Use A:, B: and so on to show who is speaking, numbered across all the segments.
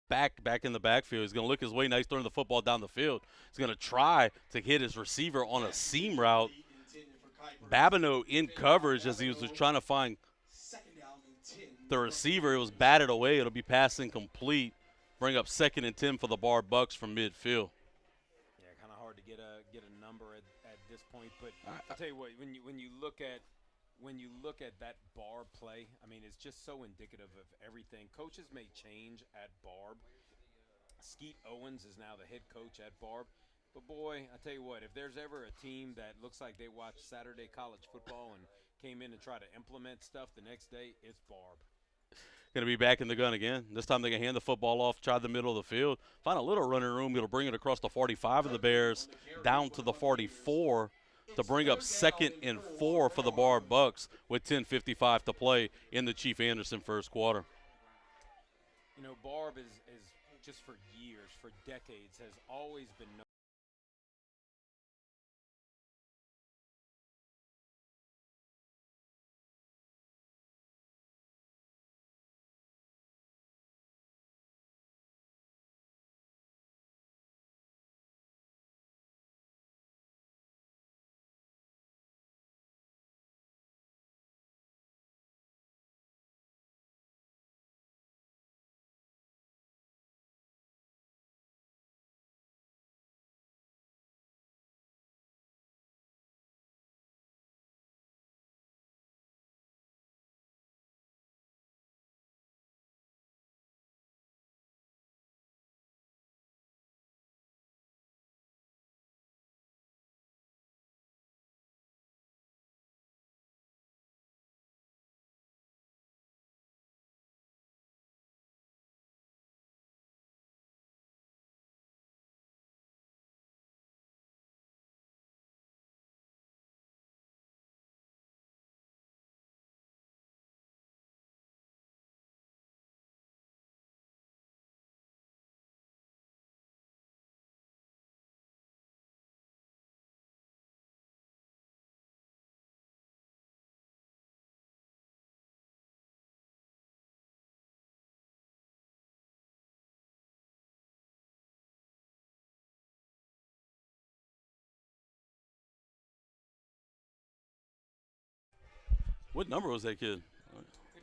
A: back in the backfield. He's going to look his way. Now he's throwing the football down the field. He's going to try to hit his receiver on a seam route. Babineau in coverage as he was just trying to find the receiver. It was batted away. It'll be passing complete. Bring up 2nd and 10 for the Barbe Bucks from midfield.
B: Yeah, kind of hard to get a number at this point. But I'll tell you what, when you look at that Barbe play, I mean, it's just so indicative of everything. Coaches may change at Barbe. Skeet Owens is now the head coach at Barbe. But, boy, I tell you what, if there's ever a team that looks like they watched Saturday college football and came in and tried to implement stuff the next day, it's Barbe.
A: Going to be back in the gun again. This time they're going to hand the football off, try the middle of the field, find a little running room. It'll bring it across the 45 of the Bears, down to the 44 to bring up 2nd and 4 for the Barbe Bucks with 10:55 to play in the Chief Anderson first quarter.
B: You know, Barbe is just for years, for decades, has always been known.
A: What number was that kid?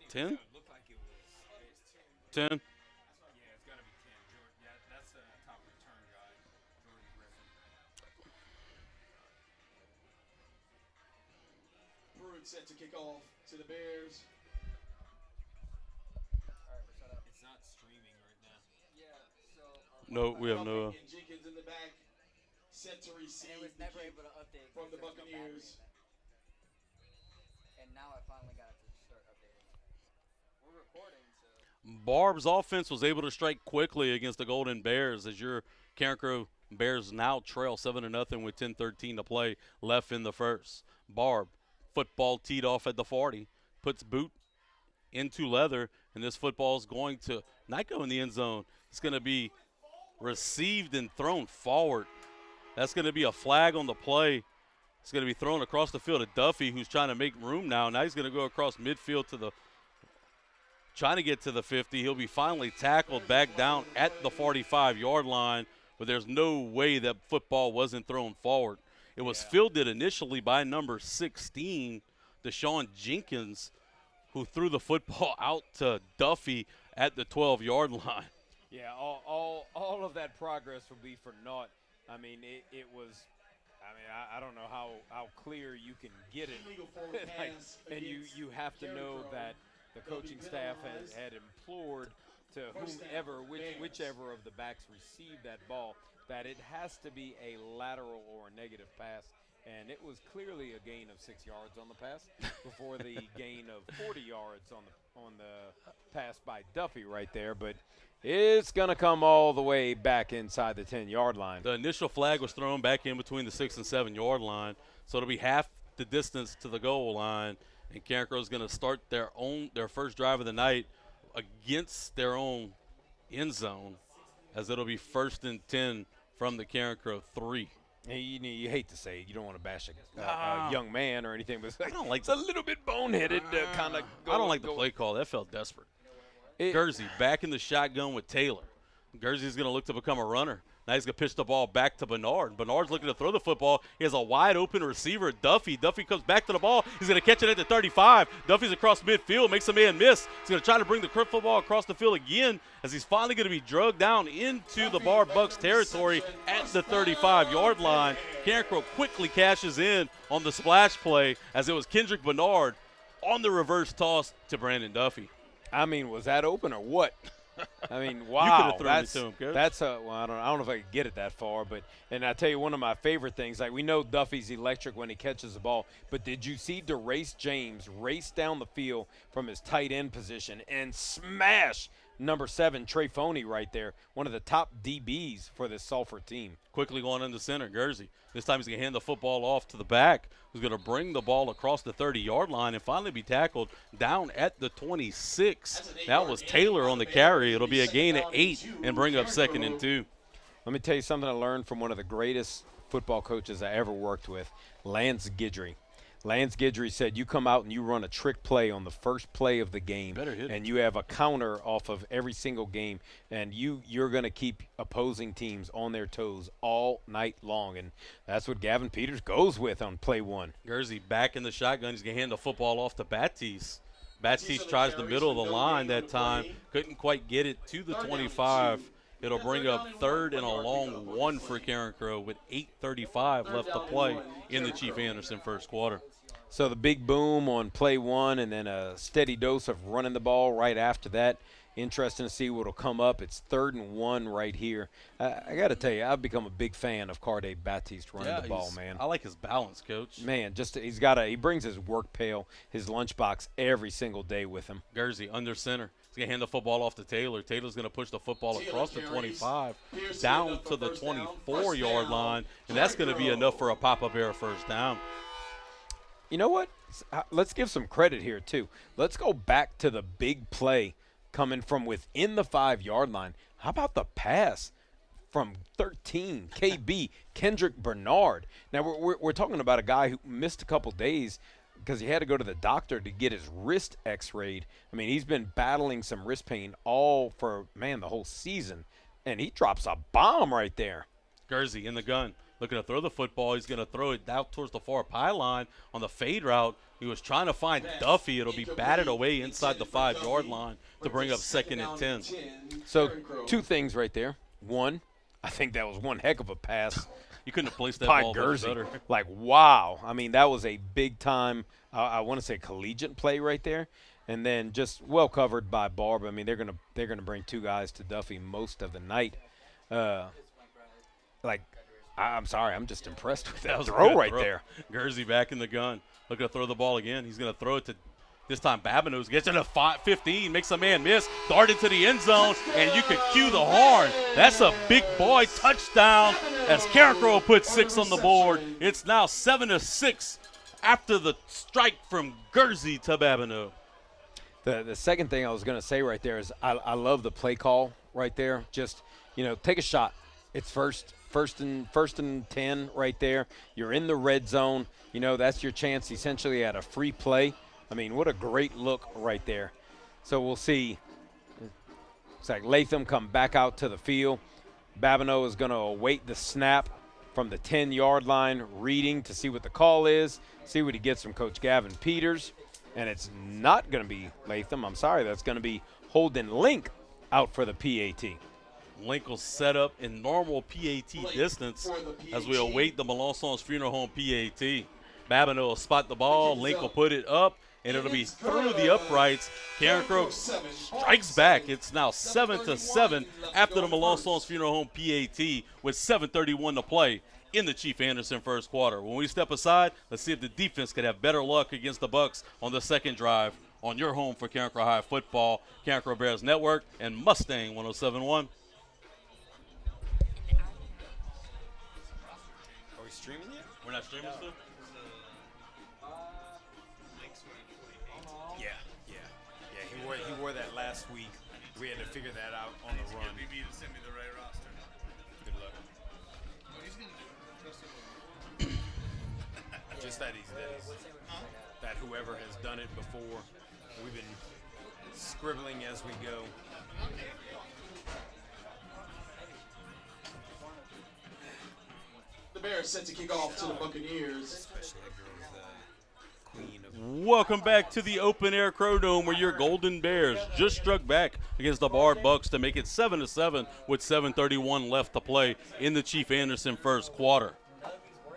A: 10?
B: Looked like it was
A: 10?
B: Yeah, it's got to be 10. Jordan, yeah, that's a top return guy, Jordan Griffin.
C: Pruitt set to kick off to the Bears.
B: It's not streaming right now.
A: No, we have no.
C: And Jenkins in the back, set to receive
D: And it was
C: the
D: never
C: kick
D: able to update
C: from the
D: because there was no battery
C: Buccaneers.
D: in it. And now I finally got it to start updating. We're recording, so.
A: Barbe's offense was able to strike quickly against the Golden Bears as your Carencro Bears now trail 7-0 with 10:13 to play left in the first. Barbe, football teed off at the 40, puts boot into leather, and this football is going to not go in the end zone. It's going to be received and thrown forward. That's going to be a flag on the play. It's going to be thrown across the field to Duffy, who's trying to make room now. Now he's going to go across midfield to the trying to get to the 50. He'll be finally tackled back down at the 45-yard line, but there's no way that football wasn't thrown forward. It was fielded initially by number 16, Deshaun Jenkins, who threw the football out to Duffy at the 12-yard line.
B: Yeah, all of that progress will be for naught. I mean, it was. I mean, I don't know how clear you can get it,
C: Illegal forward
B: like,
C: pass
B: and
C: against
B: you have to know
C: Carencro.
B: that the coaching staff had implored to whomever, whichever of the backs received that ball, that it has to be a lateral or a negative pass. And it was clearly a gain of 6 yards on the pass before the gain of 40 yards on the pass by Duffy right there. But it's going to come all the way back inside the 10-yard line.
A: The initial flag was thrown back in between the 6 and 7-yard line, so it'll be half the distance to the goal line. And Carencro is going to start their first drive of the night against their own end zone, as it'll be 1st and 10 from the Carencro 3.
B: Hey, you hate to say it. You don't want to bash a young man or anything, but it's, like,
A: I don't like
B: it's a little bit boneheaded to kind of go.
A: I don't like the play call. That felt desperate. Jersey back in the shotgun with Taylor. Guernsey's going to look to become a runner. Now he's going to pitch the ball back to Bernard. Bernard's looking to throw the football. He has a wide open receiver, Duffy. Duffy comes back to the ball. He's going to catch it at the 35. Duffy's across midfield, makes a man miss. He's going to try to bring the football across the field again as he's finally going to be drugged down into the Barbe Bucks territory at the 35-yard line. Carencro quickly cashes in on the splash play as it was Kendrick Bernard on the reverse toss to Brandon Duffy.
B: I mean, was that open or what? I mean, wow.
A: You could have thrown it to him, Coach.
B: That's well, I don't know if I could get it that far, but and I tell you, one of my favorite things, like we know Duffy's electric when he catches the ball, but did you see DeRace James race down the field from his tight end position and smash number 7 Trey Foney right there, one of the top DBs for this Sulphur team?
A: Quickly going into center, Guernsey. This time he's going to hand the football off to the back, who's going to bring the ball across the 30-yard line and finally be tackled down at the 26. That was Taylor on the carry. It'll be a gain of 8 and bring up 2nd and 2.
B: Let me tell you something I learned from one of the greatest football coaches I ever worked with, Lance Guidry. Lance Guidry said, you come out and you run a trick play on the first play of the game, and you have a counter off of every single game, and you're going to keep opposing teams on their toes all night long. And that's what Gavin Peters goes with on play 1.
A: Guernsey back in the shotgun. He's going to hand the football off to Baptiste. Baptiste tries the middle of the line that time. Couldn't quite get it to the 25. It'll bring up 3rd and a long 1 for Carencro with 8:35 left to play in the Chief Anderson first quarter.
B: So the big boom on play 1 and then a steady dose of running the ball right after that. Interesting to see what will come up. It's 3rd and 1 right here. I got to tell you, I've become a big fan of Carde Baptiste running the ball, man.
A: I like his balance, Coach.
B: Man, just he brings his work pail, his lunchbox every single day with him.
A: Guernsey under center. He's going to hand the football off to Taylor. Taylor's going to push the football across the 25 down to the 24-yard line, and that's going to be enough for a pop-up error first down.
B: You know what? Let's give some credit here, too. Let's go back to the big play coming from within the 5-yard line. How about the pass from 13, KB, Kendrick Bernard? Now, we're talking about a guy who missed a couple days because he had to go to the doctor to get his wrist x-rayed. I mean, he's been battling some wrist pain all for, the whole season. And he drops a bomb right there.
A: Guernsey in the gun. Looking to throw the football. He's going to throw it down towards the far pylon on the fade route. He was trying to find Duffy. It'll be batted away inside the 5-yard line to bring up 2nd and 10.
B: So 2 things right there. 1, I think that was one heck of a pass.
A: You couldn't have placed that
B: by
A: ball
B: better. Like, wow. I mean, that was a big-time, I want to say collegiate play right there. And then just well covered by Barbe. I mean, they're gonna bring 2 guys to Duffy most of the night. I'm sorry, I'm just impressed with that throw right there.
A: Guernsey back in the gun. Looking to throw the ball again. He's going to throw it to, this time, Babineaux. Gets it to 15, makes a man miss, dart into the end zone, and you could cue the horn. That's a big boy touchdown as Carencro puts 6 on the board. It's now 7-6 after the strike from Guernsey to Babineaux.
B: The second thing I was going to say right there is I love the play call right there. Just, take a shot. It's first and 10 right there. You're in the red zone. That's your chance essentially at a free play. I mean, what a great look right there. So we'll see. It's like Latham come back out to the field. Babineaux is going to await the snap from the 10-yard line, reading to see what the call is, see what he gets from Coach Gavin Peters. And it's not going to be Latham. I'm sorry. That's going to be Holden Link out for the PAT.
A: Link will set up in normal PAT distance as we await the Melançon's Funeral Home PAT. Babineaux will spot the ball. Link will put it up, and it'll be through the uprights. Carencro strikes back. It's now 7-7 after the Melançon's Funeral Home PAT with 7:31 to play in the Chief Anderson first quarter. When we step aside, let's see if the defense could have better luck against the Bucks on the second drive on your home for Carencro High football, Carencro Bears Network, and Mustang 107.1.
B: Streaming yet?
A: We're not streaming still?
B: Yeah. He wore that last week. We had to figure that out on the run.
E: Send me the right roster.
B: Good luck. Just that that whoever has done it before, we've been scribbling as we go.
C: Bears set to kick off to the Buccaneers.
A: Welcome back to the open air Crow Dome, where your Golden Bears just struck back against the Barbe Bucks to make it 7-7 with 7:31 left to play in the Chief Anderson first quarter.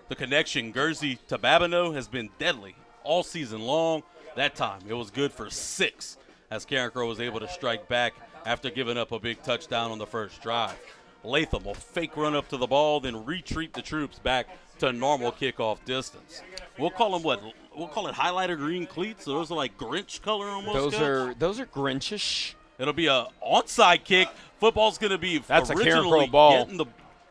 A: The connection Guernsey to Babineau has been deadly all season long. That time it was good for 6 as Carencro was able to strike back after giving up a big touchdown on the first drive. Latham will fake run up to the ball, then retreat the troops back to normal kickoff distance. We'll call them what? We'll call it highlighter green cleats. Those are like Grinch color almost.
B: Those are Grinchish.
A: It'll be a onside kick. Football's going to be
B: That's a
A: originally
B: Carencro ball.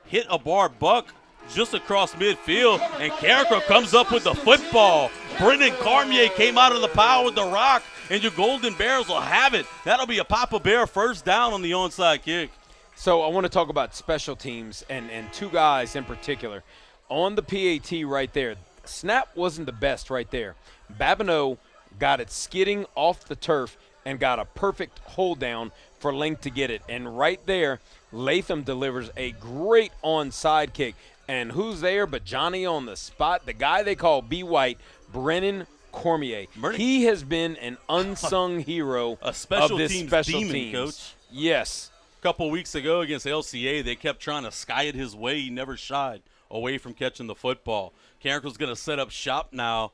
A: Hit a Barbe Buck just across midfield, and Carencro comes up with the football. Brendan Cormier came out of the pile with the rock, and your Golden Bears will have it. That'll be a Papa Bear first down on the onside kick.
B: So I want to talk about special teams and two guys in particular. On the PAT right there, snap wasn't the best right there. Babineau got it skidding off the turf and got a perfect hold down for Link to get it. And right there, Latham delivers a great onside kick. And who's there but Johnny on the spot, the guy they call B. White, Brennan Cormier. He has been an unsung hero
A: a special
B: of this
A: teams
B: special
A: demon,
B: teams.
A: Coach.
B: Yes.
A: A couple weeks ago against LCA, they kept trying to sky it his way. He never shied away from catching the football. Carencro's going to set up shop now,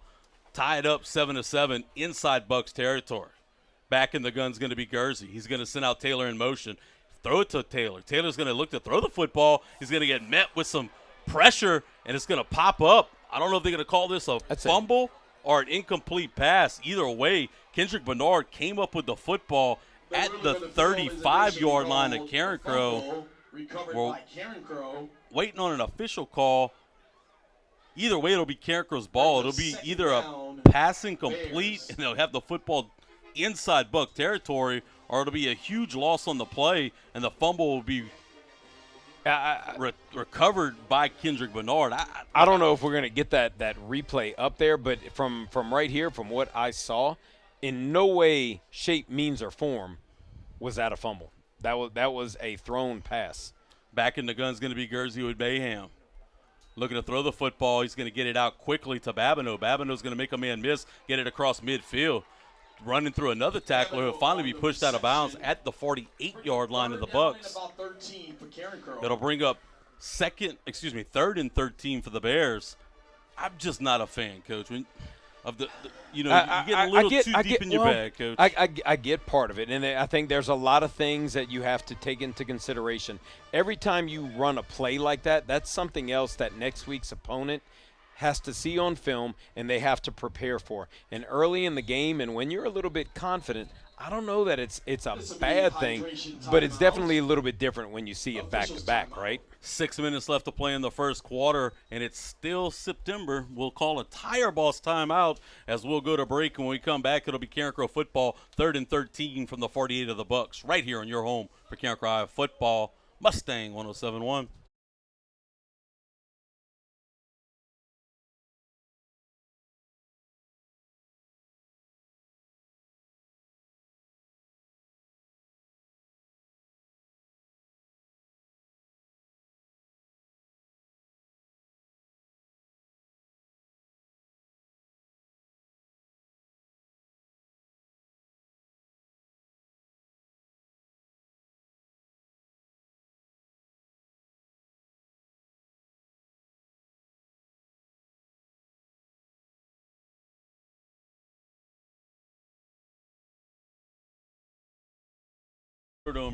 A: tie it up 7-7 inside Bucks territory. Back in the gun's going to be Guernsey. He's going to send out Taylor in motion. Throw it to Taylor. Taylor's going to look to throw the football. He's going to get met with some pressure, and it's going to pop up. I don't know if they're going to call this a fumble or an incomplete pass. Either way, Kendrick Bernard came up with the football at the 35-yard line of Carencro. We're waiting on an official call. Either way, it'll be Carencro's ball. It'll be either a pass incomplete, and they'll have the football inside Buck territory, or it'll be a huge loss on the play, and the fumble will be recovered by Kendrick Bernard.
B: I don't know if we're going to get that replay up there, but from right here, from what I saw, in no way, shape, means, or form was that a fumble. That was a thrown pass.
A: Back in the gun's going to be Guernsey with Bayham. Looking to throw the football. He's going to get it out quickly to Babineau. Babineau's going to make a man miss, get it across midfield. Running through another tackler. He'll finally be pushed out of bounds at the 48-yard line of the Bucks. It'll bring up third and 13 for the Bears. I'm just not a fan, Coach. You get a little too deep in your bag, Coach.
B: I get part of it, and I think there's a lot of things that you have to take into consideration. Every time you run a play like that, that's something else that next week's opponent has to see on film and they have to prepare for. And early in the game, and when you're a little bit confident, I don't know that it's a bad thing, but it's definitely a little bit different when you see it back-to-back, right?
A: 6 minutes left to play in the first quarter, and it's still September. We'll call a Tire Boss timeout as we'll go to break. And when we come back, it'll be Carencro football, 3rd and 13 from the 48 of the Bucks, right here on your home for Carencro football, Mustang 107.1.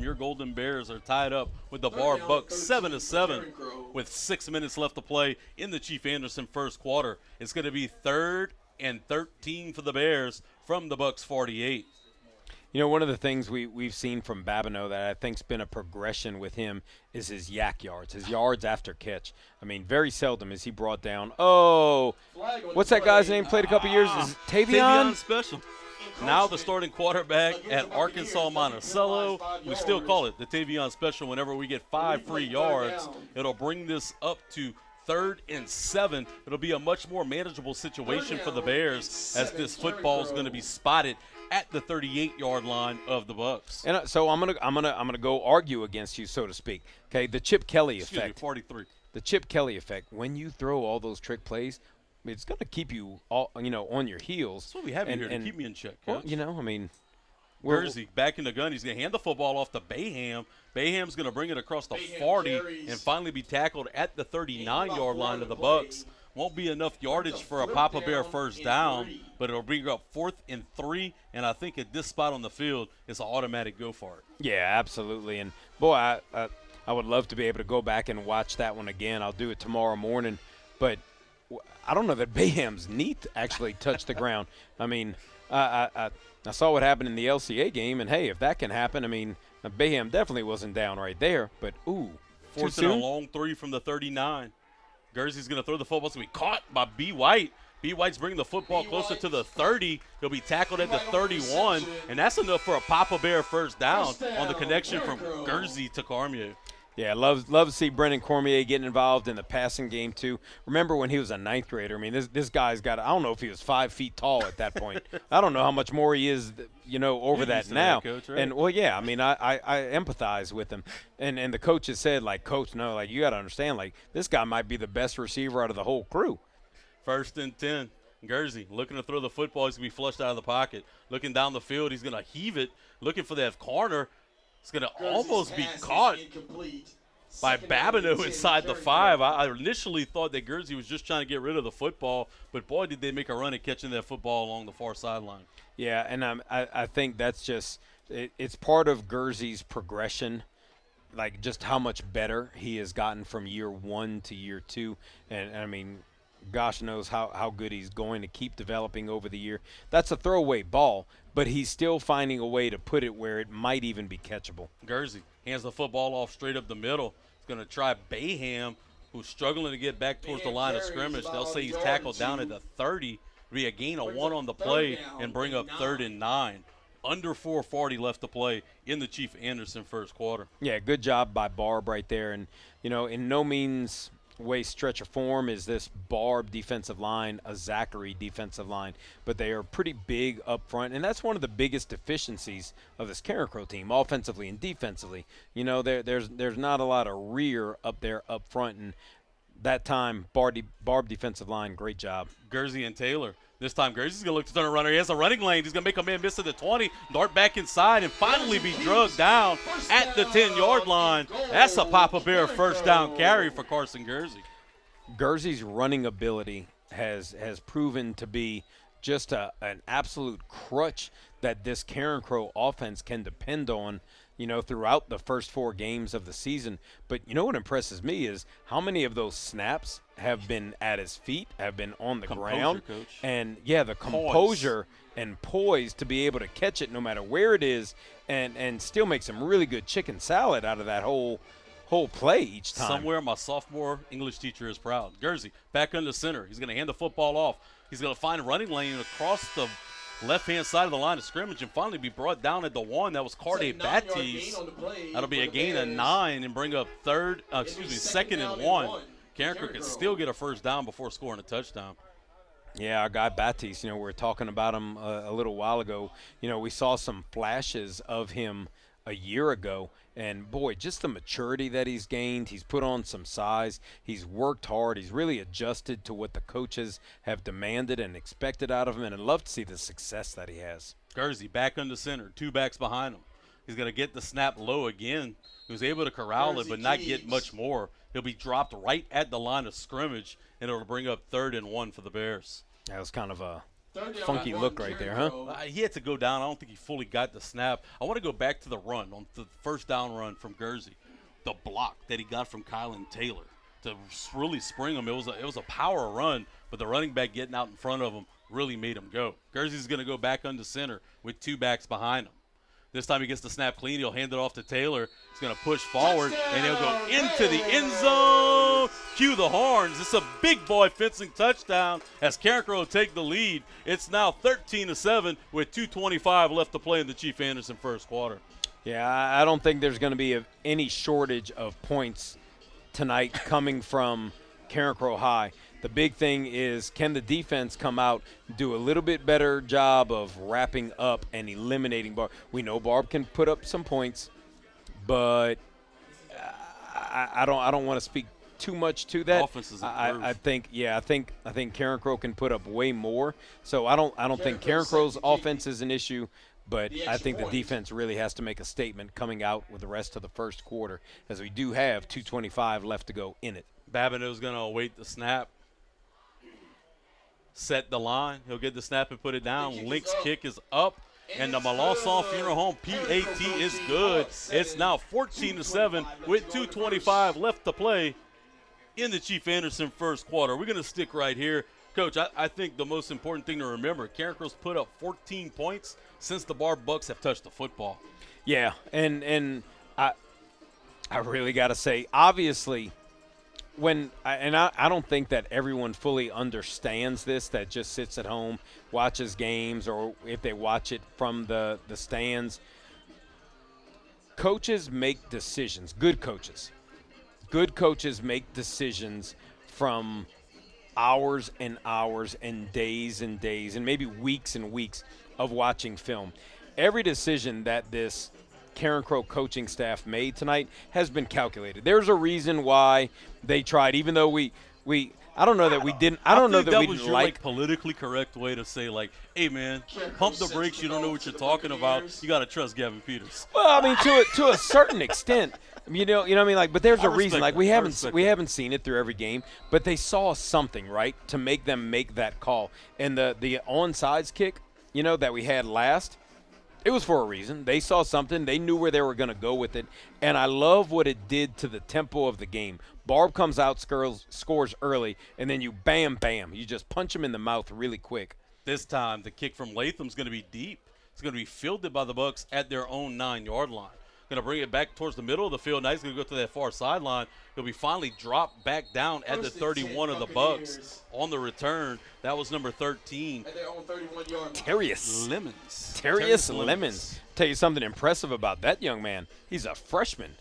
A: Your Golden Bears are tied up with the Barbe Bucks 7-7 with 6 minutes left to play in the Chief Anderson first quarter. It's going to be 3rd and 13 for the Bears from the Bucks 48.
B: You know, one of the things we've seen from Babineau that I think's been a progression with him is his yak yards, his yards after catch. I mean, very seldom is he brought down. Oh, what's that guy's name? Played a couple years. Is it Tavion?
A: Special. Now the starting quarterback at Arkansas Monticello. We still call it the Tavion Special. Whenever we get 5 free yards, it'll bring this up to 3rd and 7. It'll be a much more manageable situation for the Bears as this football is going to be spotted at the 38-yard line of the Bucks.
B: And so I'm gonna go argue against you, so to speak. Okay, the Chip Kelly effect.
A: Excuse me, 43.
B: the Chip Kelly effect. When you throw all those trick plays, it's going to keep you all, on your heels.
A: That's what we have you here to keep me in check, Coach.
B: Well,
A: Jersey back in the gun. He's going to hand the football off to Bayham. Bayham's going to bring it across the 40 and finally be tackled at the 39-yard line of the Bucks. Won't be enough yardage for a Papa Bear first down, but it'll bring up 4th and 3, and I think at this spot on the field, it's an automatic go for it.
B: Yeah, absolutely. And, boy, I would love to be able to go back and watch that one again. I'll do it tomorrow morning. But I don't know that Bayham's knee actually touched the ground. I mean, I saw what happened in the LCA game, and, hey, if that can happen, I mean, Bayham definitely wasn't down right there. But, ooh, too soon?
A: Forcing a long 3 from the 39. Jersey's going to throw the football. It's going to be caught by B. White. B. White's bringing the football closer to the 30. He'll be tackled at the 31, and that's enough for a Papa Bear first down on the connection from Jersey to Cormier.
B: Yeah, love to see Brendan Cormier getting involved in the passing game too. Remember when he was a ninth grader? I mean, this guy's got – I don't know if he was 5 feet tall at that point. I don't know how much more he is, over that now.
A: Coach, right?
B: And, well, yeah, I mean, I empathize with him. And the coaches said, like, Coach, no, like, you got to understand, like, this guy might be the best receiver out of the whole crew.
A: 1st and 10. Jersey looking to throw the football. He's going to be flushed out of the pocket. Looking down the field, he's going to heave it. Looking for that corner. It's going to almost be caught by Babineau inside the 5. I initially thought that Jersey was just trying to get rid of the football, but boy, did they make a run at catching that football along the far sideline.
B: Yeah, and I think that's just it's part of Jersey's progression, like just how much better he has gotten from year 1 to year 2. And I mean, gosh knows how good he's going to keep developing over the year. That's a throwaway ball, but he's still finding a way to put it where it might even be catchable.
A: Jersey hands the football off straight up the middle. He's going to try Bayham, who's struggling to get back towards the line of scrimmage. They'll say he's tackled down at the 30. Be a gain of 1 on the play and bring up 3rd and 9. Under 4:40 left to play in the Chief Anderson first quarter.
B: Yeah, good job by Barbe right there. And, in no means way, stretch, or form is this Barbe defensive line a Zachary defensive line, but they are pretty big up front, and that's one of the biggest deficiencies of this Carencro team, offensively and defensively. There's not a lot of rear up there up front, and that time Barbe defensive line, great job.
A: Jersey and Taylor. This time, Jersey's going to look to turn a runner. He has a running lane. He's going to make a man miss at the 20, dart back inside, and finally be drugged down at the 10-yard line. That's a Papa Bear first down carry for Carson Jersey.
B: Jersey's running ability has proven to be just an absolute crutch that this Carencro offense can depend on, throughout the first 4 games of the season. But what impresses me is how many of those snaps have been at his feet, have been on the ground.
A: Coach.
B: And, yeah, the composure and poise to be able to catch it no matter where it is and still make some really good chicken salad out of that whole play each time.
A: Somewhere my sophomore English teacher is proud. Jersey back under center. He's going to hand the football off. He's going to find a running lane across the left-hand side of the line of scrimmage and finally be brought down at the 1. That was Carde Batiste. That'll be a gain of 9 and bring up 2nd and 1. Carencro can still get a first down before scoring a touchdown.
B: Yeah, our guy Batiste, we were talking about him a little while ago. We saw some flashes of him a year ago, and boy, just the maturity that he's gained. He's put on some size. He's worked hard. He's really adjusted to what the coaches have demanded and expected out of him, and I'd love to see the success that he has.
A: Jersey back under center, 2 backs behind him. He's going to get the snap low again. He was able to corral it but not get much more. He'll be dropped right at the line of scrimmage, and it'll bring up 3rd and 1 for the Bears.
B: That was kind of a funky look right there, huh?
A: He had to go down. I don't think he fully got the snap. I want to go back to the run, on the first down run from Jersey. The block that he got from Kylan Taylor to really spring him. It was a power run, but the running back getting out in front of him really made him go. Jersey's going to go back under center with 2 backs behind him. This time he gets the snap clean. He'll hand it off to Taylor. He's going to push forward, and he'll go into the end zone. Cue the horns. It's a big boy fencing touchdown as Carencro take the lead. It's now 13-7 with 2:25 left to play in the Chief Anderson first quarter.
B: Yeah, I don't think there's going to be any shortage of points tonight coming from Carencro High. The big thing is, can the defense come out, do a little bit better job of wrapping up and eliminating Barbe? We know Barbe can put up some points, but I don't want to speak too much to that.
A: Offense is
B: I
A: improved.
B: think Carencro can put up way more. So I don't think Carencro's offense is an issue, but I think the defense really has to make a statement coming out with the rest of the first quarter, as we do have 2:25 left to go in it.
A: Babineau's going to await the snap, set the line. He'll get the snap and put it down. Link's kick is up, and the Melanson Funeral Home PAT is good. It's now 14-7 with 2:25 left to play in the Chief Anderson first quarter. We're going to stick right here. Coach, I think the most important thing to remember, Carencro's put up 14 points since the Barbe Bucks have touched the football.
B: Yeah, and I really got to say, obviously, I don't think that everyone fully understands this, that just sits at home, watches games, or if they watch it from the stands. Coaches make decisions, good coaches. Good coaches make decisions from hours and hours and days and maybe weeks and weeks of watching film. Every decision that this Carencro coaching staff made tonight has been calculated. There's a reason why they tried, even though we I don't know that we didn't. I don't know that we
A: was
B: didn't
A: your
B: like.
A: politically correct way to say, like, hey man, pump the brakes. You don't know what you're talking about. You got to trust Gavin Peters.
B: Well, I mean, to a certain extent, you know what I mean. Like, but there's a reason. Like, we haven't seen it through every game, but they saw something, right, to make them make that call. And the onside kick, that we had last, it was for a reason. They saw something. They knew where they were going to go with it. And I love what it did to the tempo of the game. Barbe comes out, scores early, and then you bam. You just punch him in the mouth really quick.
A: This time, the kick from Latham's going to be deep. It's going to be fielded by the Bucks at their own 9-yard line. Going to bring it back towards the middle of the field. Now he's going to go to that far sideline. He'll be finally dropped back down at the 31 of the Bucks on the return. That was number 13.
C: At their own 31-yard
A: Terrius Lemons.
B: Tell you something impressive about that young man. He's a freshman.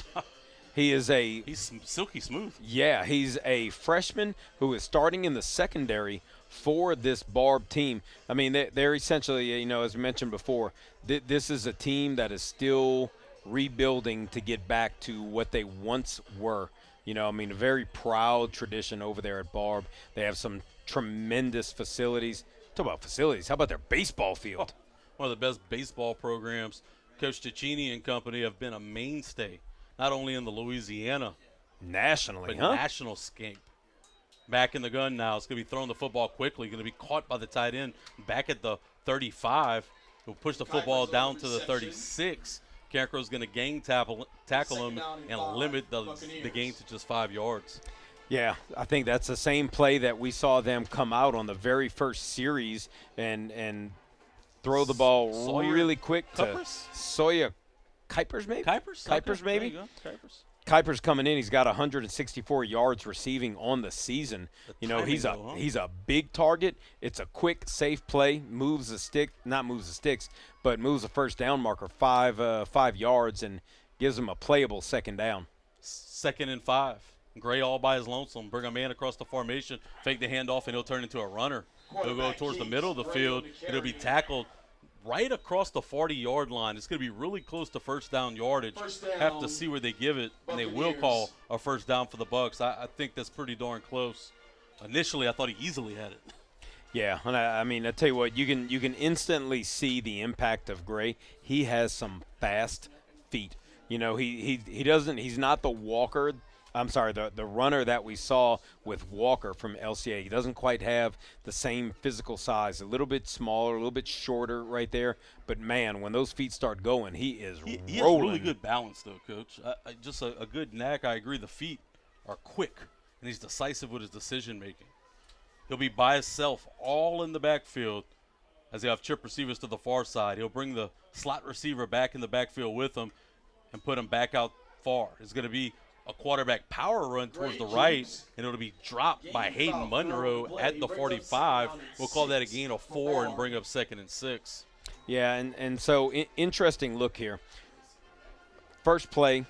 B: He's
A: silky smooth.
B: Yeah, he's a freshman who is starting in the secondary for this Barbe team. I mean, they're essentially, as we mentioned before, this is a team that is still rebuilding to get back to what they once were. A very proud tradition over there at Barbe. They have some tremendous facilities. Talk about facilities. How about their baseball field?
A: One of the best baseball programs. Coach Ticini and company have been a mainstay, not only in the Louisiana,
B: nationally,
A: but national scape. Back in the gun now. It's going to be throwing the football quickly. Going to be caught by the tight end back at the 35. He'll push the football down to the 36. Carencro's going to gang tackle him and limit the gain to just 5 yards.
B: Yeah, I think that's the same play that we saw them come out on the very first series and throw the ball really quick to Sawyer Kuipers, maybe? Kuipers, maybe?
A: There you go. Kuipers.
B: Kuiper's coming in. He's got 164 yards receiving on the season. He's a big target. It's a quick, safe play. Moves the sticks, but moves the first down marker 5 yards and gives him a playable second down.
A: 2nd and 5. Gray all by his lonesome. Bring a man across the formation, fake the handoff, and he'll turn into a runner. He'll go towards the middle of the field, and he'll be tackled right across the 40-yard line. It's going to be really close to first down yardage. Have to see where they give it, and they will call a first down for the Bucks. I think that's pretty darn close. Initially, I thought he easily had it.
B: Yeah, and I tell you what, you can instantly see the impact of Gray. He has some fast feet. He's not the walker. I'm sorry, the runner that we saw with Walker from LCA. He doesn't quite have the same physical size, a little bit smaller, a little bit shorter right there. But, man, when those feet start going, he is rolling.
A: He has really good balance, though, Coach. Just a good knack. I agree. The feet are quick, and he's decisive with his decision-making. He'll be by himself all in the backfield as they have chip receivers to the far side. He'll bring the slot receiver back in the backfield with him and put him back out far. It's going to be a quarterback power run towards the right, and it'll be dropped by Hayden Monroe at the 45. We'll call that a gain of 4 and bring up 2nd and 6.
B: Yeah, and so interesting look here. First play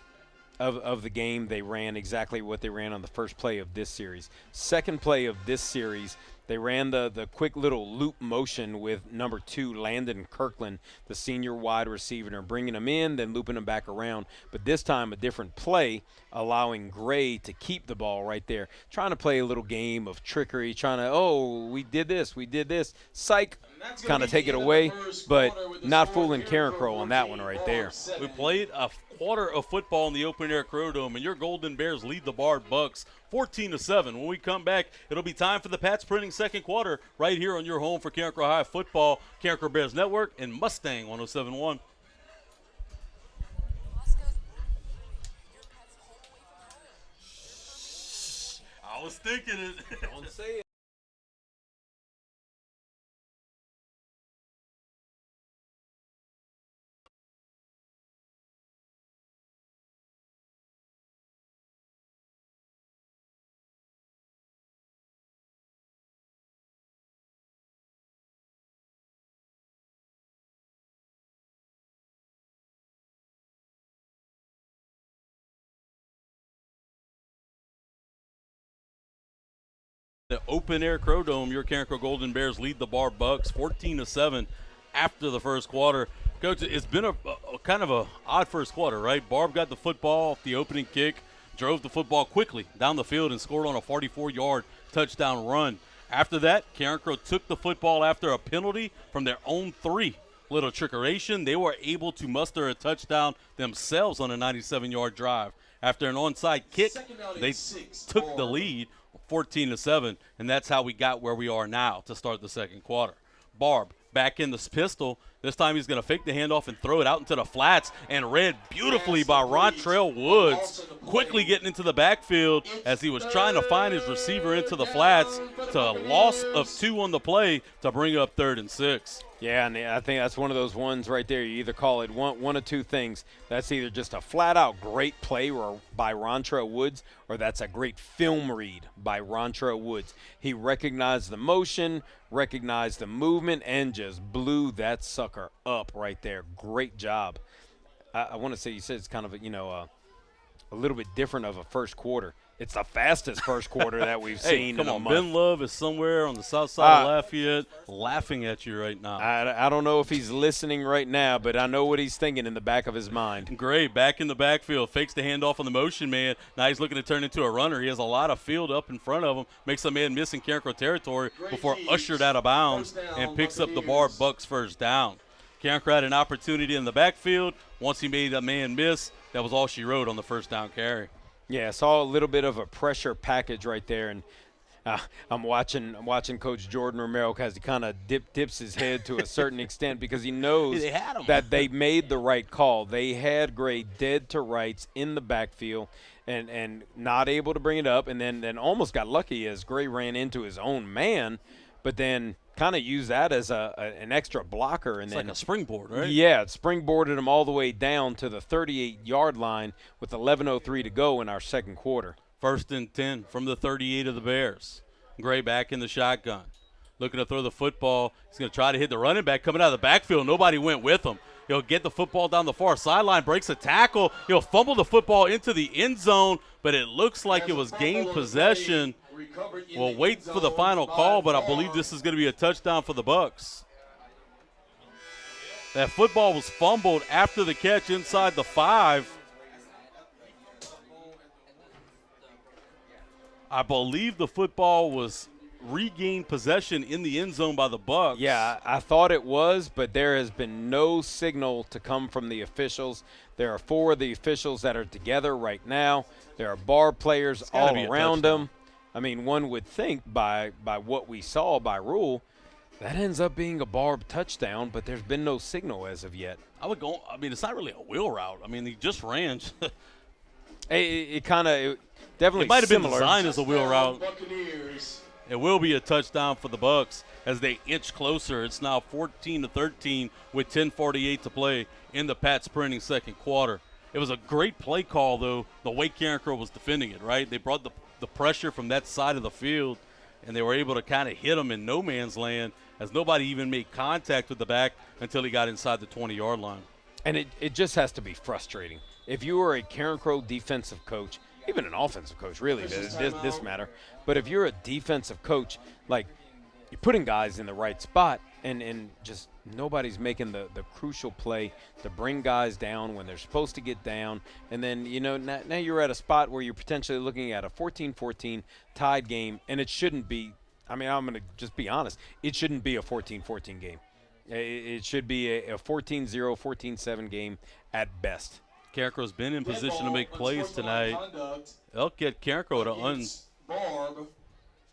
B: of the game, they ran exactly what they ran on the first play of this series. Second play of this series, They ran the quick little loop motion with number 2, Landon Kirkland, the senior wide receiver. They're bringing him in, then looping him back around. But this time a different play, allowing Gray to keep the ball right there. Trying to play a little game of trickery, trying to, we did this. Psych, kind of take it away, but not fooling Carencro on that one right there.
A: We played a quarter of football in the open air Crow Dome, and your Golden Bears lead the Barb Bucks 14-7. When we come back, it'll be time for the Pats Printing second quarter right here on your home for Carencro High football, Carencro Bears Network, and Mustang 107.1. I was thinking it.
B: Don't say it.
A: The open air Crow Dome, your Carencro Golden Bears lead the Barb Bucks 14-7 after the first quarter. Coach, it's been a kind of a odd first quarter, right? Barb got the football off the opening kick, drove the football quickly down the field and scored on a 44-yard touchdown run. After that, Carencro took the football after a penalty from their own 3. Little trickeration, they were able to muster a touchdown themselves on a 97-yard drive. After an onside kick, they took the lead 14-7, and that's how we got where we are now to start the second quarter. Barb back in the pistol. This time he's going to fake the handoff and throw it out into the flats, and read beautifully by Rontrell Woods, quickly getting into the backfield as he was trying to find his receiver into the flats, to a loss of 2 on the play to bring up 3rd and 6.
B: Yeah, and I think that's one of those ones right there. You either call it one of two things. That's either just a flat-out great play by Rontrell Woods, or that's a great film read by Rontrell Woods. He recognized the motion, recognized the movement, and just blew that sucker up right there. Great job. I want to say, you said it's kind of a little bit different of a first quarter. It's the fastest first quarter that we've seen in a month.
A: Ben Love is somewhere on the south side of Lafayette laughing at you right now.
B: I don't know if he's listening right now, but I know what he's thinking in the back of his mind.
A: Great, back in the backfield, fakes the handoff on the motion man. Now he's looking to turn into a runner. He has a lot of field up in front of him, makes a man miss in Carencro territory before ushered out of bounds and picks up the Barb Bucks first down. Carencro had an opportunity in the backfield. Once he made a man miss, that was all she wrote on the first down carry.
B: Yeah, saw a little bit of a pressure package right there, and I'm watching Coach Jordan Romero because he kind of dips his head to a certain extent because he knows that they made the right call. They had Gray dead to rights in the backfield and not able to bring it up, and then almost got lucky as Gray ran into his own man, but then kind of used that as an extra blocker. And
A: it's like a springboard, right?
B: Yeah, it springboarded him all the way down to the 38-yard line with 11:03 to go in our second quarter.
A: 1st and 10 from the 38 of the Bears. Gray back in the shotgun. Looking to throw the football. He's going to try to hit the running back coming out of the backfield. Nobody went with him. He'll get the football down the far sideline, breaks a tackle. He'll fumble the football into the end zone, but it looks like it was gained possession. We'll wait for the final call, but I believe this is going to be a touchdown for the Bucks. That football was fumbled after the catch inside the 5. I believe the football was regained possession in the end zone by the Bucks.
B: Yeah, I thought it was, but there has been no signal to come from the officials. There are 4 of the officials that are together right now. There are Barb players all around them. I mean, one would think by what we saw by rule, that ends up being a Barb touchdown, but there's been no signal as of yet.
A: It's not really a wheel route. I mean, he just ran.
B: It definitely
A: it might have been
B: similar.
A: Designed as a wheel route.
C: Buccaneers.
A: It will be a touchdown for the Bucks as they inch closer. It's now 14-13 with 10:48 to play in the Pats Printing second quarter. It was a great play call, though, the way Carencro was defending it, right? They brought the pressure from that side of the field, and they were able to kind of hit him in no man's land as nobody even made contact with the back until he got inside the 20-yard line.
B: And it just has to be frustrating. If you are a Carencro defensive coach, even an offensive coach, really, this matter, but if you're a defensive coach, like you're putting guys in the right spot, and just nobody's making the crucial play to bring guys down when they're supposed to get down. And then, now you're at a spot where you're potentially looking at a 14-14 tied game, and it shouldn't be. I mean, I'm going to just be honest. It shouldn't be a 14-14 game. It should be a 14-0, 14-7 game at best.
A: Carencro's been in position to make plays tonight. They'll get Carencro to
C: Barbe.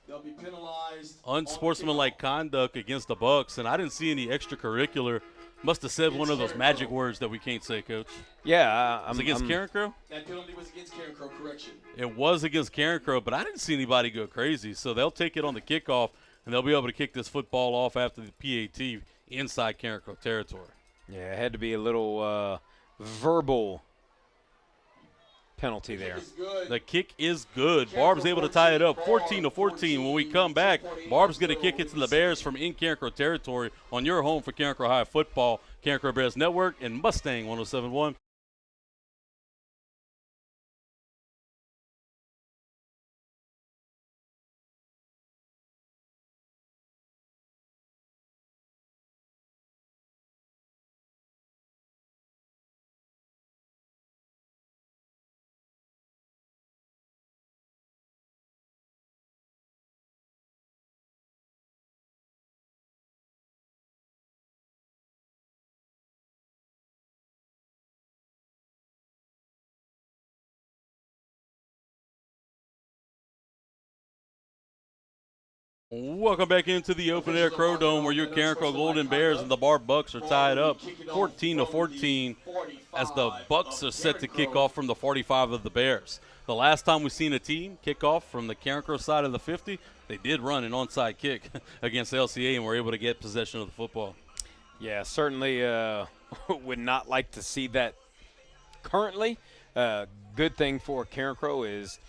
C: They'll be penalized.
A: Unsportsmanlike conduct against the Bucks, and I didn't see any extracurricular. Must have said one of those magic words that we can't say, Coach.
B: Yeah,
A: was it against Carencro?
C: That penalty was against Carencro, correction.
A: It was against Carencro, but I didn't see anybody go crazy. So they'll take it on the kickoff, and they'll be able to kick this football off after the PAT inside Carencro territory.
B: Yeah, it had to be a little verbal penalty there.
A: The kick is good. Barb's able to tie it up 14-14. When we come back, Barb's going to kick it to the Bears from in Carencro territory on your home for Carencro High football, Carencro Bears Network, and Mustang 107.1. Welcome back into the open air Crow Dome, where your Carencro Golden Bears and the Barbe Bucks are tied up 14-14 as the Bucks are set to kick off from the 45 of the Bears. The last time we've seen a team kick off from the Carencro side of the 50, they did run an onside kick against LCA and were able to get possession of the football.
B: Yeah, certainly would not like to see that currently. Good thing for Carencro is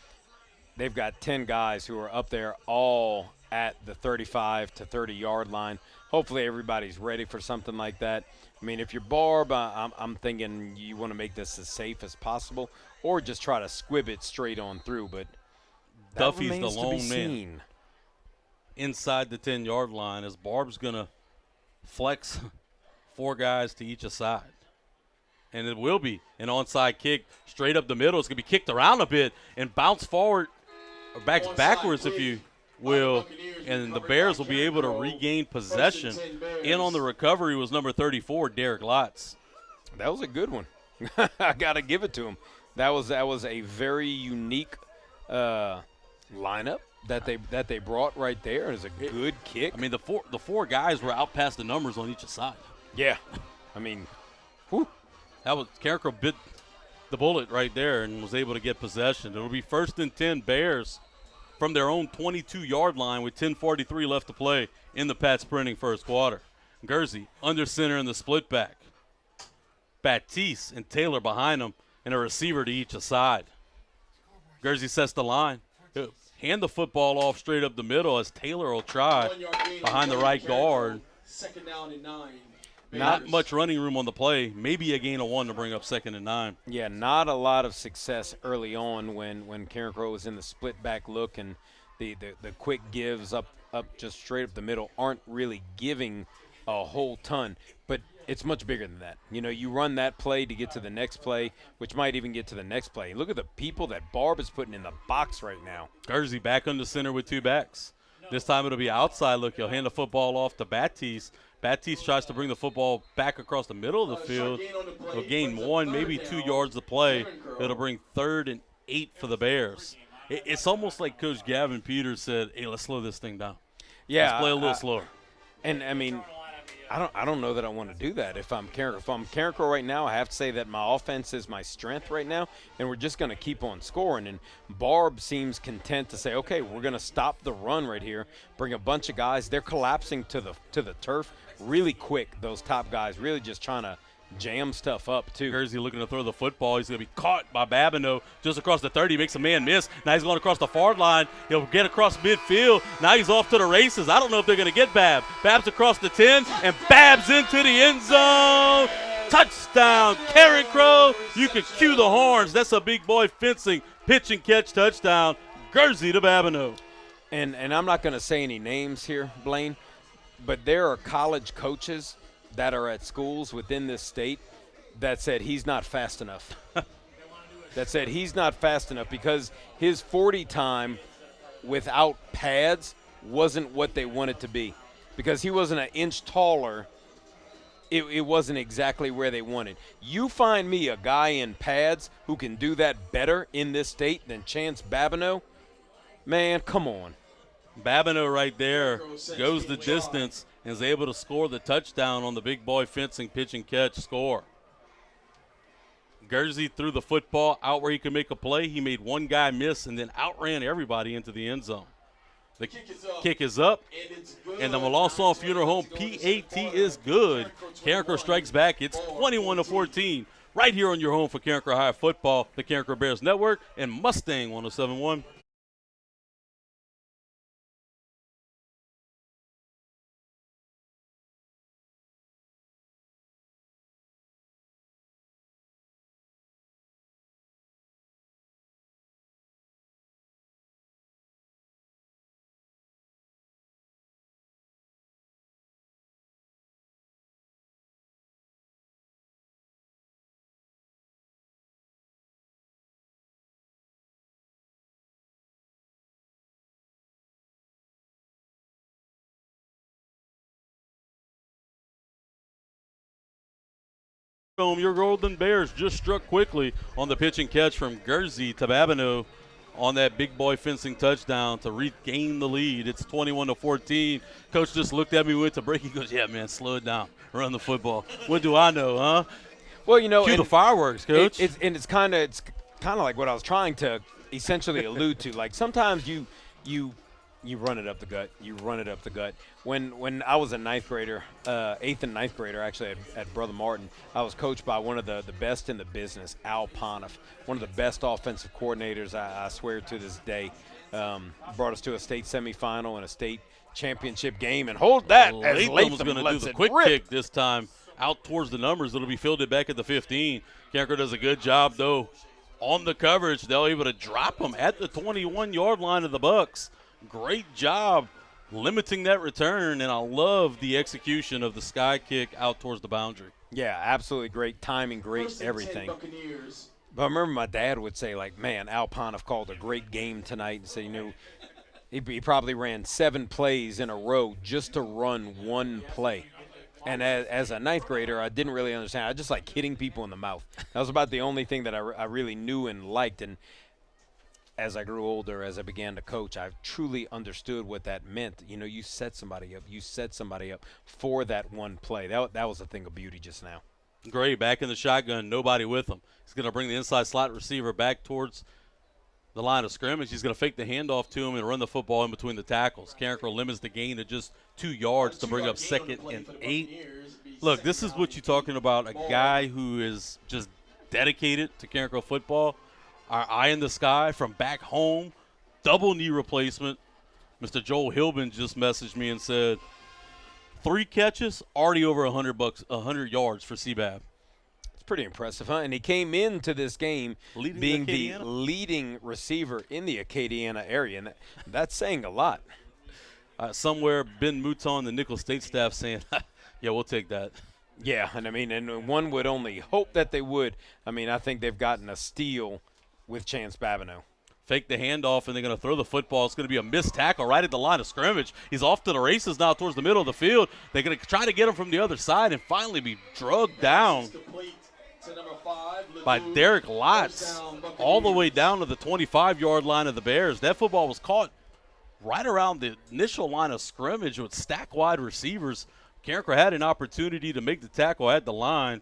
B: they've got 10 guys who are up there all at the 35 to 30-yard line. Hopefully everybody's ready for something like that. I mean, if you're Barbe, I'm thinking you want to make this as safe as possible or just try to squib it straight on through. But
A: Duffy's the lone man inside the 10-yard line as Barbe's going to flex 4 guys to each side. And it will be an onside kick straight up the middle. It's going to be kicked around a bit and bounce forward or backwards, if you will, and the Bears will be able to regain possession. In on the recovery was number 34, Derek Lotz.
B: That was a good one. I got to give it to him. That was a very unique lineup that they brought right there. It was a good kick.
A: I mean, the four guys were out past the numbers on each side.
B: Yeah, I mean, whew.
A: That was Carencro bit the bullet right there and was able to get possession. It will be 1st and 10 Bears from their own 22-yard line with 10:43 left to play in the Pat sprinting first quarter. Gursey under center in the split back. Batiste and Taylor behind him and a receiver to each side. Gursey sets the line. He'll hand the football off straight up the middle as Taylor will try behind the right guard.
C: 2nd down and 9.
A: Not much running room on the play. Maybe a gain of 1 to bring up 2nd and 9.
B: Yeah, not a lot of success early on when Carencro was in the split back look, and the quick gives up just straight up the middle aren't really giving a whole ton. But it's much bigger than that. You run that play to get to the next play, which might even get to the next play. Look at the people that Barbe is putting in the box right now.
A: Gursey back under center with 2 backs. This time it'll be outside look. He'll hand the football off to Batiste. Batiste tries to bring the football back across the middle of the field. He'll gain 1, maybe 2 yards to play. It'll bring 3rd and 8 for the Bears. It's almost like Coach Gavin Peters said, hey, let's slow this thing down.
B: Yeah,
A: let's play a little slower.
B: And, I mean, I don't know that I want to do that if I'm Carencro. If I'm Carencro right now, I have to say that my offense is my strength right now, and we're just going to keep on scoring. And Barbe seems content to say, okay, we're going to stop the run right here, bring a bunch of guys. They're collapsing to the turf really quick, those top guys, really just trying to jam stuff up, too.
A: Gursey looking to throw the football. He's going to be caught by Babineau just across the 30. Makes a man miss. Now he's going across the far line. He'll get across midfield. Now he's off to the races. I don't know if they're going to get Bab. Bab's across the 10, and Bab's into the end zone. Touchdown, Carencro. You can cue the horns. That's a big boy fencing. Pitch and catch touchdown. Gursey to Babineau.
B: And I'm not going to say any names here, Blaine, but there are college coaches that are at schools within this state that said he's not fast enough. That said he's not fast enough because his 40 time without pads wasn't what they wanted to be. Because he wasn't an inch taller, it wasn't exactly where they wanted. You find me a guy in pads who can do that better in this state than Chance Babineau, man, come on.
A: Babineau right there goes the distance and is able to score the touchdown on the big boy fencing pitch and catch score. Guernsey threw the football out where he could make a play. He made one guy miss and then outran everybody into the end zone. The kick is up, and the Melanson Funeral Home PAT is good. Carencro strikes back. It's 21-14 right here on your home for Carencro High Football, the Carencro Bears Network, and Mustang 107.1. Your Golden Bears just struck quickly on the pitch and catch from Guernsey to Babineau on that big boy fencing touchdown to regain the lead. It's 21-14. Coach just looked at me, went to break. He goes, "Yeah, man, slow it down. Run the football." What do I know, huh?
B: Well, you know,
A: cue the fireworks, Coach.
B: It's kind of like what I was trying to essentially allude to. Like sometimes you run it up the gut. You run it up the gut. When I was a ninth grader, 8th and 9th grader, actually at Brother Martin, I was coached by one of the best in the business, Al Pontiff, one of the best offensive coordinators, I swear to this day. Brought us to a state semifinal and a state championship game. And hold that as
A: Latham's going to do
B: lets
A: the
B: it
A: quick
B: rip.
A: kick this time out towards the numbers. It'll be fielded back at the 15. Carencro does a good job, though, on the coverage. They're able to drop them at the 21-yard line of the Bucks. Great job limiting that return, and I love the execution of the sky kick out towards the boundary.
B: Yeah, absolutely great timing, great everything. But I remember my dad would say, like, man, Al Pontiff called a great game tonight. And say, you know, he probably ran 7 plays in a row just to run one play. And as a ninth grader, I didn't really understand. I just like hitting people in the mouth. That was about the only thing that I really knew and liked. And as I grew older, as I began to coach, I truly understood what that meant. You know, you set somebody up. You set somebody up for that one play. That was a thing of beauty just now.
A: Gray back in the shotgun, nobody with him. He's going to bring the inside slot receiver back towards the line of scrimmage. He's going to fake the handoff to him and run the football in between the tackles. Carencro limits the gain to just 2 yards to bring up 2nd and 8. Look, this is what you're talking about, a guy who is just dedicated to Carencro football. Our eye in the sky from back home, double knee replacement. Mr. Joel Hilbin just messaged me and said, 3 catches, already over 100 yards for CBAB.
B: It's pretty impressive, huh? And he came into this game being the
A: Acadiana?
B: leading receiver in the Acadiana area, and that's saying a lot.
A: Somewhere, Ben Mouton, the Nicholls State staff, saying, "Yeah, we'll take that."
B: Yeah, and I mean, and one would only hope that they would. I mean, I think they've gotten a steal with Chance Babineau.
A: Fake the handoff, and they're going to throw the football. It's going to be a missed tackle right at the line of scrimmage. He's off to the races now towards the middle of the field. They're going to try to get him from the other side and finally be drugged down by Derek Lotz all the way down to the 25-yard line of the Bears. That football was caught right around the initial line of scrimmage with stack-wide receivers. Carencro had an opportunity to make the tackle at the line.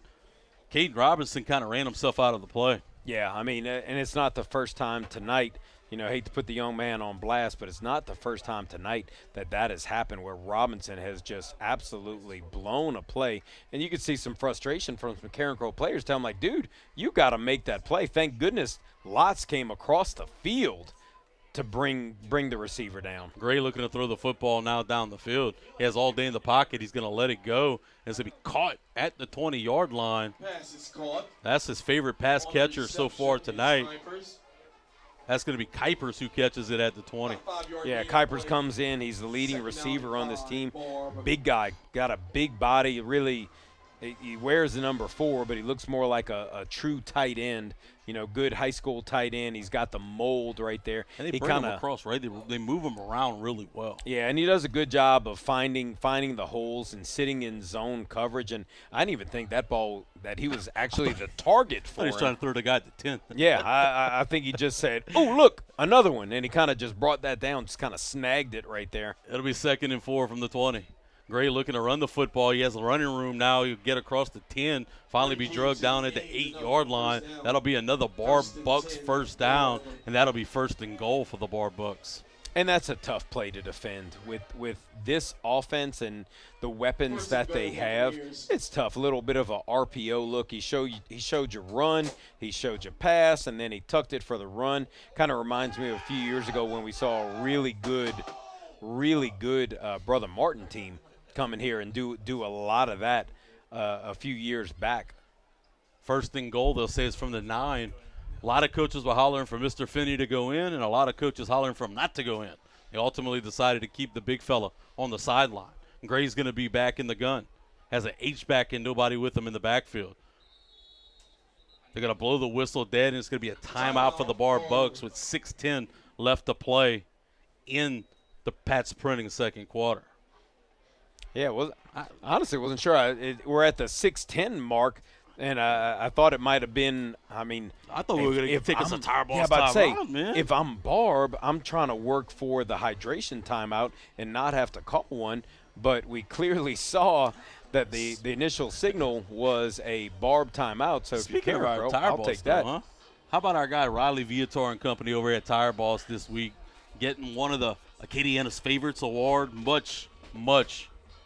A: Caden Robinson kind of ran himself out of the play.
B: Yeah, I mean, and it's not the first time tonight. You know, I hate to put the young man on blast, but it's not the first time tonight that has happened where Robinson has just absolutely blown a play. And you could see some frustration from some Carencro players tell him, like, dude, you got to make that play. Thank goodness Lotz came across the field to bring the receiver down.
A: Gray looking to throw the football now down the field. He has all day in the pocket. He's going to let it go. It's going to be caught at the 20-yard line.
C: Pass is caught.
A: That's his favorite pass catcher so far tonight. That's going to be Kuipers who catches it at the 20.
B: Yeah, Kuipers comes in. He's the leading receiver on this team. Big guy, got a big body. Really, he wears the number 4, but he looks more like a true tight end. You know, good high school tight end. He's got the mold right there.
A: And they bring him across, right? They move him around really well.
B: Yeah, and he does a good job of finding the holes and sitting in zone coverage. And I didn't even think that he was actually the target for.
A: He's trying to throw the guy at the 10.
B: Yeah, I think he just said, "Oh, look, another one," and he kind of just brought that down, just kind of snagged it right there.
A: It'll be 2nd and 4 from the 20. Gray looking to run the football. He has the running room now. He'll get across the 10, finally be drugged down at the 8-yard line. That'll be another Barbe Bucks first down, and that'll be 1st and goal for the Barbe Bucks.
B: And that's a tough play to defend with this offense and the weapons that they have. It's tough. A little bit of a RPO look. He showed you run, he showed you pass, and then he tucked it for the run. Kind of reminds me of a few years ago when we saw a really good Brother Martin team come in here and do a lot of that a few years back.
A: 1st and goal, they'll say it's from the 9. A lot of coaches were hollering for Mr. Finney to go in, and a lot of coaches hollering for him not to go in. They ultimately decided to keep the big fella on the sideline. Gray's going to be back in the gun. Has an H-back and nobody with him in the backfield. They're going to blow the whistle dead, and it's going to be a timeout for the Barbe Bucks with 6:10 left to play in the Pat's Printing 2nd quarter.
B: Yeah, I honestly wasn't sure. We're at the 6:10 mark, and I thought it might have been. I
A: thought we were going to take us a tire ball
B: timeout,
A: man.
B: If I'm Barbe, I'm trying to work for the hydration timeout and not have to call one. But we clearly saw that the initial signal was a Barbe timeout. So
A: Speaking
B: if you're
A: of our
B: Carencro,
A: tire
B: I'll
A: boss,
B: take that.
A: Huh? How about our guy Riley Viator and company over at Tire Boss this week, getting one of the Acadiana's Favorites award, much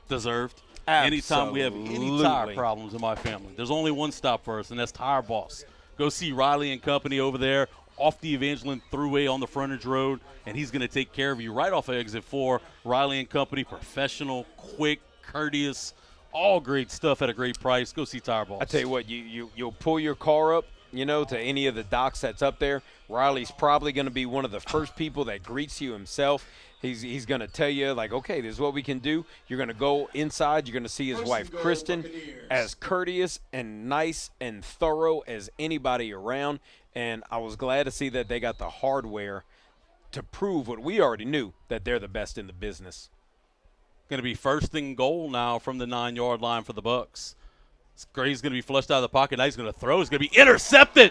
A: deserved. Anytime we have any tire problems in my family, there's only one stop for us, and that's Tire Boss. Go see Riley and company over there off the Evangeline Thruway on the frontage road, and he's going to take care of you right off of exit 4. Riley and company, professional, quick, courteous, all great stuff at a great price. Go see Tire Boss.
B: I tell you what, you'll pull your car up, to any of the docks that's up there. Riley's probably going to be one of the first people that greets you himself. He's going to tell you, like, okay, this is what we can do. You're going to go inside. You're going to see his wife, Kristen, as courteous and nice and thorough as anybody around. And I was glad to see that they got the hardware to prove what we already knew, that they're the best in the business.
A: Going to be 1st and goal now from the 9-yard line for the Bucks. Gray's going to be flushed out of the pocket. Now he's going to throw. He's going to be intercepted.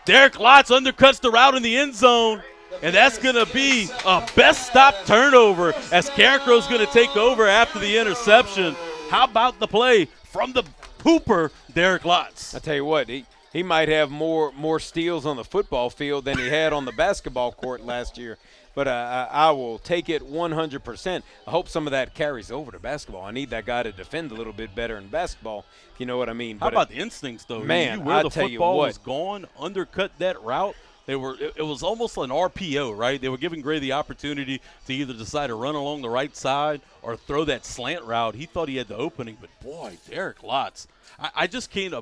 A: Derek Lotz undercuts the route in the end zone. And that's going to be a best stop turnover as Carencro's going to take over after the interception. How about the play from the pooper, Derek Lotz?
B: I tell you what, he might have more steals on the football field than he had on the basketball court last year. But I will take it 100%. I hope some of that carries over to basketball. I need that guy to defend a little bit better in basketball, if you know what I mean.
A: How about the instincts, though?
B: Man,
A: where the
B: tell you
A: football
B: what.
A: was gone, undercut that route. It was almost an RPO, right? They were giving Gray the opportunity to either decide to run along the right side or throw that slant route. He thought he had the opening, but boy, Derek Lotz. I just can't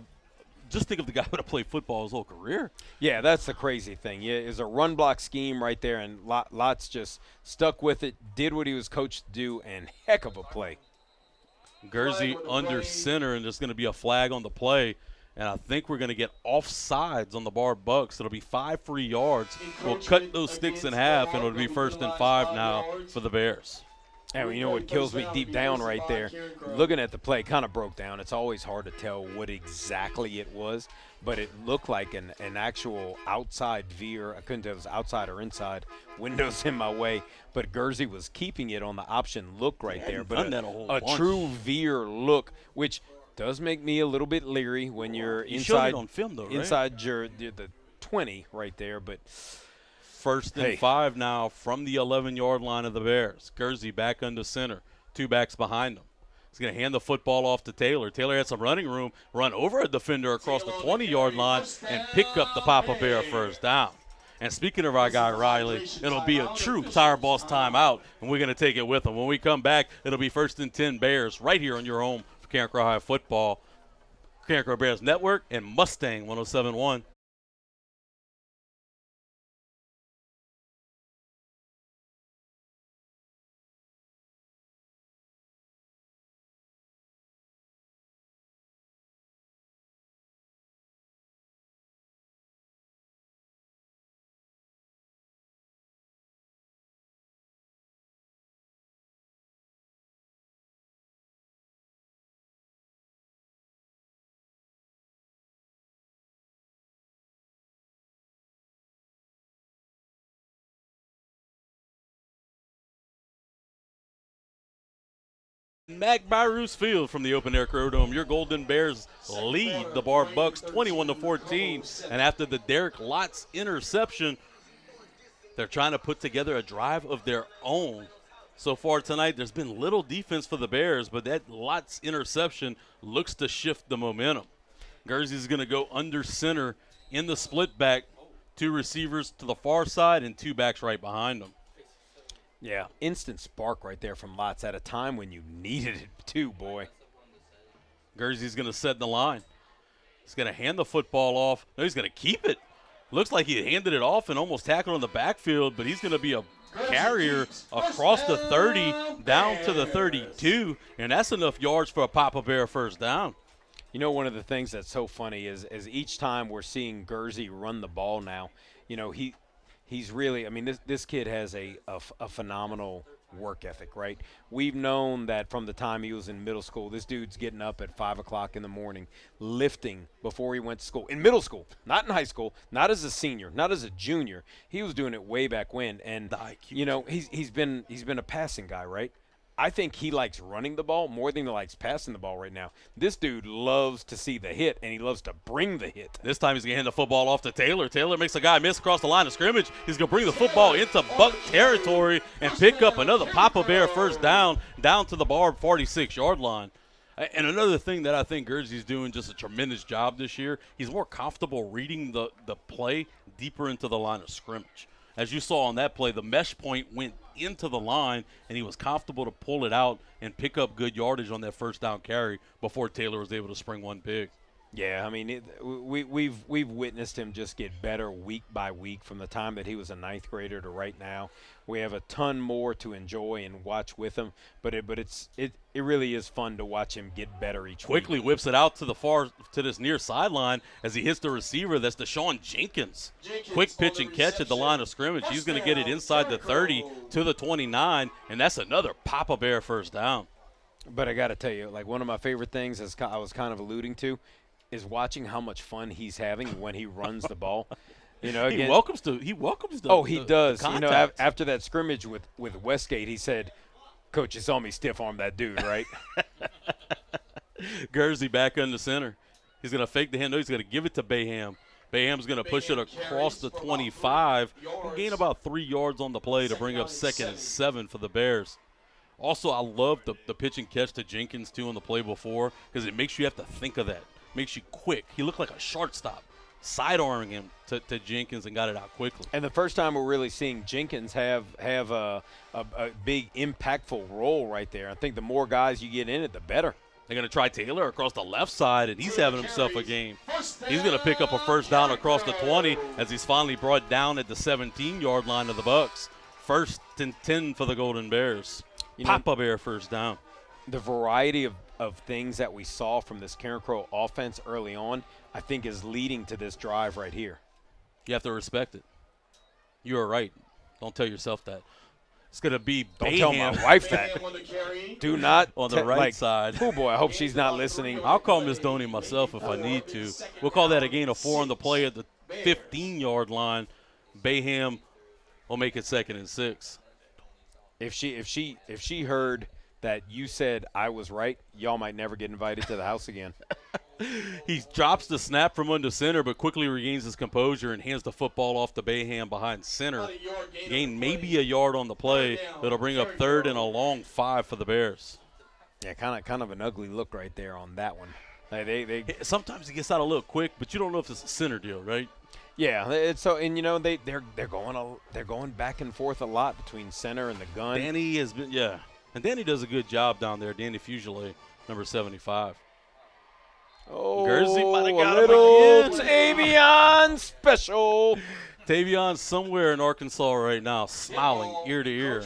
A: just think of the guy who would have played football his whole career.
B: Yeah, that's the crazy thing. Yeah, it's a run block scheme right there, and Lotz just stuck with it, did what he was coached to do, and heck of a play.
A: Guernsey under center, and there's going to be a flag on the play. And I think we're going to get offsides on the Barbe Bucks. It'll be 5 free yards. We'll cut those sticks in half, and it'll be 1st and 5 now for the Bears.
B: And you know what kills me deep down right there? Looking at the play, kind of broke down. It's always hard to tell what exactly it was, but it looked like an actual outside veer. I couldn't tell if it was outside or inside. Windows in my way, but Guernsey was keeping it on the option look right there. But a true veer look, which – does make me a little bit leery when you're inside
A: on film, though, right?
B: Inside the 20 right there. But
A: 1st and 5 now from the 11-yard line of the Bears. Guernsey back under center, 2 backs behind him. He's going to hand the football off to Taylor. Taylor had some running room, run over a defender across the 20-yard line, and pick up the Papa Bear first down. And speaking of our guy Riley, it'll be a true Tire Boss timeout, and we're going to take it with him. When we come back, it'll be 1st and 10 Bears right here on your home for Carencro High Football, Carencro Bears Network, and Mustang 107.1. Mac Byru's Field from the Open Air Dome. Your Golden Bears lead the Barbe Bucks 21-14. And after the Derek Lotz interception, they're trying to put together a drive of their own. So far tonight, there's been little defense for the Bears, but that Lotz interception looks to shift the momentum. Guernsey's going to go under center in the split back, 2 receivers to the far side and 2 backs right behind them.
B: Yeah, instant spark right there from Lotz at a time when you needed it too, boy.
A: Guernsey's going to set the line. He's going to hand the football off. No, he's going to keep it. Looks like he handed it off and almost tackled on the backfield, but he's going to be a carrier across the 30 down to the 32, and that's enough yards for a Papa Bear first down.
B: You know, one of the things that's so funny is each time we're seeing Guernsey run the ball now, you know, he's really – I mean, this kid has a phenomenal work ethic, right? We've known that from the time he was in middle school. This dude's getting up at 5 o'clock in the morning, lifting before he went to school. In middle school, not in high school, not as a senior, not as a junior. He was doing it way back when. And, you know, he's been a passing guy, right? I think he likes running the ball more than he likes passing the ball right now. This dude loves to see the hit, and he loves to bring the hit.
A: This time he's going to hand the football off to Taylor. Taylor makes a guy miss across the line of scrimmage. He's going to bring the football into Buck territory and pick up another Papa Bear first down to the Barbe 46-yard line. And another thing that I think Guernsey's doing just a tremendous job this year, he's more comfortable reading the play deeper into the line of scrimmage. As you saw on that play, the mesh point went into the line, and he was comfortable to pull it out and pick up good yardage on that first down carry before Taylor was able to spring one big.
B: Yeah, I mean, we've witnessed him just get better week by week from the time that he was a ninth grader to right now. We have a ton more to enjoy and watch with him, but it really is fun to watch him get better each
A: Quickly
B: week.
A: whips it out to this near sideline as he hits the receiver. That's Deshaun Jenkins. Quick pitch and catch at the line of scrimmage. He's going to get it inside the 30 to the 29, and that's another Papa Bear first down.
B: But I got to tell you, like, one of my favorite things, as I was kind of alluding to, is watching how much fun he's having when he runs the ball. You know, again,
A: he welcomes the
B: he does.
A: The
B: you know, after that scrimmage with Westgate, he said, "Coach, you saw me stiff arm that dude, right?"
A: Guernsey back under center. He's going to fake the hand. No, he's going to give it to Bayham. Bayham's going to push it across the 25 and gain about 3 yards on the play to bring up 2nd and 7 for the Bears. Also, I love the pitch and catch to Jenkins, too, on the play before because it makes you have to think of that. Makes you quick. He looked like a shortstop, sidearming him to Jenkins and got it out quickly.
B: And the first time we're really seeing Jenkins have a big impactful role right there. I think the more guys you get in it, the better.
A: They're going to try Taylor across the left side, and he's having himself a game. He's going to pick up a first down across the 20 as he's finally brought down at the 17-yard line of the Bucks. 1st and 10 for the Golden Bears. Papa Bear first down.
B: The variety of things that we saw from this Carencro offense early on, I think is leading to this drive right here.
A: You have to respect it. You are right. Don't tell yourself that. It's going to be
B: Don't
A: Bayham.
B: tell my wife that. Do not.
A: On the right side.
B: Oh, boy, I hope she's not listening.
A: I'll call Miss Doney myself if I need to. We'll call that a gain of 4 on the play at the 15-yard line. Bayham will make it 2nd and 6.
B: If she heard that you said I was right, y'all might never get invited to the house again.
A: He drops the snap from under center, but quickly regains his composure and hands the football off to Bayham behind center. Gain maybe a yard on the play. That'll bring up 3rd and a long 5 for the Bears.
B: Yeah, kind of an ugly look right there on that one.
A: Sometimes he gets out a little quick, but you don't know if it's a center deal, right?
B: Yeah, it's so, and you know they're going back and forth a lot between center and the gun.
A: Danny has been and Danny does a good job down there. Danny Fugile, number 75.
B: Oh,
A: Guernsey might have got
B: a little
A: him again.
B: Tavion special.
A: Tavion's somewhere in Arkansas right now, smiling ear to ear.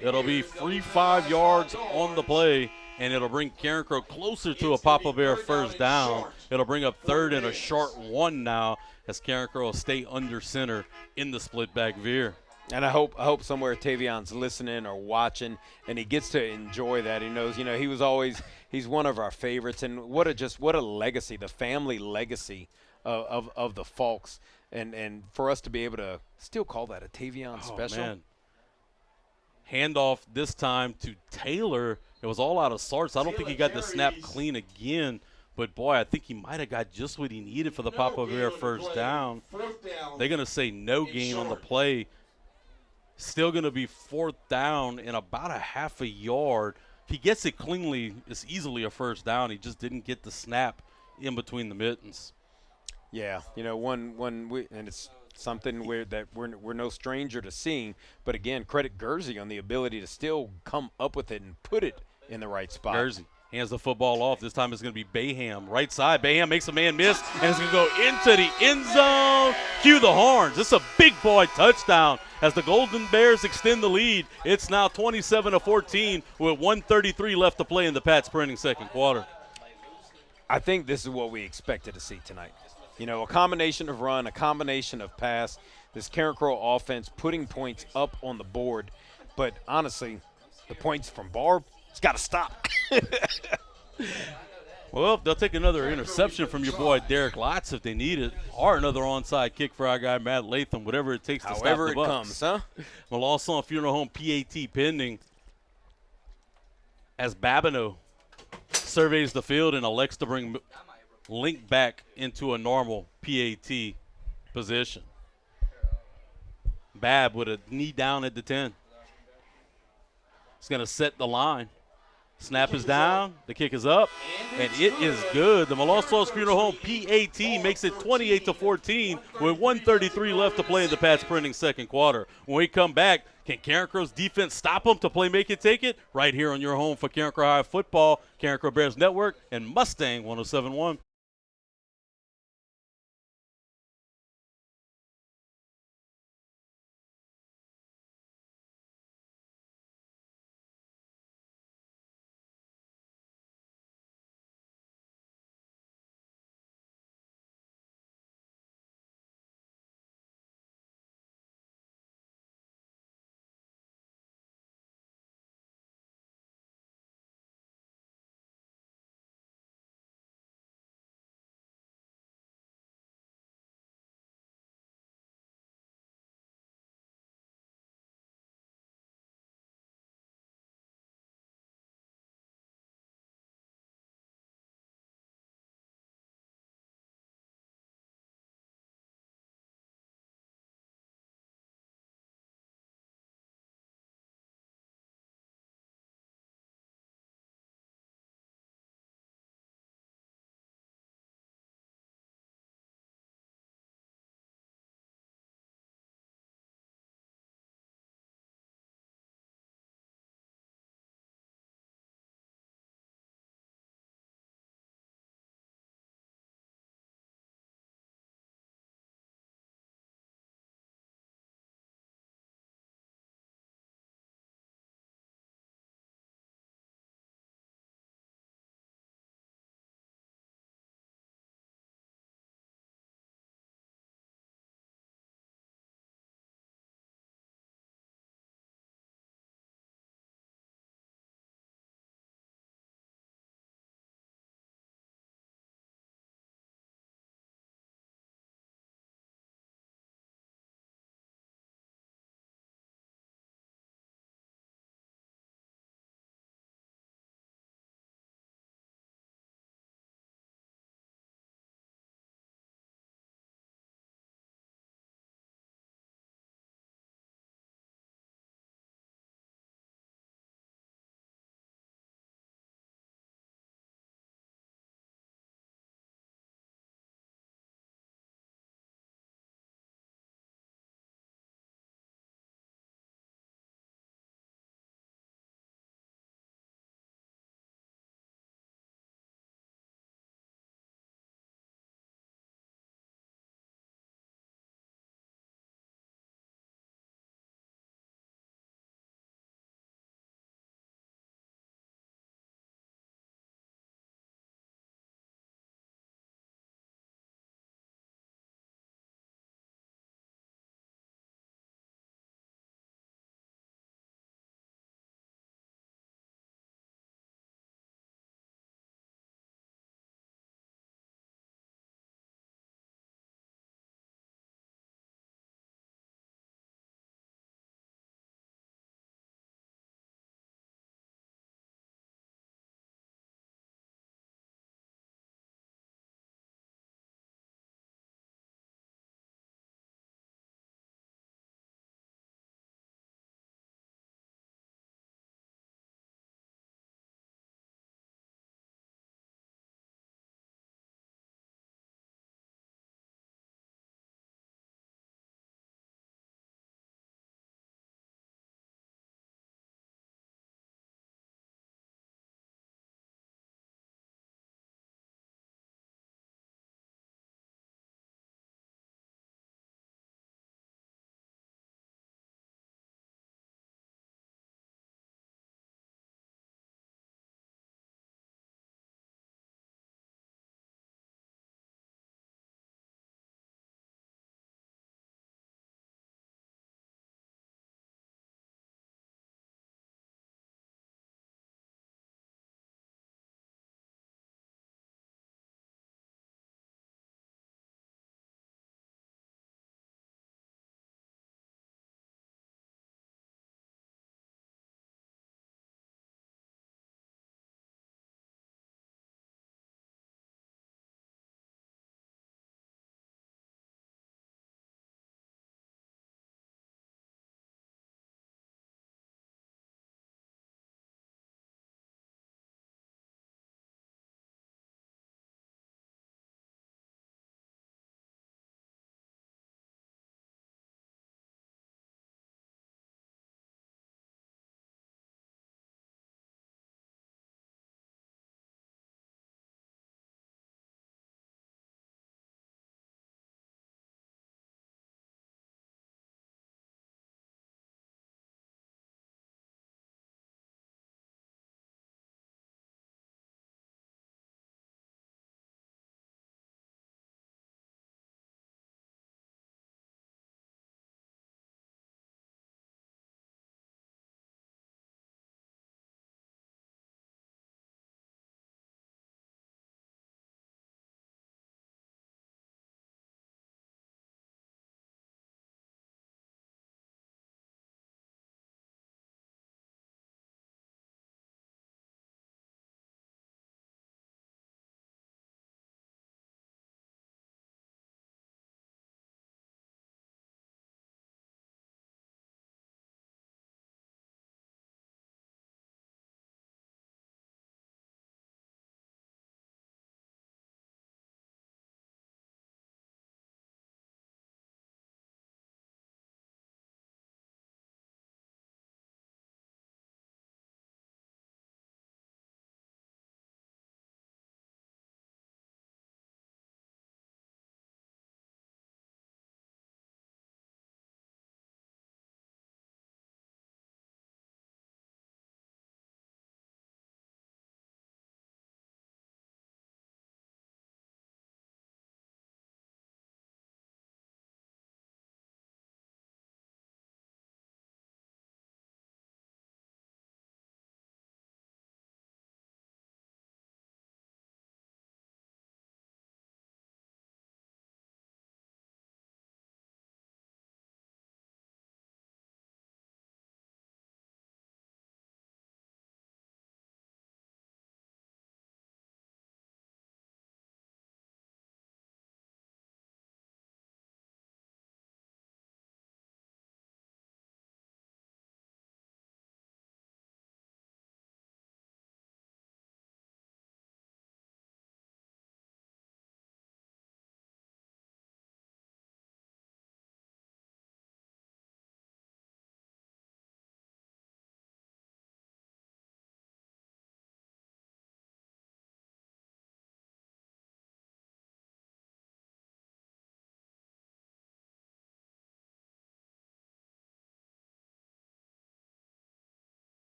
A: It'll be free 5 yards on the play, and it'll bring Carencro closer to a Papa Bear first down. It'll bring up 3rd and a short 1 now as Carencro will stay under center in the split back veer.
B: And I hope somewhere Tavion's listening or watching, and he gets to enjoy that. He knows, you know, he's one of our favorites, and what a legacy, the family legacy of the Falks, and for us to be able to still call that a Tavion special.
A: Man. Handoff this time to Taylor, It was all out of sorts. I don't think he got the snap
C: carries.
A: clean again. But, boy, I think he might have got just what he needed for the Papa Bear first down.
C: Fourth down.
A: They're going to say no gain on the play. Still going to be fourth down in about a half a yard. If he gets it cleanly, it's easily a first down. He just didn't get the snap in between the mittens.
B: Yeah, and it's something we're no stranger to seeing. But again, credit Guernsey on the ability to still come up with it and put it in the right spot.
A: Guernsey hands the football off. This time it's going to be Bayham. Right side. Bayham makes a man miss, and it's going to go into the end zone. Cue the horns. It's a big boy touchdown as the Golden Bears extend the lead. It's now 27-14 with 1:33 left to play in the Pats Printing second quarter.
B: I think this is what we expected to see tonight. A combination of run, a combination of pass. This Carencro offense putting points up on the board. But honestly, the points from Barbe, it's got to stop.
A: Well, they'll take another interception from your boy Derek Lotz if they need it, or another onside kick for our guy Matt Latham, whatever it takes to stop the
B: However it
A: Bucs.
B: comes, huh?
A: Melanson Funeral Home PAT pending as Babineau surveys the field and elects to bring Link back into a normal PAT position. Bab with a knee down at the 10. He's going to set the line. Snap is down, the kick is up, and it is good. The Melanson Funeral Home PAT makes it 28-14 with 1:33 left to play in the Pats Printing second quarter. When we come back, can Carencro's defense stop them to play make it take it? Right here on your home for Carencro High Football, Carencro Bears Network, and Mustang 107.1.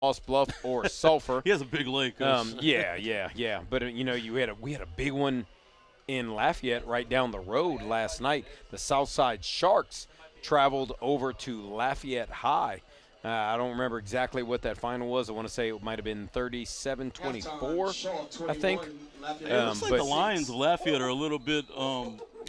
B: Moss Bluff or Sulphur.
A: He has a big leg, Coach.
B: Yeah. But we had a big one in Lafayette right down the road last night. The Southside Sharks traveled over to Lafayette High. I don't remember exactly what that final was. I want to say it might have been 37-24, I think.
A: It looks like the Lions of Lafayette are a little bit,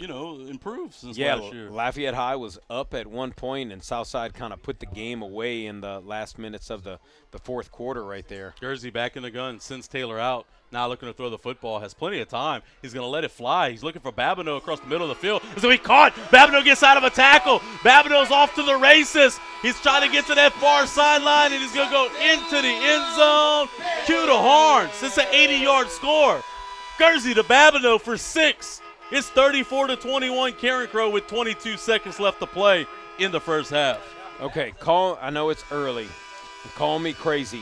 A: improved since last year.
B: Lafayette High was up at one point, and Southside kind of put the game away in the last minutes of the fourth quarter right there.
A: Jersey back in the gun, sends Taylor out. Now looking to throw the football, has plenty of time. He's going to let it fly. He's looking for Babineau across the middle of the field. It's going to be caught. Babineau gets out of a tackle. Babineau's off to the races. He's trying to get to that far sideline, and he's going to go into the end zone. Cue the horns. It's an 80-yard score. Jersey to Babineau for 6. It's 34-21 Carencro with 22 seconds left to play in the first half.
B: Okay, I know it's early. Call me crazy,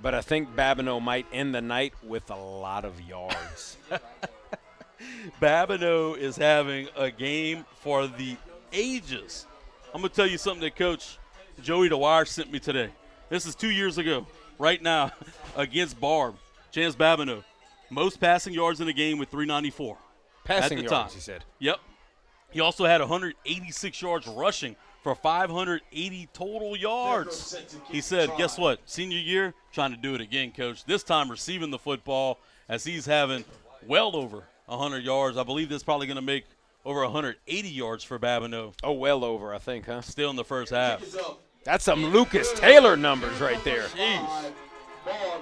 B: but I think Babineau might end the night with a lot of yards.
A: Babineau is having a game for the ages. I'm going to tell you something that Coach Joey DeWire sent me today. This is 2 years ago, right now, against Barbe. Chance Babineau, most passing yards in the game with 394.
B: Passing
A: at the
B: yards,
A: time.
B: he said.
A: Yep. He also had 186 yards rushing for 580 total yards. He said, guess what? Senior year, trying to do it again, Coach. This time receiving the football as he's having well over 100 yards. I believe that's probably going to make over 180 yards for Babineau.
B: Oh, well over, I think, huh?
A: Still in the first half.
B: That's some Lucas Taylor numbers right there.
A: Jeez.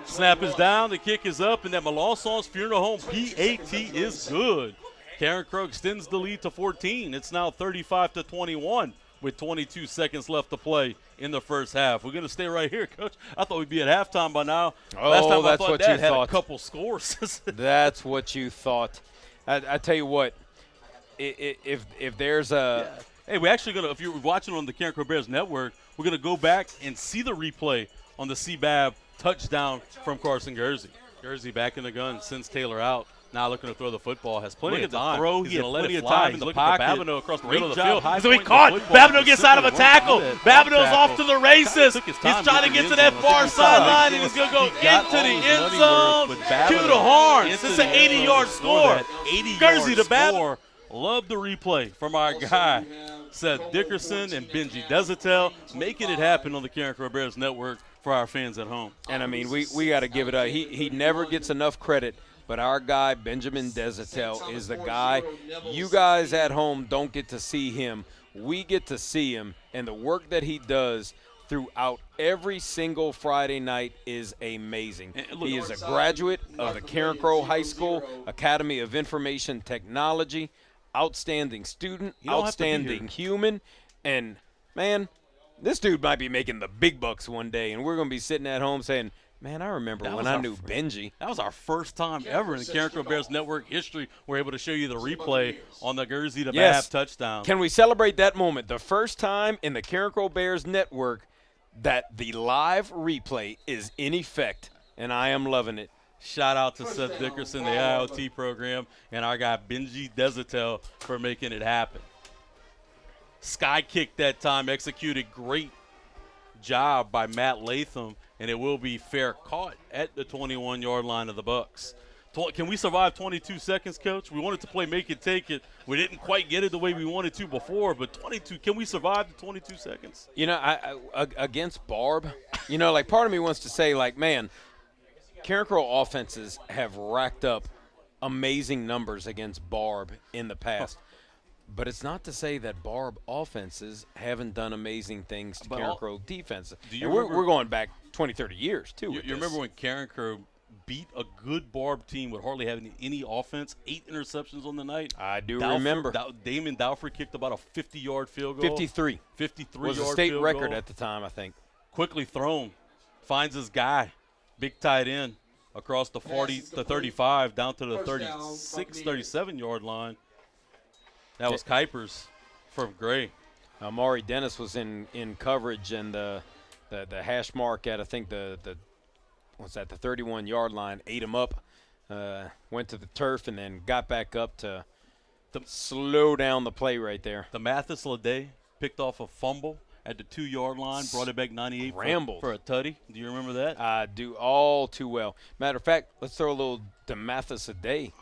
A: Snap is down, the kick is up, and that Melançon's Funeral Home PAT is good. Carencro extends the lead to 14. It's now 35-21 with 22 seconds left to play in the first half. We're going to stay right here, Coach. I thought we'd be at halftime by now.
B: Oh,
A: Last time
B: that's
A: I thought
B: what
A: Dad
B: you
A: had
B: thought.
A: a couple scores.
B: That's what you thought. I tell you what, if there's a
A: Hey, we're actually going to, if you're watching on the Carencro Bears Network, we're going to go back and see the replay on the CBAB touchdown from Carson Jersey. Jersey back in the gun, sends Taylor out. Now looking to throw the football, has plenty of time.
E: Throw.
A: He's
E: He had
A: going to let
E: plenty
A: it
E: of
A: fly.
E: time
A: He's
E: in the
A: looking
E: pocket.
A: for Babineau across the middle of the
E: Great
A: field.
E: job
A: He's going to be caught.
E: high-pointing the football.
A: Babineau gets out of a tackle. Babineau's off to the races.
E: Took his
A: He's
E: time
A: trying to
E: getting
A: get to
E: in the
A: that
E: end
A: far
E: zone.
A: sideline, and he's going to go
E: He got
A: into
E: all
A: the
E: his
A: end
E: money
A: zone.
E: worth with Babineau
A: Cue the horns.
E: into
A: It's
E: the
A: an
E: end zone
A: 80-yard
E: for
A: score.
E: that 80-yard
A: Jersey to
E: score.
A: Babineau. Love the replay from our guy, Seth Dickerson and Benji Desatel, making it happen on the Carencro Bears Network for our fans at home.
B: And, I mean, we got to give it up. He never gets enough credit, but our guy, Benjamin Desatel, is the guy. You guys at home don't get to see him. We get to see him, and the work that he does throughout every single Friday night is amazing. He is a graduate of the Carencro High School Academy of Information Technology, outstanding student, outstanding human, and, man, this dude might be making the big bucks one day, and we're going to be sitting at home saying, man, I remember when I knew Benji.
A: That was our first time ever in the Carencro Bears Network history. We're able to show you the replay on the Jersey to Bab touchdown.
B: Can we celebrate that moment? The first time in the Carencro Bears Network that the live replay is in effect, and I am loving it.
A: Shout out to Seth Dickerson, the IoT program, and our guy Benji Desatel for making it happen. Sky kick that time, executed great job by Matt Latham, and it will be fair caught at the 21-yard line of the Bucks. Can we survive 22 seconds, Coach? We wanted to play make it, take it. We didn't quite get it the way we wanted to before, but 22, can we survive the 22 seconds?
B: You know, I against Barbe, you know, like part of me wants to say, like, man, Carencro offenses have racked up amazing numbers against Barbe in the past. But it's not to say that Barbe offenses haven't done amazing things to Carencro defenses. We're going back 20, 30 years, too.
A: You remember when Carencro beat a good Barbe team with hardly having any offense, 8 interceptions on the night?
B: I do remember.
A: Damon Dalford kicked about a 50-yard field goal.
B: 53.
A: 53-yard
B: was a state
A: field
B: record
A: goal.
B: at the time, I think.
A: Quickly thrown. Finds his guy. Big tight end across the 40, the 35, down to the 36, 37-yard line. That was Kuipers from Gray.
B: Maury Dennis was in coverage, and the hash mark at, I think, the 31-yard line, ate him up, went to the turf, and then got back up to slow down the play right there.
A: The Mathis Lede picked off a fumble, at the 2-yard line, brought it back 98
B: Scrambled.
A: for a tutty. Do you remember that?
B: I do all too well. Matter of fact, let's throw a little DeMathis a day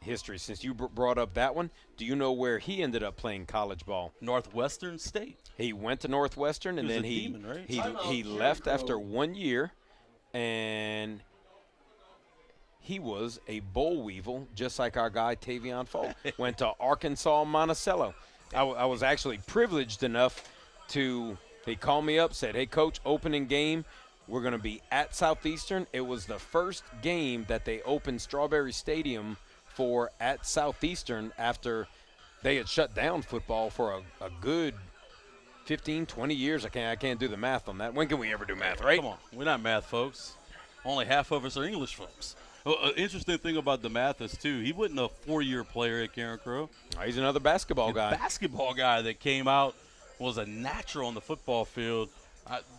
B: history. Since you brought up that one, do you know where he ended up playing college ball?
A: Northwestern State.
B: He went to Northwestern, and
A: He was
B: then
A: a
B: he
A: demon, right?
B: he left after 1 year, and he was a boll weevil, just like our guy Tavion Folk. Went to Arkansas Monticello. I was actually privileged enough to. He called me up, said, "Hey, Coach, opening game. We're going to be at Southeastern." It was the first game that they opened Strawberry Stadium for at Southeastern after they had shut down football for a good 15, 20 years. I can't do the math on that. When can we ever do math, right?
A: Come on. We're not math folks. Only half of us are English folks. Well, an interesting thing about DeMathis, too, he wasn't a 4-year player at Carencro.
B: He's another basketball guy.
A: Basketball guy that came out, was a natural on the football field.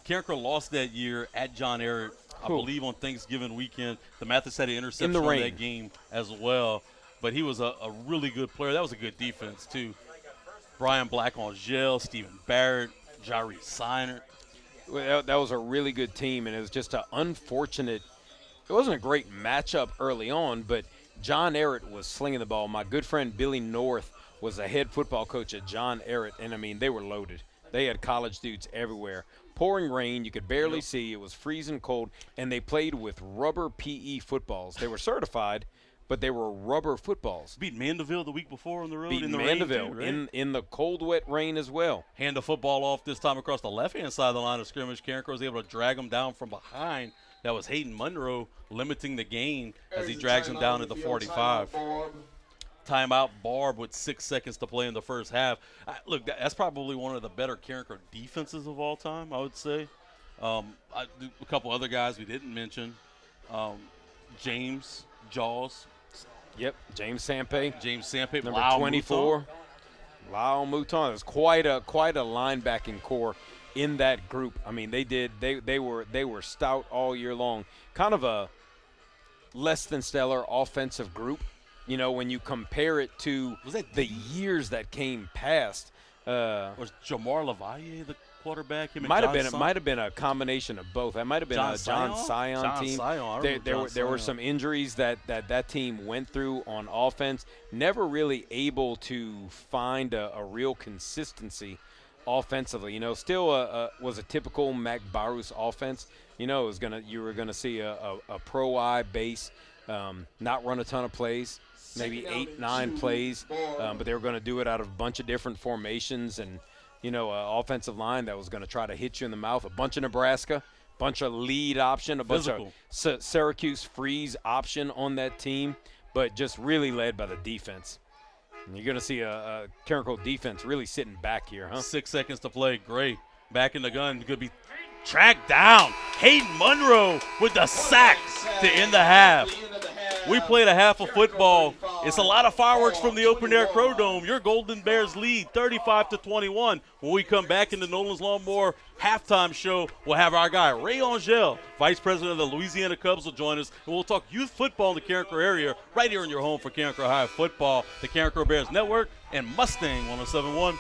A: Carencro lost that year at John Ehret, I believe, on Thanksgiving weekend. DeMathis had an interception
B: In the rain.
A: on that game as well. But he was a really good player. That was a good defense, too. Brian Black on Gel, Stephen Barrett, Jari Seiner.
B: Well, that was a really good team, and it was just an unfortunate – it wasn't a great matchup early on, but John Ehret was slinging the ball. My good friend Billy North was the head football coach at John Ehret, and, I mean, they were loaded. They had college dudes everywhere. Pouring rain, you could barely see. It was freezing cold, and they played with rubber PE footballs. They were certified, but they were rubber footballs.
A: Beat Mandeville the week before on the road
B: Beat
A: in the
B: Mandeville
A: rain, too, right?
B: in the cold, wet rain as well.
A: Hand the football off this time across the left-hand side of the line of scrimmage. Carencro was able to drag him down from behind. That was Hayden Monroe limiting the gain as he drags him down at the 45. Timeout, Barbe with 6 seconds to play in the first half. Look, that's probably one of the better Carencro defenses of all time, I would say. A couple other guys we didn't mention. James Jaws.
B: Yep, James Sampe.
A: Number
B: Number 24. Lyle Mouton. It was quite a linebacking core in that group. I mean, they were stout all year long. Kind of a less than stellar offensive group. You know, when you compare it to the years that came past.
A: Was Jamar Lavalle the quarterback?
B: Might have been a combination of both. That might have been a John Sion team. There were some injuries that team went through on offense. Never really able to find a real consistency offensively. You know, still was a typical Mac Barus offense. You know, you were gonna see a pro eye base, not run a ton of plays. Maybe 8-9 plays, but they were going to do it out of a bunch of different formations and, you know, offensive line that was going to try to hit you in the mouth. A bunch of Nebraska, bunch of lead option, a bunch of Syracuse freeze option on that team, but just really led by the defense. And you're going to see a Carencro defense really sitting back here, huh?
A: 6 seconds to play. Gray back in the gun. Could be tracked down. Hayden Monroe with the sack to end the half. We played a half of football. It's a lot of fireworks from the open air Crow Dome. Your Golden Bears lead 35-21. When we come back in the Nolan's Lawnmower halftime show, we'll have our guy Ray Angel, Vice President of the Louisiana Cubs, will join us, and we'll talk youth football in the Carencro area right here in your home for Carencro High Football, the Carencro Bears Network, and Mustang 107.1.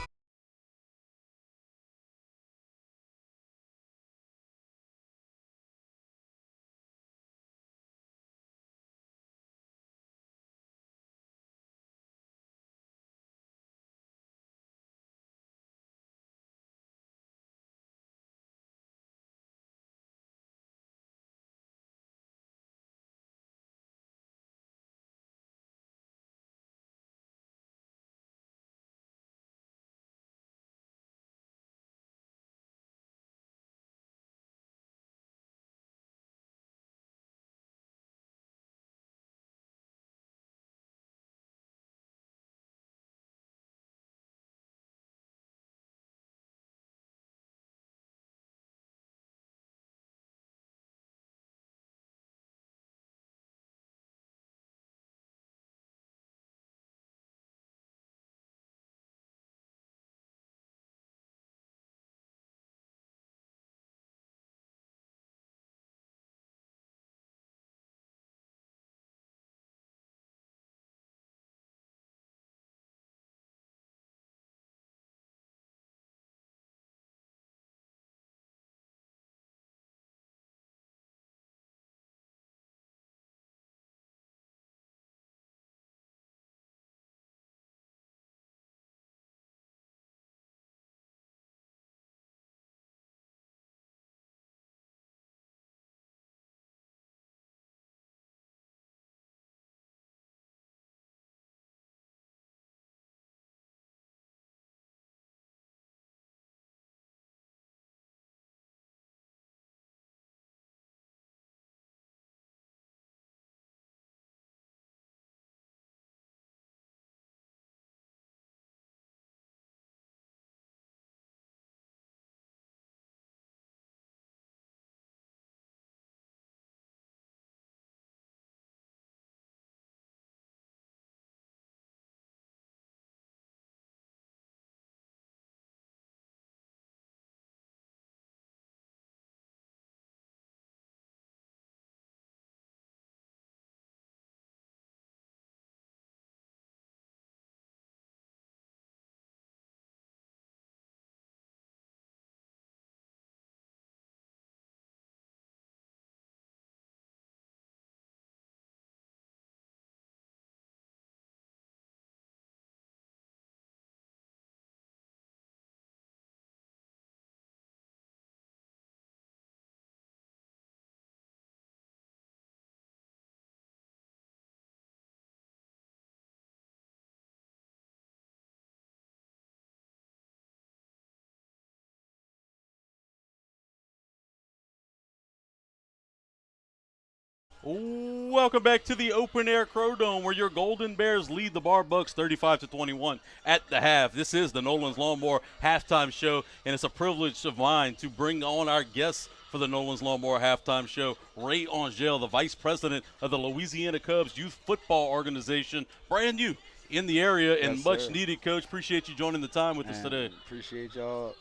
A: Welcome back to the Open Air Crow Dome, where your Golden Bears lead the Bar Bucks 35-21 at the half. This is the Nolan's Lawnmower halftime show, and it's a privilege of mine to bring on our guests for the Nolan's Lawnmower halftime show, Ray Angel, the vice president of the Louisiana Cubs Youth Football Organization, brand new in the area and
E: Yes,
A: much
E: sir.
A: needed. Coach, appreciate you joining the time with us
E: Man,
A: today.
E: Appreciate y'all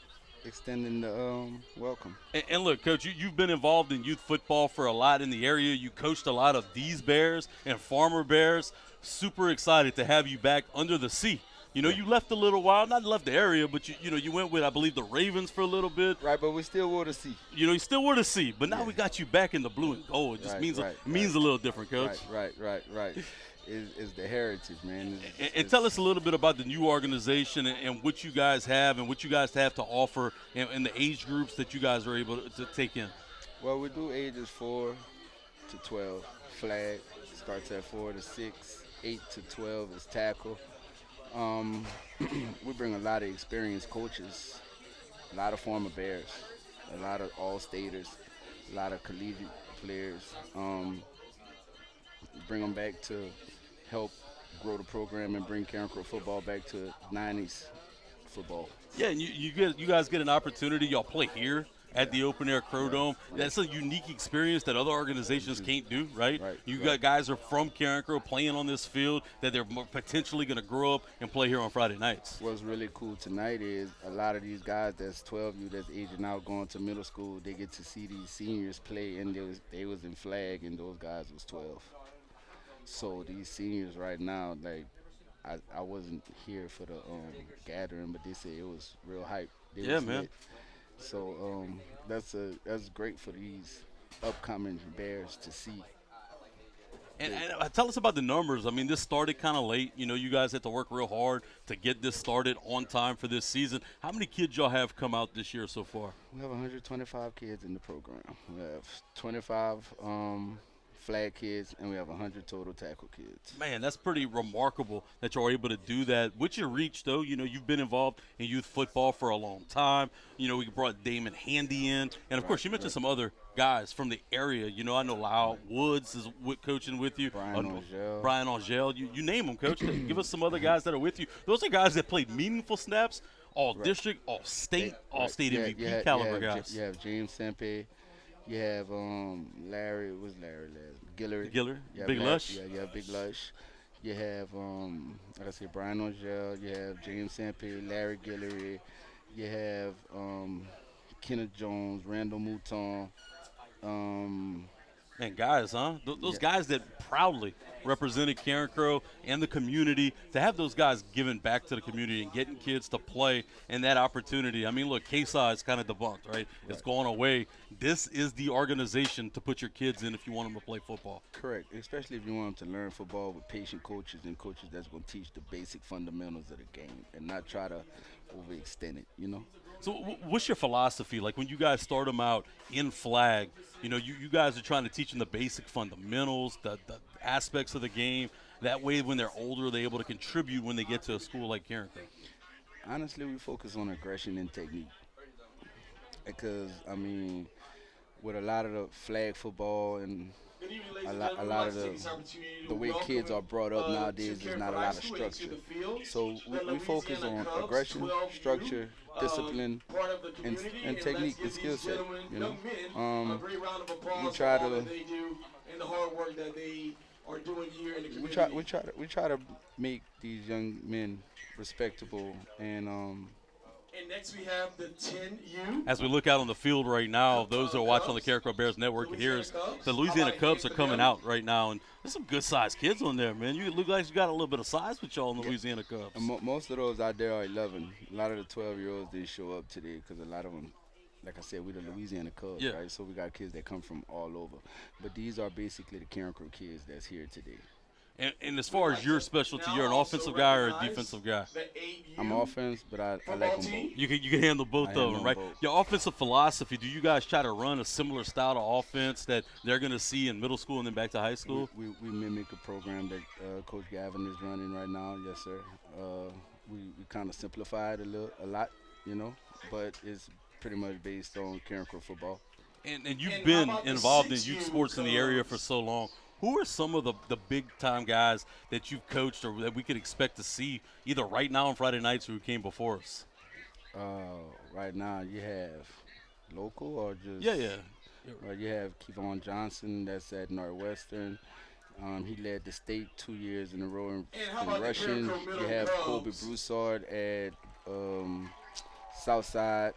E: extending the welcome.
A: And look, Coach, you've been involved in youth football for a lot in the area. You coached a lot of these Bears and Farmer Bears. Super excited to have you back under the sea. You know, you left a little while, not left the area, but you went with, I believe, the Ravens for a little bit.
E: Right, but we still want to see.
A: You know, you still were the sea, but now
E: Yeah.
A: we got you back in the blue and gold. It just
E: Right,
A: means
E: right,
A: means a little different, Coach.
E: Right. Is the heritage, man.
A: And tell us a little bit about the new organization and what you guys have and what you guys have to offer and the age groups that you guys are able to take in.
E: Well, we do ages 4 to 12. Flag starts at 4 to 6. 8 to 12 is tackle. We bring a lot of experienced coaches, a lot of former Bears, a lot of all-staters, a lot of collegiate players. Bring them back to help grow the program and bring Carencro football back to 90s football.
A: Yeah, and you guys get an opportunity. Y'all play here at the Open Air Crow Dome. That's a unique experience that other organizations can't do, right? You got guys are from Carencro playing on this field that they're potentially going to grow up and play here on Friday nights.
E: What's really cool tonight is a lot of these guys that's 12U that's aging out going to middle school, they get to see these seniors play, and they was in flag, and those guys was 12. So these seniors right now, like, I wasn't here for the gathering, but they said it was real hype. They
A: Yeah,
E: was
A: man.
E: lit. So that's great for these upcoming Bears to see.
A: And tell us about the numbers. I mean, this started kind of late. You know, you guys had to work real hard to get this started on time for this season. How many kids y'all have come out this year so far?
E: We have 125 kids in the program. We have 25 flag kids, and we have 100 total tackle kids.
A: Man, that's pretty remarkable that you're able to do that. With your reach, though, you know, you've been involved in youth football for a long time. You know, we brought Damon Handy in. And, of course, you mentioned some other guys from the area. You know, I know Lyle Woods is coaching with you. Brian Angel. You name them, Coach. Give us some other guys that are with you. Those are guys that played meaningful snaps, all district, all state, all-state MVP caliber guys.
E: You have James Sempe. You have Larry. What's Larry last? Guillory. You have
A: Big Lush.
E: Yeah, you have Big Lush. You have like I said, Brian Angel. You have James Sempe, Larry Guillory. You have Kenneth Jones, Randall Mouton.
A: Man, guys, huh? Those guys that proudly represented Carencro and the community, to have those guys giving back to the community and getting kids to play and that opportunity. I mean, look, KSI is kind of debunked, right? It's going away. This is the organization to put your kids in if you want them to play football.
E: Correct, especially if you want them to learn football with patient coaches and coaches that's going to teach the basic fundamentals of the game and not try to overextend it, you know?
A: So what's your philosophy? Like when you guys start them out in flag, you know, you guys are trying to teach them the basic fundamentals, the aspects of the game. That way when they're older, they're able to contribute when they get to a school like Carencro.
E: Honestly, we focus on aggression and technique. Because, I mean, with a lot of the flag football and a lot of the way kids are brought up nowadays, there's not a lot of structure. So we focus on aggression, structure, discipline, and technique and skill set. You know, we try to we try to make these young men respectable
C: And next we have the 10U.
A: As we look out on the field right now, those that are watching on the Carencro Bears Network, it hears the Louisiana Cubs are coming out right now, and there's some good-sized kids on there, man. You look like you got a little bit of size with y'all in the Louisiana Cubs.
E: And most of those out there are 11. A lot of the 12-year-olds didn't show up today because a lot of them, like I said, we're the Louisiana Cubs, right? So we got kids that come from all over. But these are basically the Carencro kids that's here today.
A: And as far as your specialty, you're an offensive guy or a defensive guy?
E: I'm offense, but I like them both.
A: You can handle both of them, right?
E: Both.
A: Your offensive philosophy, do you guys try to run a similar style of offense that they're going to see in middle school and then back to high school?
E: We mimic a program that Coach Gavin is running right now, yes, sir. We kind of simplify it a lot, you know, but it's pretty much based on Carencro football.
A: And you've
C: And how
A: been
C: about the
A: involved in youth
C: 6U
A: sports in the area for
C: Cubs?
A: so long. Who are some of the big time guys that you've coached or that we could expect to see either right now on Friday nights or who came before us?
E: Right now, you have local or just
A: Yeah, yeah.
E: you have Kevon Johnson that's at Northwestern. He led the state 2 years in a row
C: And how
E: in
C: about the
E: rushing.
C: Carencro
E: You
C: Middle
E: have Kobe
C: Cubs?
E: Broussard at um, Southside.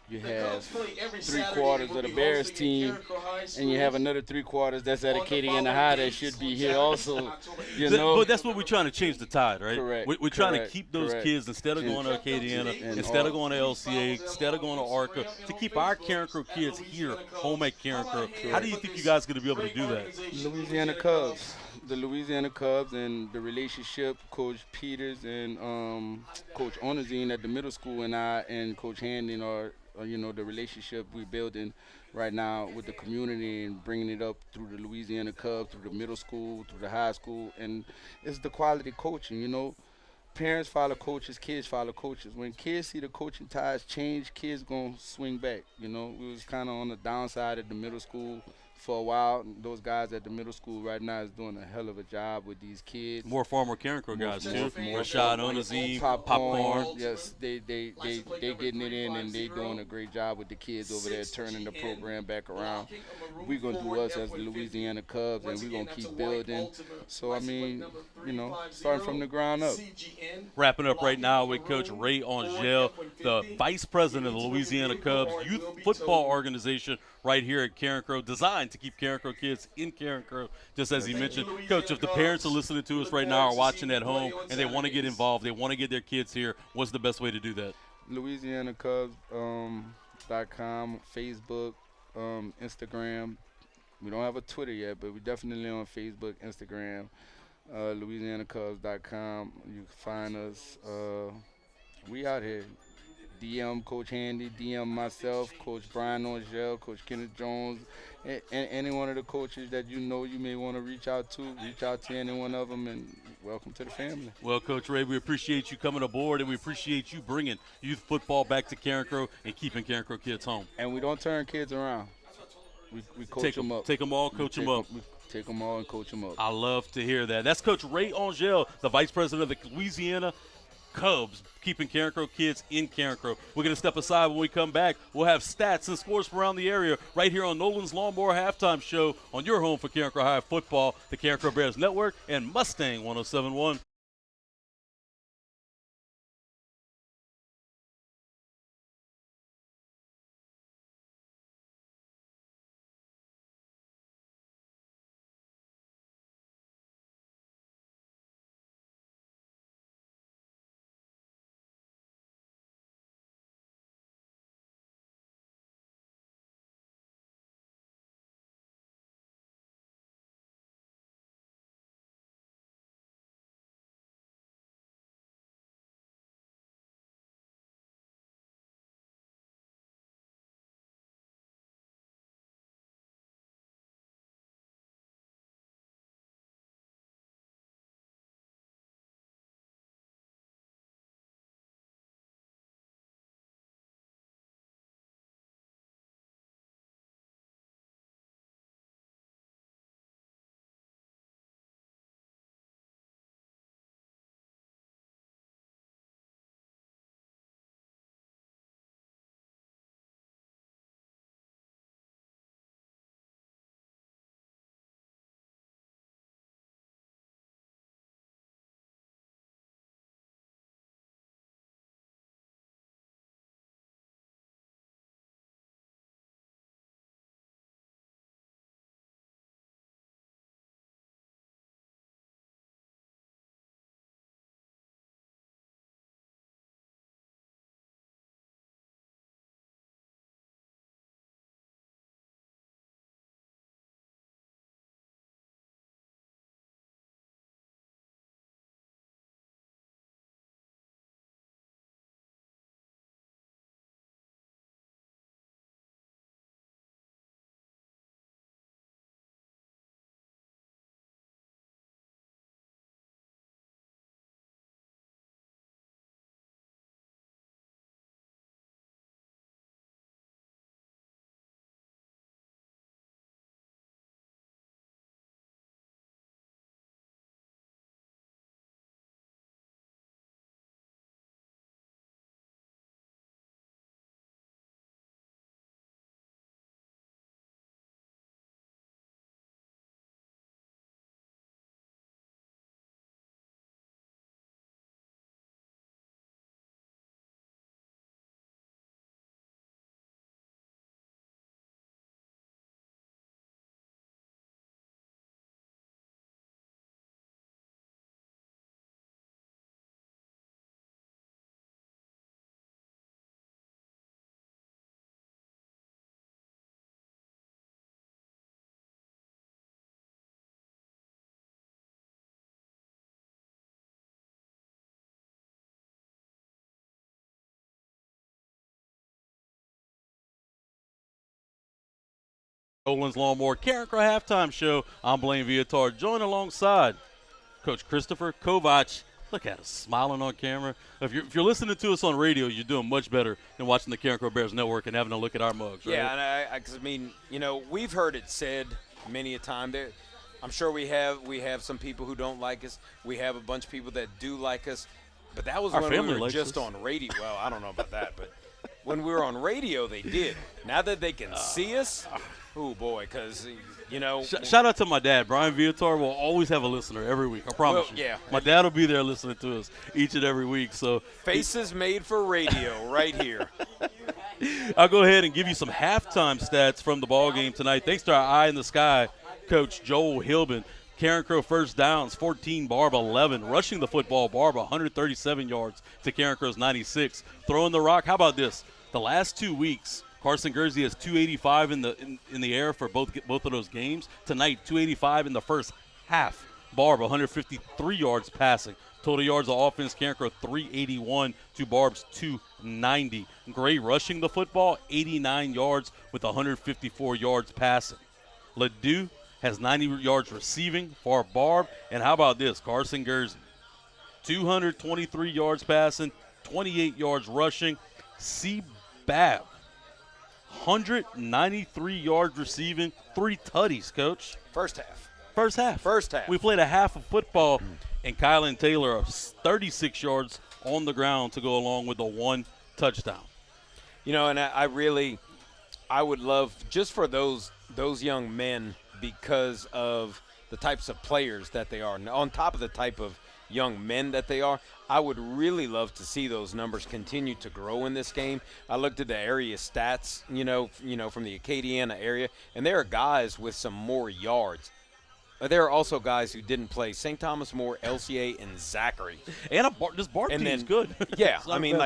E: You
C: The
E: have
C: Cubs play every
E: three
C: Saturday and
E: quarters
C: will
E: of the
C: be
E: Bears
C: hosting
E: team,
C: at Carencro High
E: and you have
C: School
E: another three quarters that's at
C: on the
E: Acadiana
C: following
E: High that
C: dates
E: should
C: on
E: be here
C: Saturday,
E: also.
C: October
E: You
C: 18th.
E: know,
A: But that's what we're trying to change the tide, right?
E: correct,
A: We're trying to
E: correct,
A: keep those
E: correct.
A: kids instead of
E: And-
A: going to Acadiana,
E: and
A: instead
E: all-
A: of going to LCA, instead of going to ARCA, to keep our Carencro kids here, home at Carencro. How do you think you guys are going to be able to do that?
E: Louisiana Cubs, the Louisiana Cubs, and the relationship Coach Peters and Coach Onazine at the middle school and I and Coach Handon are the relationship we're building right now with the community and bringing it up through the Louisiana Cubs, through the middle school, through the high school, and it's the quality coaching. Parents follow coaches, kids follow coaches. When kids see the coaching ties change, kids gonna swing back. We was kind of on the downside at the middle school for a while. And those guys at the middle school right now is doing a hell of a job with these kids.
A: More former Carencro guys, too.
E: more
A: Rashad
E: more
A: Onazim,
E: popcorn.
A: Popcorn.
E: Yes, they getting it in and they doing a great job with the kids over there, turning the program back around. We're gonna do us as the Louisiana Cubs, and we're gonna keep building. So I mean, starting from the ground up.
A: Wrapping up right now with Coach Ray Angel, the Vice President of the Louisiana Cubs Youth Football Organization right here at Carencro, designed to keep Carencro kids in Carencro, just as he mentioned. Coach, if the parents are listening to us right now or watching at home and they want to get involved, they want to get their kids here, what's the best way to do that?
E: LouisianaCubs.com, Facebook, Instagram. We don't have a Twitter yet, but we're definitely on Facebook, Instagram, LouisianaCubs.com. You can find us. We out here. DM Coach Handy, DM myself, Coach Brian Angel, Coach Kenneth Jones, and any one of the coaches that you may want to reach out to. Reach out to any one of them, and welcome to the family.
A: Well, Coach Ray, we appreciate you coming aboard, and we appreciate you bringing youth football back to Carencro and keeping Carencro kids home.
E: And we don't turn kids around. We coach them up.
A: Take them all, coach them up.
E: We take them all and coach them up.
A: I love to hear that. That's Coach Ray Angel, the Vice President of the Louisiana Cubs, keeping Carencro kids in Carencro. We're going to step aside. When we come back, we'll have stats and scores from around the area right here on Nolan's Lawnmower Halftime Show on your home for Carencro High Football, the Carencro Bears Network, and Mustang 1071. Nolan's Lawnmower Carencro halftime show. I'm Blaine Viatar, joined alongside Coach Christopher Kovac. Look at us, smiling on camera. If you're listening to us on radio, you're doing much better than watching the Carencro Bears Network and having a look at our mugs, right?
B: Yeah, and I mean, we've heard it said many a time. I'm sure we have some people who don't like us. We have a bunch of people that do like us. But that was
A: Our
B: when
A: family
B: we were
A: likes
B: just
A: us.
B: on radio. Well, I don't know about that, but when we were on radio, they did. Now that they can see us, oh boy, because
A: Shout out to my dad. Brian Viatar will always have a listener every week. I promise you.
B: yeah.
A: My dad will be there listening to us each and every week. So
B: faces made for radio right here.
A: I'll go ahead and give you some halftime stats from the ball game tonight. Thanks to our eye in the sky coach, Joel Hilbin. Carencro first downs, 14, Barbe 11. Rushing the football, Barbe 137 yards to Carencro's 96. Throwing the rock, how about this? The last 2 weeks, Carson Guersey has 285 in the air for both of those games. Tonight, 285 in the first half. Barbe 153 yards passing. Total yards of offense, Carencro 381 to Barbe's 290. Gray rushing the football, 89 yards with 154 yards passing. Ledoux has 90 yards receiving for Barbe. And how about this? Carson Guersey, 223 yards passing, 28 yards rushing. C-Bab, 193 yards receiving, 3 tutties, Coach.
B: First half.
A: First half. We played a half of football, and Kylan Taylor, 36 yards on the ground to go along with the 1 touchdown.
B: And I would love, just for those young men, because of the types of players that they are, on top of the type of young men that they are, I would really love to see those numbers continue to grow in this game. I looked at the area stats, from the Acadiana area, and there are guys with some more yards. But there are also guys who didn't play. St. Thomas More, LCA, and Zachary.
A: And this Barbe team is good.
B: Yeah,
A: I mean,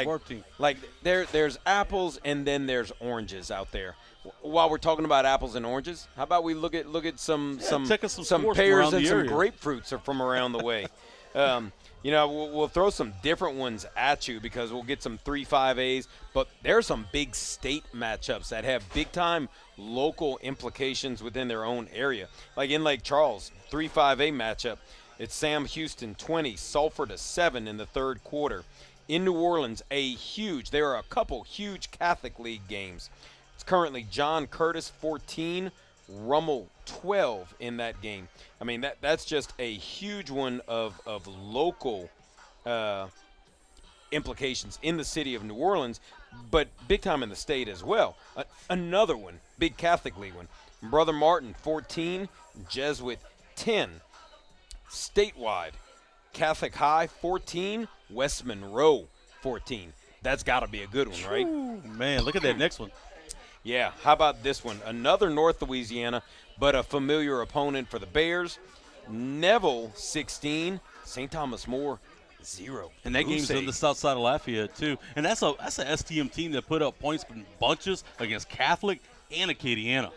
B: there's apples and then there's oranges out there. While we're talking about apples and oranges, how about we look at some pears and some grapefruits are from around the way. We'll throw some different ones at you because we'll get some 3-5As, but there are some big state matchups that have big-time local implications within their own area. Like in Lake Charles, 3-5A matchup, it's Sam Houston 20, Sulphur 7 in the third quarter. In New Orleans, there are a couple huge Catholic League games. It's currently John Curtis 14, Rummel 12 in that game. I mean, that's just a huge one of local implications in the city of New Orleans, but big time in the state as well. Another one, big Catholic League one. Brother Martin 14, Jesuit 10. Statewide, Catholic High 14, West Monroe 14. That's got to be a good one, right?
A: Ooh, man, look at that next one.
B: Yeah, how about this one? Another North Louisiana, but a familiar opponent for the Bears. Neville, 16. St. Thomas More, 0.
A: And that game's on the south side of Lafayette, too. And that's a STM team that put up points in bunches against Catholic and Acadiana.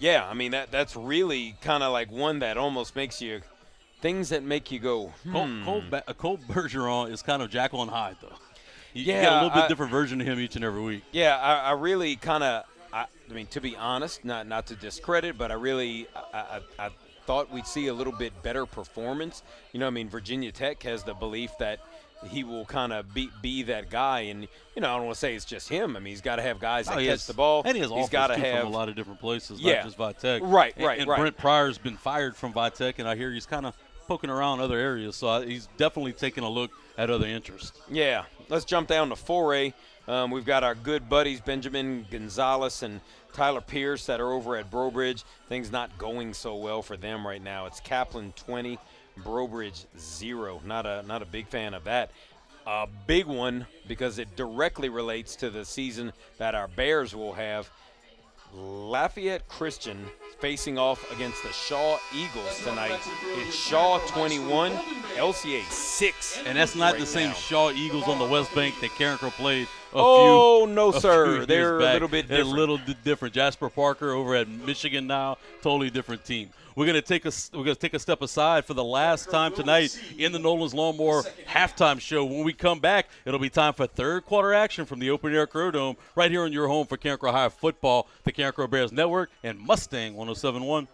B: Yeah, I mean, that's really kind of like one that almost makes you – things that make you go,
A: Cole Bergeron is kind of Jekyll and Hyde, though. You
B: Yeah,
A: got a little bit different version of him each and every week.
B: Yeah, I really kind of – I mean, to be honest, not to discredit, but I thought we'd see a little bit better performance. Virginia Tech has the belief that he will kind of be that guy. And, I don't want to say it's just him. I mean, he's got to have guys that catch the ball.
A: And he has offers
B: got to
A: have from a lot of different places, not just Vitech.
B: Right.
A: And Brent Pryor's been fired from Vitech, and I hear he's kind of poking around other areas. So he's definitely taking a look at other interests.
B: Yeah. Let's jump down to 4A. We've got our good buddies Benjamin Gonzalez and Tyler Pierce that are over at Brobridge. Things not going so well for them right now. It's Kaplan 20, Brobridge 0. Not a big fan of that. A big one because it directly relates to the season that our Bears will have. Lafayette Christian facing off against the Shaw Eagles tonight. It's Shaw 21 LCA 6.
A: And that's not
B: right
A: the same
B: now.
A: Shaw Eagles on the West Bank that Carencro played
B: No,
A: a
B: sir.
A: few years
B: They're
A: back.
B: a little bit
A: They're
B: different.
A: a little different. Jasper Parker over at Michigan now, totally different team. We're gonna take a step aside for the last time tonight in the Nolan's Lawnmower halftime show. When we come back, it'll be time for third quarter action from the Open Air Crow Dome right here on your home for Carencro High Football, the Carencro Bears Network, and Mustang 107.1.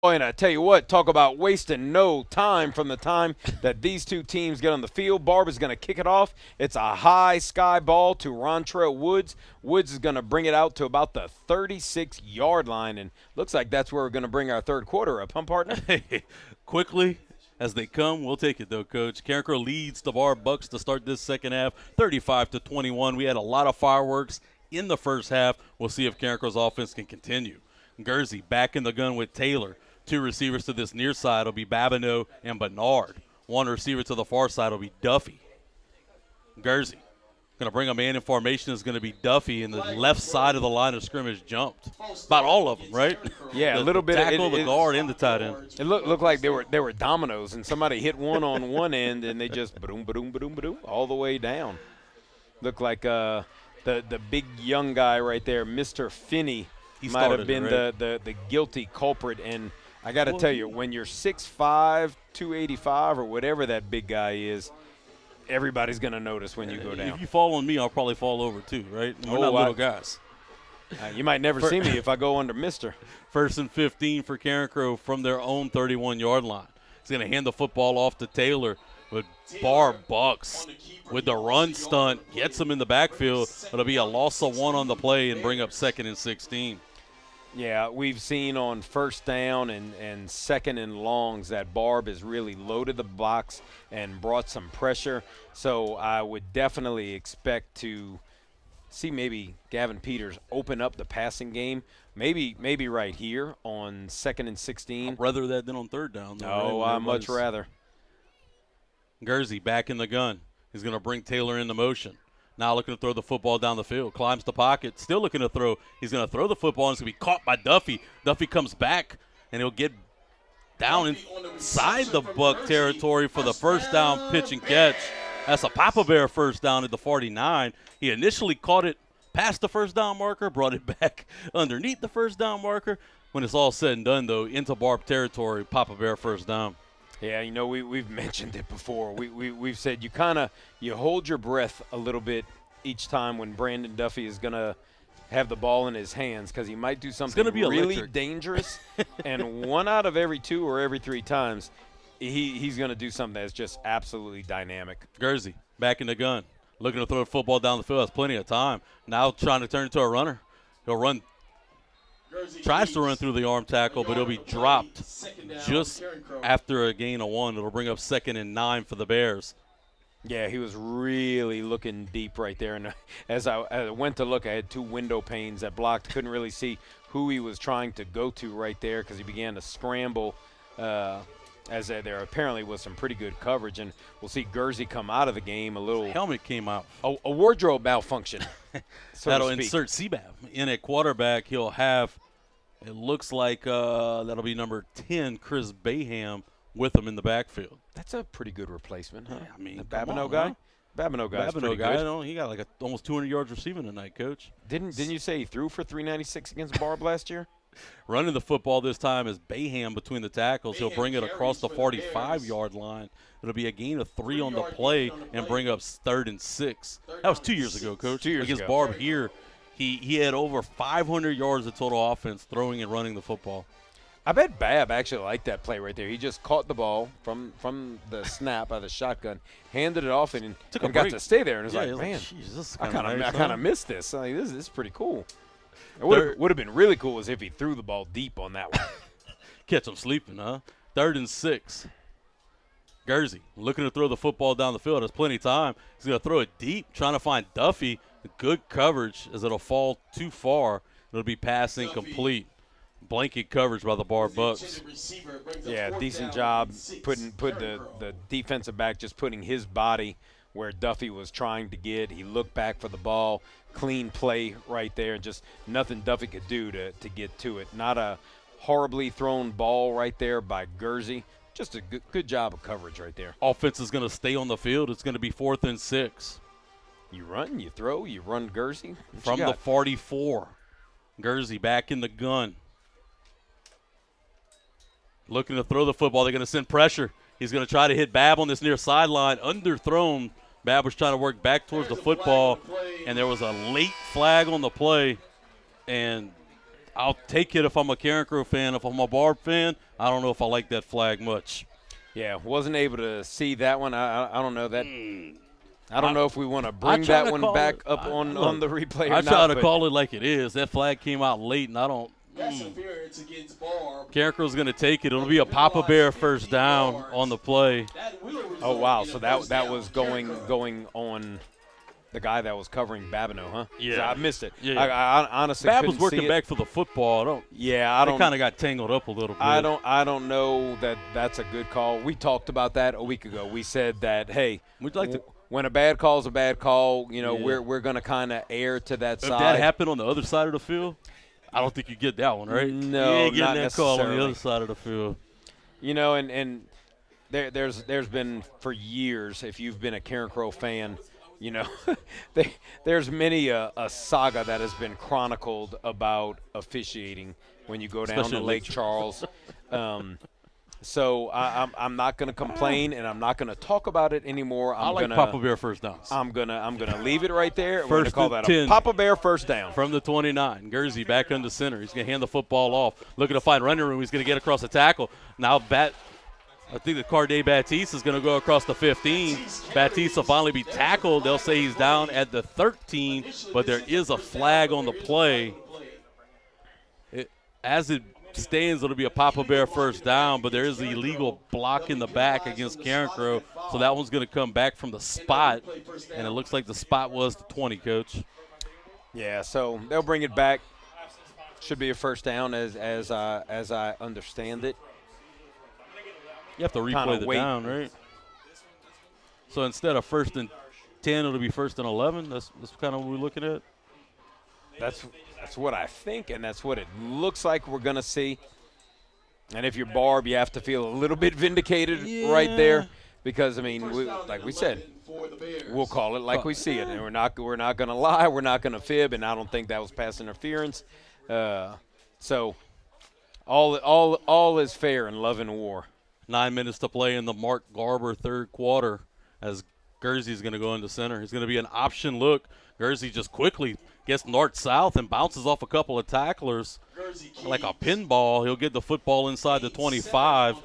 B: And I tell you what, talk about wasting no time from the time that these two teams get on the field. Barbe is going to kick it off. It's a high sky ball to Rontrell Woods. Woods is going to bring it out to about the 36-yard line, and looks like that's where we're going to bring our third quarter up, huh, partner?
A: Quickly as they come, we'll take it though, Coach. Carencro leads the Barbe Bucks to start this second half, 35-21. We had a lot of fireworks in the first half. We'll see if Carencro's offense can continue. Guernsey back in the gun with Taylor. Two receivers to this near side will be Babineau and Bernard. One receiver to the far side will be Duffy. Guernsey going to bring a man in formation is going to be Duffy, and the left side of the line of scrimmage jumped. About all of them, right?
B: Yeah, a little bit.
A: Tackle, the guard, and the tight end.
B: It looked like they were dominoes, and somebody hit one on one end, and they just ba-doom, ba-doom, ba-doom, ba-doom, all the way down. Looked like the big young guy right there, Mr. Finney, might have been the guilty culprit. And I got to tell you, when you're 6'5", 285, or whatever that big guy is, everybody's going to notice when you go down.
A: If you fall on me, I'll probably fall over too, right? We're not little guys.
B: You might never see me if I go under Mister.
A: First and 15 for Carencro from their own 31-yard line. He's going to hand the football off to Taylor, but Barbe Bucks with the run stunt gets him in the backfield. It'll be a loss of one on the play and bring up 2nd and 16.
B: Yeah, we've seen on first down and second and longs that Barbe has really loaded the box and brought some pressure. So I would definitely expect to see maybe Gavin Peters open up the passing game. Maybe right here on 2nd and 16.
A: I'd rather that than on third down. Though,
B: Oh,
A: right?
B: I'd much rather.
A: Guernsey back in the gun. He's going to bring Taylor into motion. Now looking to throw the football down the field. Climbs the pocket. Still looking to throw. He's going to throw the football, and it's going to be caught by Duffy. Duffy comes back, and he'll get down inside the Buck territory for the first down pitch and catch. That's a Papa Bear first down at the 49. He initially caught it past the first down marker, brought it back underneath the first down marker. When it's all said and done, though, into Barbe territory, Papa Bear first down.
B: Yeah, you know, we've mentioned it before. We've said you hold your breath a little bit each time when Brandon Duffy is going to have the ball in his hands, because he might do something really dangerous. And 1 out of every 2 or every 3 times, he's going to do something that's just absolutely dynamic.
A: Guernsey back in the gun, looking to throw the football down the field. Has plenty of time. Now trying to turn into a runner. He'll run. Tries to run through the arm tackle, but he'll be dropped just after a gain of 1. It'll bring up 2nd and 9 for the Bears.
B: Yeah, he was really looking deep right there. And as I went to look, I had 2 window panes that blocked. Couldn't really see who he was trying to go to right there, because he began to scramble as there apparently was some pretty good coverage. And we'll see Guernsey come out of the game a little.
A: His helmet came out.
B: A wardrobe malfunction.
A: That'll insert CBAB in at quarterback. He'll have, it looks like that'll be number 10, Chris Baham, with him in the backfield.
B: That's a pretty good replacement, huh?
A: Yeah, I mean,
B: the
A: come
B: Babineau
A: on,
B: guy.
A: huh?
B: Babineau guy's
A: Babineau
B: pretty
A: guy,
B: good.
A: he got like almost 200 yards receiving tonight, Coach.
B: Didn't you say he threw for 396 against Barbe last year?
A: Running the football this time is Bayham between the tackles. He'll
C: Bayham
A: bring it across the
C: carries for the
A: 45-yard line. It'll be a gain of 3 on the
C: 3-yard
A: play
C: gain on the
A: and
C: play.
A: bring up 3rd and 6.
C: Third
A: That was
C: down
A: 2
C: and
A: years ago,
C: 6.
A: Coach.
B: 2 years
A: Against
B: ago.
A: Barbe here, he had over 500 yards of total offense throwing and running the football.
B: I bet Bab actually liked that play right there. He just caught the ball from the snap out of the shotgun, handed it off, and
A: Took a
B: got
A: break.
B: to stay there. And was
A: Yeah,
B: like,
A: he was
B: man,
A: "Jeez, this is
B: I
A: kinda nice,
B: kind
A: huh?"
B: of missed this. Like, this is pretty cool. It
A: Third-
B: would have been really cool is if he threw the ball deep on that one.
A: Catch him sleeping, huh? 3rd and 6. Gursey looking to throw the football down the field. There's plenty of time. He's going to throw it deep, trying to find Duffy. Good coverage as it'll fall too far. It'll be pass incomplete. Blanket coverage by the Barbe Bucks.
B: Yeah, decent job putting the defensive back just putting his body where Duffy was trying to get. He looked back for the ball. Clean play right there. Just nothing Duffy could do to get to it. Not a horribly thrown ball right there by Gursey. Just a good job of coverage right there.
A: Offense is going to stay on the field. It's going to be 4th and 6.
B: You run, you throw, you run Gursey.
A: From the 44. Gursey back in the gun. Looking to throw the football. They're going to send pressure. He's going to try to hit Bab on this near sideline. Underthrown. Bab was trying to work back towards the football, and there was a late flag on the play. And I'll take it if I'm a Carencro fan. If I'm a Barbe fan, I don't know if I like that flag much.
B: Yeah, wasn't able to see that one. I don't know that. I don't know if we want to bring that one back up on the replay or
A: I
B: not.
A: try to
B: but
A: call it like it is. That flag came out late, and I don't.
C: That's interference against Barbe.
A: Carencro's going to take it. It'll be a Papa Bear first down on the play.
B: Oh wow! So that was going on the guy that was covering Babineau, huh?
A: Yeah.
B: So I missed it.
A: Yeah.
B: I honestly
A: Bab
B: couldn't
A: was working
B: see it.
A: back for the football.
B: Yeah,
A: They kind of got tangled up a little bit.
B: I don't know that that's a good call. We talked about that a week ago. We said that hey,
A: We'd like to.
B: when a bad call is a bad call,
A: Yeah.
B: we're going to kind of err to that
A: If
B: side.
A: that happened on the other side of the field, I don't think you get that one, right?
B: No,
A: you ain't getting
B: not
A: that call on the
B: necessarily.
A: other side of the field.
B: And there's been for years, if you've been a Carencro fan, there's many a saga that has been chronicled about officiating when you go down
A: Especially
B: to
A: in
B: Lake
A: Lake
B: Charles. So I'm not going to complain, and I'm not going to talk about it anymore.
A: I like Papa Bear first downs.
B: I'm gonna leave it right there. We're going to
A: First
B: call
A: and
B: that
A: 10.
B: a Papa Bear first down.
A: From the 29, Gursey back under center. He's going to hand the football off. Looking to find running room. He's going to get across the tackle. Now I think the Carde Batiste is going to go across the 15. Batiste will finally be tackled. They'll say he's down at the 13, but there is a flag on the play. As it stands, it'll be a Papa Bear first down, but there is an illegal block in the back against Carencro, so that one's going to come back from the spot, and it looks like the spot was the 20, Coach.
B: Yeah, so they'll bring it back. Should be a first down as I understand it.
A: You have to
B: Kinda
A: replay the
B: wait.
A: down, right? So instead of 1st and 10, it'll be 1st and 11. That's kind of what we're looking at.
B: That's what I think, and that's what it looks like we're going to see. And if you're Barbe, you have to feel a little bit vindicated right there because, I mean, like we said, we'll call it like we see it. And we're not going to lie. We're not going to fib, and I don't think that was pass interference. So all is fair in love and war.
A: 9 minutes to play in the Mark Garber third quarter as Gursey's going to go into center. He's going to be an option look. Gursey just quickly gets north-south and bounces off a couple of tacklers like a pinball. He'll get the football inside the 25,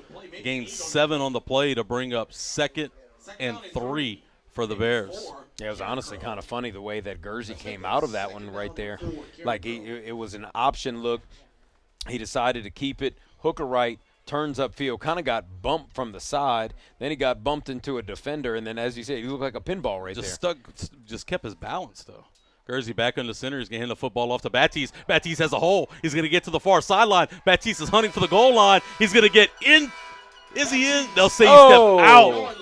A: gains 7 on the play to bring up 2nd and 3 for the Bears.
B: Yeah, it was honestly kind of funny the way that Gursey came out of that one right there. Like it was an option look. He decided to keep it, hooker right, turns upfield, kind of got bumped from the side. Then he got bumped into a defender, and then, as you said, he looked like a pinball right there.
A: Just kept his balance, though. Gursey back in the center. He's going to hand the football off to Batiste. Batiste has a hole. He's going to get to the far sideline. Batiste is hunting for the goal line. He's going to get in. Is he in? They'll say he stepped out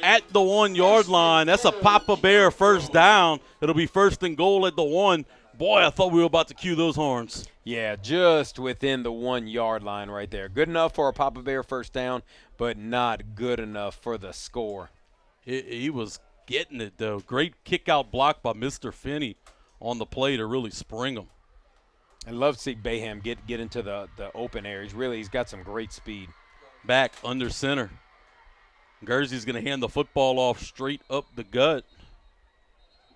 A: at the 1-yard line. That's a Papa Bear first down. It'll be 1st and goal at the 1. Boy, I thought we were about to cue those horns.
B: Yeah, just within the 1-yard line right there. Good enough for a Papa Bear first down, but not good enough for the score.
A: He was getting it, though. Great kick-out block by Mr. Finney on the play to really spring him.
B: I love to see Bayham get into the open areas. He's got some great speed.
A: Back under center. Guernsey's going to hand the football off straight up the gut.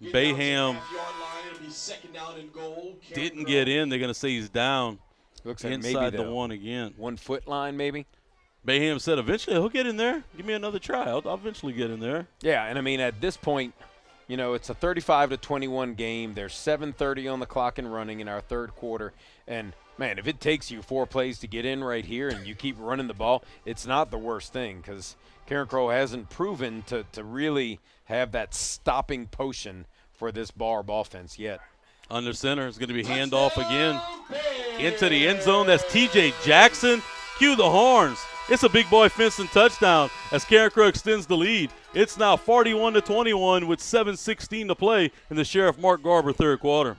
A: Bayham didn't get in. They're going to say he's down.
B: Looks like
A: inside
B: maybe
A: the 1 again.
B: 1 foot line maybe.
A: Bayham said eventually he'll get in there. Give me another try. I'll eventually get in there.
B: Yeah, and I mean at this point, it's a 35-21 game. There's 7:30 on the clock and running in our third quarter. And, man, if it takes you 4 plays to get in right here and you keep running the ball, it's not the worst thing because Carencro hasn't proven to really have that stopping potion for this Barbe offense yet.
A: Under center is going to be handoff again into the end zone. That's T.J. Jackson. Cue the horns. It's a big boy Finson touchdown as Carencro extends the lead. It's now 41-21 with 7:16 to play in the Sheriff Mark Garber third quarter.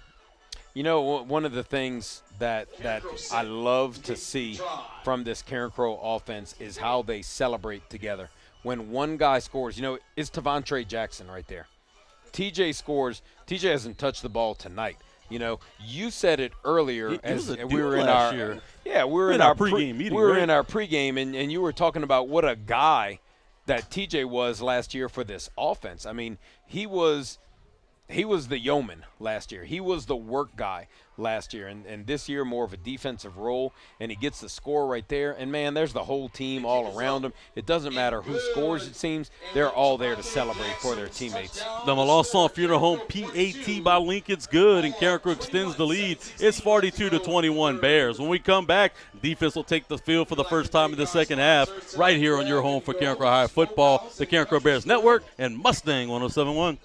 B: One of the things that I love to see from this Carencro offense is how they celebrate together. When one guy scores, it's Tavontre Jackson right there. TJ scores. TJ hasn't touched the ball tonight. You said it earlier as we were in our
A: year.
B: Yeah, we were in our pregame meeting. We were in our pregame, and you were talking about what a guy that TJ was last year for this offense. I mean, he was the yeoman last year. He was the work guy last year, and this year more of a defensive role, and he gets the score right there. And, man, there's the whole team all around him. It doesn't matter who scores, it seems. They're all there to celebrate for their teammates.
A: The Melanson Funeral Home PAT by Lincoln's good, and Carencro extends the lead. It's 42-21 Bears. When we come back, defense will take the field for the first time in the second half right here on your home for Carencro High Football, the Carencro Bears Network, and Mustang 107.1.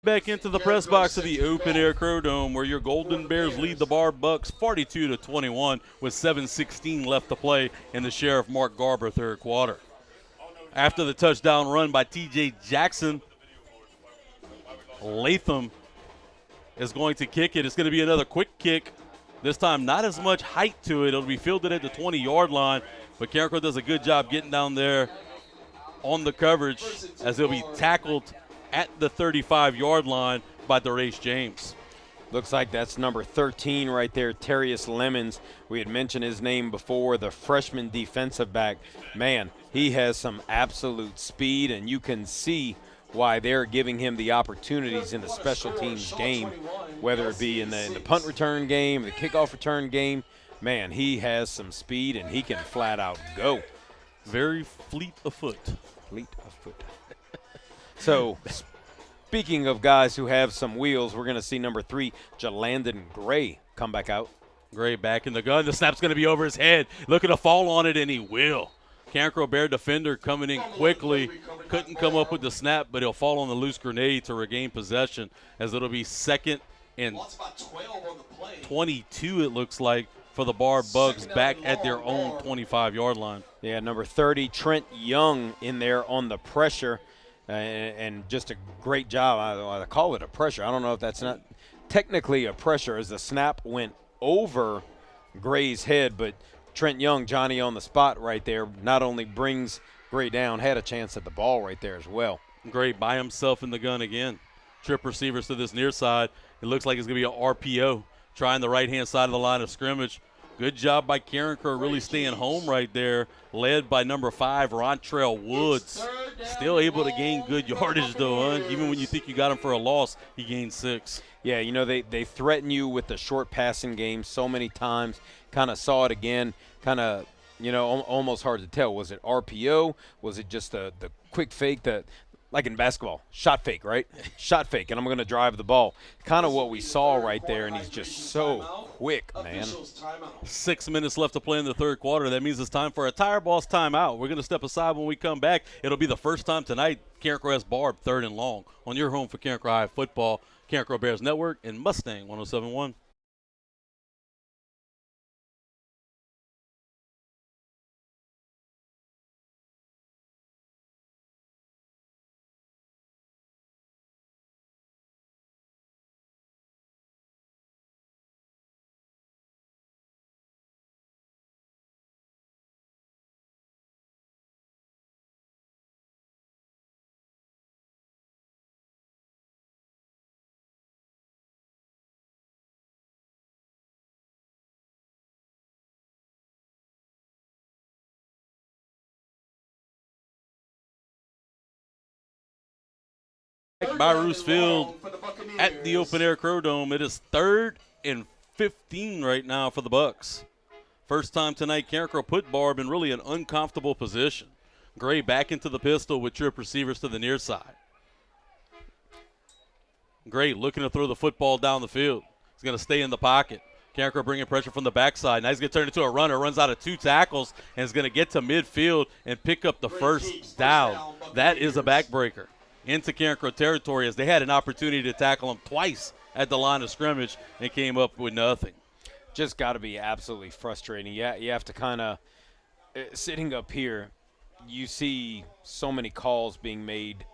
A: Back into the press box of the Open Air Crow Dome where your Golden Bears lead the Barbe Bucks 42-21 with 7:16 left to play in the Sheriff Mark Garber third quarter. After the touchdown run by T.J. Jackson, Latham is going to kick it. It's going to be another quick kick. This time not as much height to it. It'll be fielded at the 20-yard line, but Carencro does a good job getting down there on the coverage as he'll be tackled at the 35-yard line by DeRace James.
B: Looks like that's number 13 right there, Terrius Lemons. We had mentioned his name before, the freshman defensive back. Man, he has some absolute speed, and you can see why they're giving him the opportunities in the special teams game, whether it be in the punt return game, the kickoff return game. Man, he has some speed, and he can flat out go.
A: Very fleet of foot.
B: Fleet of foot. So, speaking of guys who have some wheels, we're going to see number 3, Jalandon Gray, come back out.
A: Gray back in the gun. The snap's going to be over his head. Looking to fall on it, and he will. Carencro Bear defender coming in quickly. Couldn't come up with the snap, but he'll fall on the loose grenade to regain possession as it'll be 2nd and 22, it looks like, for the Barbe Bucks back at their own 25-yard line.
B: Yeah, number 30, Trent Young in there on the pressure. And just a great job. I call it a pressure. I don't know if that's not technically a pressure as the snap went over Gray's head, but Trent Young, Johnny on the spot right there, not only brings Gray down, had a chance at the ball right there as well.
A: Gray by himself in the gun again. Trip receivers to this near side. It looks like it's going to be an RPO, trying the right-hand side of the line of scrimmage. Good job by Carencro really staying home right there, led by number 5, Rontrell Woods. Still able to gain good yardage, though, huh? Even when you think you got him for a loss, he gained 6.
B: Yeah, they threaten you with the short passing game so many times. Kind of saw it again, kind of, almost hard to tell. Was it RPO? Was it just the quick fake? like in basketball, shot fake, right? Shot fake, and I'm going to drive the ball. Kind of what we saw right there, and he's just so quick, man.
A: 6 minutes left to play in the third quarter. That means it's time for a Tire Boss timeout. We're going to step aside when we come back. It'll be the first time tonight Carencro has Barbe third and long on your home for Carencro High football, Carencro Bears Network, and Mustang 107.1. By Roos Field at the Open Air Crow Dome. It is 3rd and 15 right now for the Bucks. First time tonight, Carencro put Barbe in really an uncomfortable position. Gray back into the pistol with trip receivers to the near side. Gray looking to throw the football down the field. He's going to stay in the pocket. Carencro bringing pressure from the backside. Now he's going to turn into a runner, runs out of 2 tackles, and is going to get to midfield and pick up the first down. That is a backbreaker into Carencro territory, as they had an opportunity to tackle him twice at the line of scrimmage and came up with nothing.
B: Just got to be absolutely frustrating. Yeah, you have to kind of sitting up here, you see so many calls being made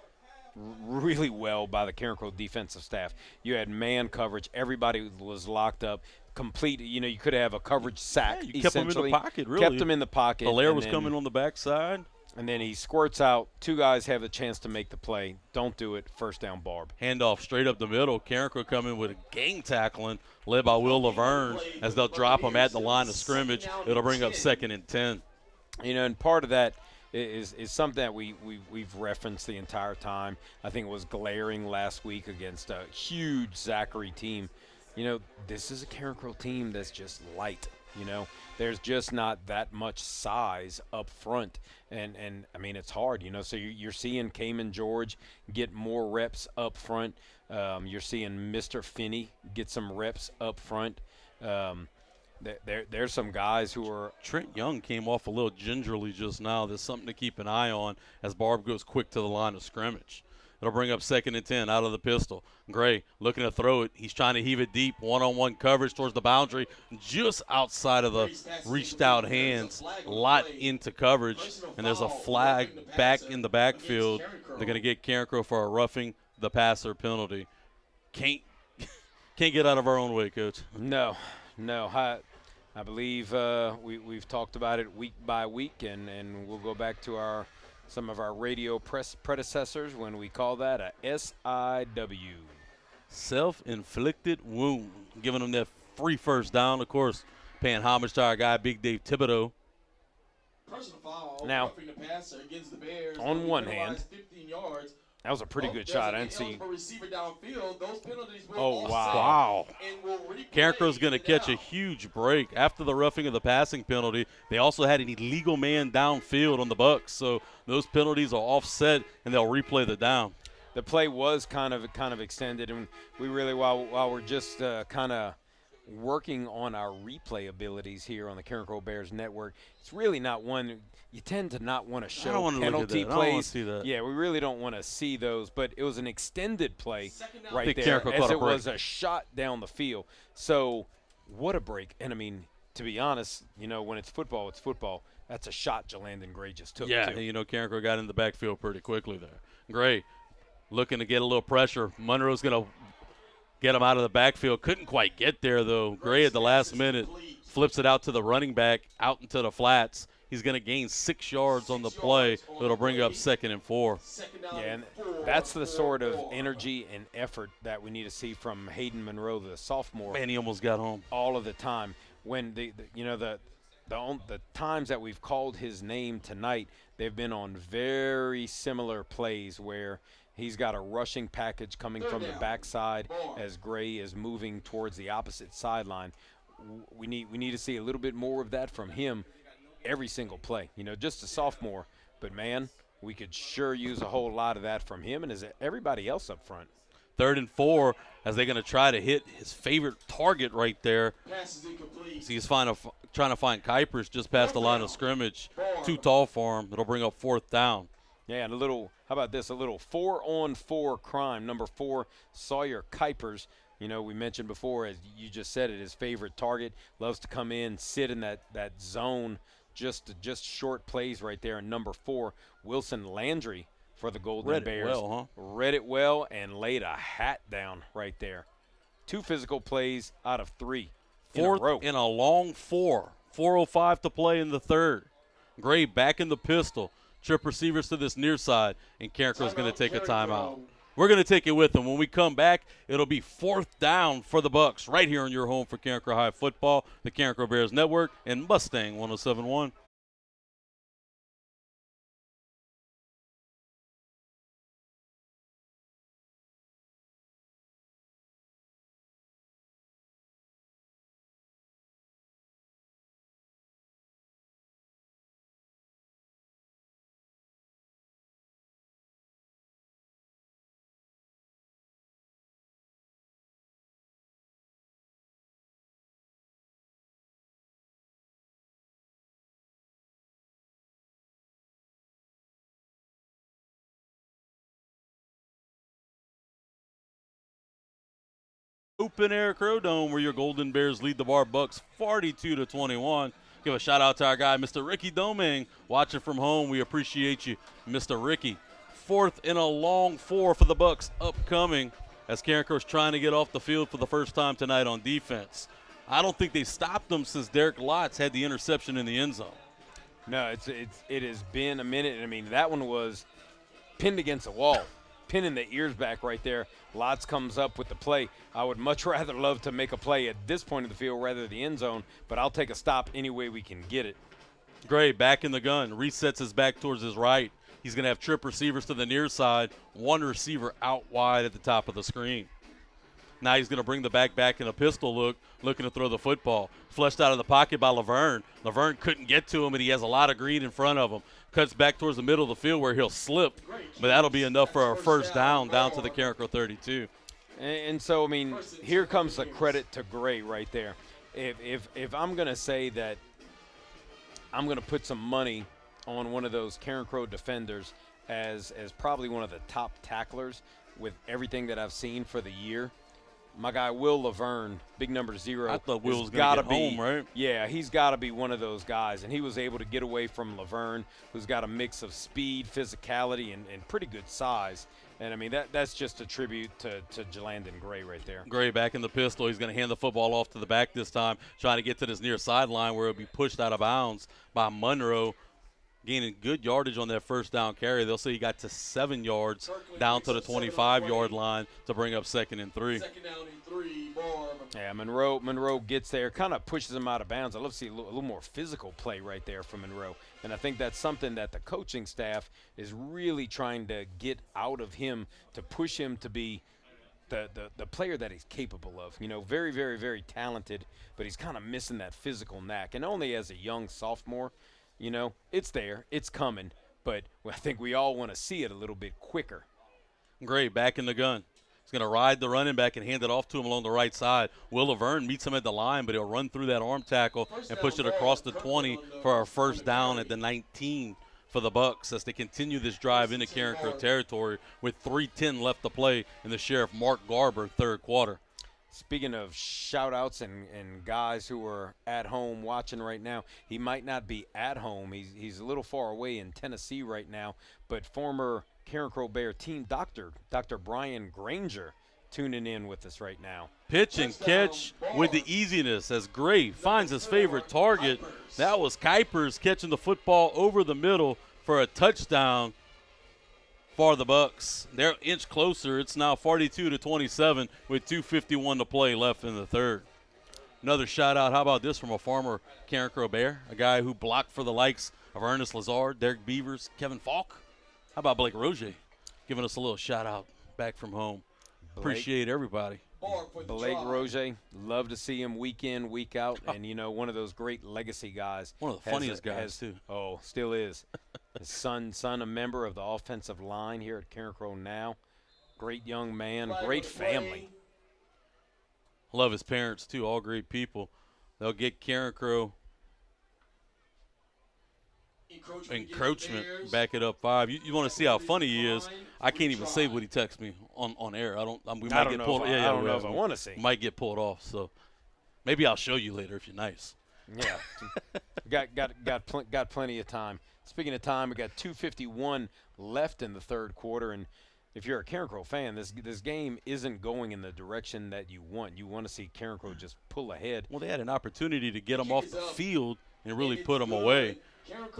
B: really well by the Carencro defensive staff. You had man coverage, everybody was locked up, complete. You know, you could have a coverage sack.
A: Yeah, you kept them in the pocket, really.
B: Kept them in the pocket.
A: Hilaire was coming on the backside.
B: And then he squirts out. 2 guys have the chance to make the play. Don't do it. First down, Barbe.
A: Handoff straight up the middle. Carencro coming with a gang tackling led by Will Laverne as they'll drop him at the line of scrimmage. It'll bring up 2nd and 10.
B: You know, and part of that is something that we've referenced the entire time. I think it was glaring last week against a huge Zachary team. You know, this is a Carencro team that's just light. You know, there's just not that much size up front. And I mean, it's hard, you know. So you're seeing Cayman George get more reps up front. You're seeing Mr. Finney get some reps up front. There's some guys who are –
A: Trent Young came off a little gingerly just now. There's something to keep an eye on as Barbe goes quick to the line of scrimmage. It'll bring up 2nd and 10 out of the pistol. Gray looking to throw it. He's trying to heave it deep. One-on-one coverage towards the boundary, just outside of the reached-out hands. A lot into coverage, and there's a flag back in the backfield. They're going to get Carencro for a roughing the passer penalty. Can't get out of our own way, Coach.
B: No. I believe we've talked about it week by week, and we'll go back to some of our radio predecessors when we call that a SIW.
A: Self-inflicted wound. Giving them that free first down, of course, paying homage to our guy, Big Dave Thibodeau.
B: Now, on one hand, that was a pretty good shot. I didn't see. Oh, wow.
A: Carencro's going to catch a huge break. After the roughing of the passing penalty, they also had an illegal man downfield on the Bucks. So those penalties are offset, and they'll replay the down.
B: The play was kind of extended, and we really, while we're just kind of working on our replay abilities here on the Carencro Bears Network, it's really not one – you tend to not want to show penalty plays.
A: I don't want to see that.
B: Yeah, we really don't want to see those. But it was an extended play right there,
A: Carencro
B: as it
A: break.
B: was a shot down the field. So what a break. And, I mean, to be honest, you know, when it's football, it's football. That's a shot Jalandon Gray just took,
A: Yeah,
B: too.
A: you know, Carencro got in the backfield pretty quickly there. Gray looking to get a little pressure. Monroe's going to get him out of the backfield. Couldn't quite get there, though. Gray at the last minute flips it out to the running back, out into the flats. He's going to gain 6 yards on the play. It'll bring up 2nd and 4.
B: Yeah, and that's the sort of energy and effort that we need to see from Hayden Monroe, the sophomore.
A: Man, he almost got home.
B: All of the time. When the times that we've called his name tonight, they've been on very similar plays where he's got a rushing package coming from the backside as Gray is moving towards the opposite sideline. We need to see a little bit more of that from him every single play. You know, just a sophomore, but man, we could sure use a whole lot of that from him and everybody else up front.
A: 3rd and 4 as they're going to try to hit his favorite target right there.
C: Pass is incomplete.
A: So he's trying to find Kuipers just past the line of scrimmage. Too tall for him. It'll bring up 4th down.
B: Yeah, and how about this? A little 4-on-4 crime. Number 4, Sawyer Kuipers. You know, we mentioned before, as you just said it, his favorite target. Loves to come in, sit in that zone, just short plays right there. And number 4, Wilson Landry for the Golden Bears. Read it well and laid a hat down right there. 2 physical plays out of 3 in a row.
A: 4th in a long 4. 4:05 to play in the 3rd. Gray back in the pistol. Trip receivers to this near side, and Carencro's going to take a timeout. We're going to take it with them. When we come back, it'll be 4th down for the Bucs right here on your home for Carencro High Football, the Carencro Bears Network, and Mustang 107.1. Open Air Crow Dome, where your Golden Bears lead the Barbe Bucks 42-21. Give a shout out to our guy, Mr. Ricky Doming, watching from home. We appreciate you, Mr. Ricky. 4th in a long 4 for the Bucks upcoming as Carencro's trying to get off the field for the first time tonight on defense. I don't think they stopped them since Derek Lotz had the interception in the end zone.
B: No, it has been a minute. I mean, that one was pinned against the wall. Pinning the ears back right there. Lotz comes up with the play. I would much rather love to make a play at this point of the field rather than the end zone, but I'll take a stop any way we can get it.
A: Gray back in the gun, resets his back towards his right. He's going to have trip receivers to the near side, 1 receiver out wide at the top of the screen. Now he's going to bring the back in a pistol look, looking to throw the football. Flushed out of the pocket by Laverne. Laverne couldn't get to him, and he has a lot of green in front of him. Cuts back towards the middle of the field where he'll slip, but that'll be enough for a 1st down to the Carencro 32.
B: And so, I mean, here comes the credit to Gray right there. If I'm going to say that I'm going to put some money on one of those Carencro defenders as probably one of the top tacklers with everything that I've seen for the year, my guy Will Laverne, big number 0.
A: I thought Will was going to get home, right?
B: Yeah, he's got to be one of those guys. And he was able to get away from Laverne, who's got a mix of speed, physicality, and pretty good size. And, I mean, that's just a tribute to Jalandon Gray right there.
A: Gray back in the pistol. He's going to hand the football off to the back this time, trying to get to this near sideline where it'll be pushed out of bounds by Monroe. Gaining good yardage on that 1st down carry. They'll say he got to 7 yards down to the 25-yard line to bring up 2nd and 3.
C: 2nd down and 3, Barbe.
B: Yeah, Monroe gets there, kind of pushes him out of bounds. I love to see a little more physical play right there from Monroe. And I think that's something that the coaching staff is really trying to get out of him, to push him to be the player that he's capable of. You know, very, very, very talented, but he's kind of missing that physical knack. And only as a young sophomore, you know, it's there, it's coming, but I think we all want to see it a little bit quicker.
A: Gray back in the gun. He's going to ride the running back and hand it off to him along the right side. Will Laverne meets him at the line, but he'll run through that arm tackle and push it across the 20 for our 1st down at the 19 for the Bucs as they continue this drive into Carencro territory with 3:10 left to play in the Sheriff Mark Garber 3rd quarter.
B: Speaking of shout-outs and guys who are at home watching right now, he might not be at home. He's a little far away in Tennessee right now, but former Carencro Bear team Dr. Brian Granger tuning in with us right now.
A: Pitch and catch with the easiness as Gray finds his favorite target. That was Kuipers catching the football over the middle for a touchdown for the Bucs. They're an inch closer. It's now 42-27 with 2:51 to play left in the 3rd. Another shout out. How about this from a former Carencro Bear, a guy who blocked for the likes of Ernest Lazard, Derek Beavers, Kevin Falk. How about Blake Roger giving us a little shout out back from home? Appreciate everybody.
B: Blake Roger, love to see him week in, week out, and, you know, one of those great legacy guys.
A: One of the funniest guys, too.
B: Oh, still is. His son, a member of the offensive line here at Carencro now. Great young man, great family.
A: Love his parents, too, all great people. They'll get Carencro encroachment, back it up 5. You want to see how funny he is. I can't even say what he texts me on air. We might get pulled.
B: I don't know if I want to see.
A: Might get pulled off, so maybe I'll show you later if you're nice.
B: Yeah, got plenty of time. Speaking of time, we got 2:51 left in the third quarter, and if you're a Carencro fan, this game isn't going in the direction that you want. You want to see Carencro just pull ahead.
A: Well, they had an opportunity to get them off the field and really put them away.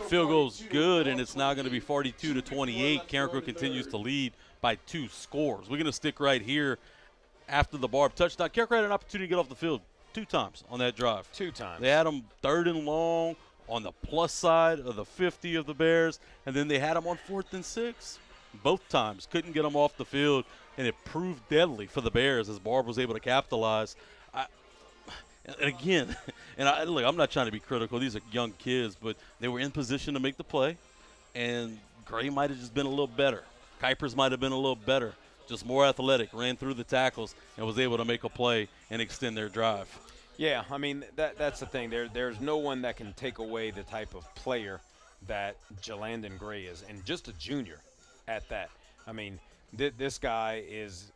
A: Field goal's good, and it's now going to be 42-28. Carencro continues to lead by 2 scores. We're going to stick right here after the Barbe touchdown. Carencro had an opportunity to get off the field 2 times on that drive.
B: 2 times.
A: They had them 3rd and long on the plus side of the 50 of the Bears, and then they had them on 4th and 6. Both times couldn't get them off the field, and it proved deadly for the Bears as Barbe was able to capitalize. And again, look, I'm not trying to be critical. These are young kids, but they were in position to make the play, and Gray might have just been a little better. Kuipers might have been a little better, just more athletic, ran through the tackles, and was able to make a play and extend their drive.
B: Yeah, I mean, that's the thing. There's no one that can take away the type of player that Jalandon Gray is, and just a junior at that. I mean, this guy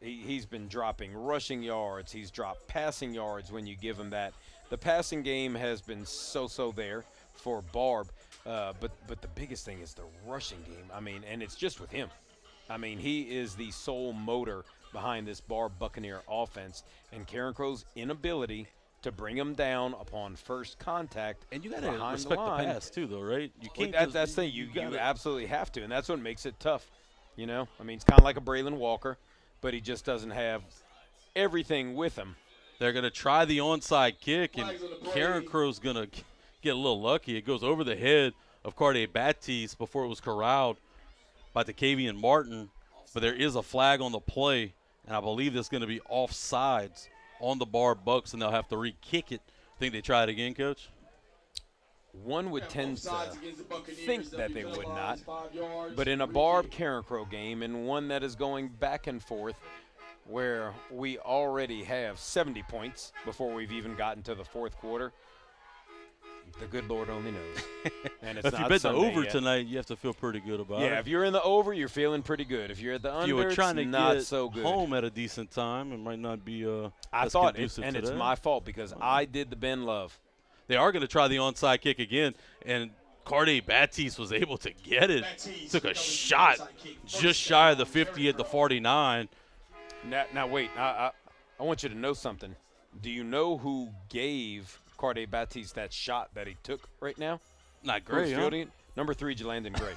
B: he's been dropping rushing yards. He's dropped passing yards when you give him that. The passing game has been so there for Barbe, but the biggest thing is the rushing game. I mean, and it's just with him. I mean, he is the sole motor behind this Barbe Buccaneer offense, and Carencro's inability to bring him down upon first contact.
A: And you got to respect the pass too, though, right? You can't.
B: That's the thing. You absolutely have to, and that's what makes it tough. You know, I mean, it's kind of like a Braylon Walker, but he just doesn't have everything with him.
A: They're going to try the onside kick, and Carencro's going to get a little lucky. It goes over the head of Carde Baptiste before it was corralled by Decavian Martin, but there is a flag on the play, and I believe that's going to be offsides on the Barbe Bucks, and they'll have to re-kick it. Think they try it again, Coach?
B: One would tend to think that they would not, but in a Barbe Carencro game, and one that is going back and forth, where we already have 70 points before we've even gotten to the fourth quarter, the good Lord only knows. And it's
A: if you bet the over tonight, you have to feel pretty good about it.
B: Yeah, if you're in the over, you're feeling pretty good. If you're at the under,
A: if you were trying to
B: not
A: get
B: so good.
A: Home at a decent time, it might not be
B: I
A: as
B: thought
A: conducive
B: and
A: to
B: it's
A: that.
B: my fault because I did the Ben Love.
A: They are going to try the onside kick again, and Carde Baptiste was able to get it. Took a shot just shy of the 50 at the 49.
B: Now wait, I want you to know something. Do you know who gave Carde Baptiste that shot that he took right now?
A: Not Gray, huh?
B: Number 3, Jalandon Gray.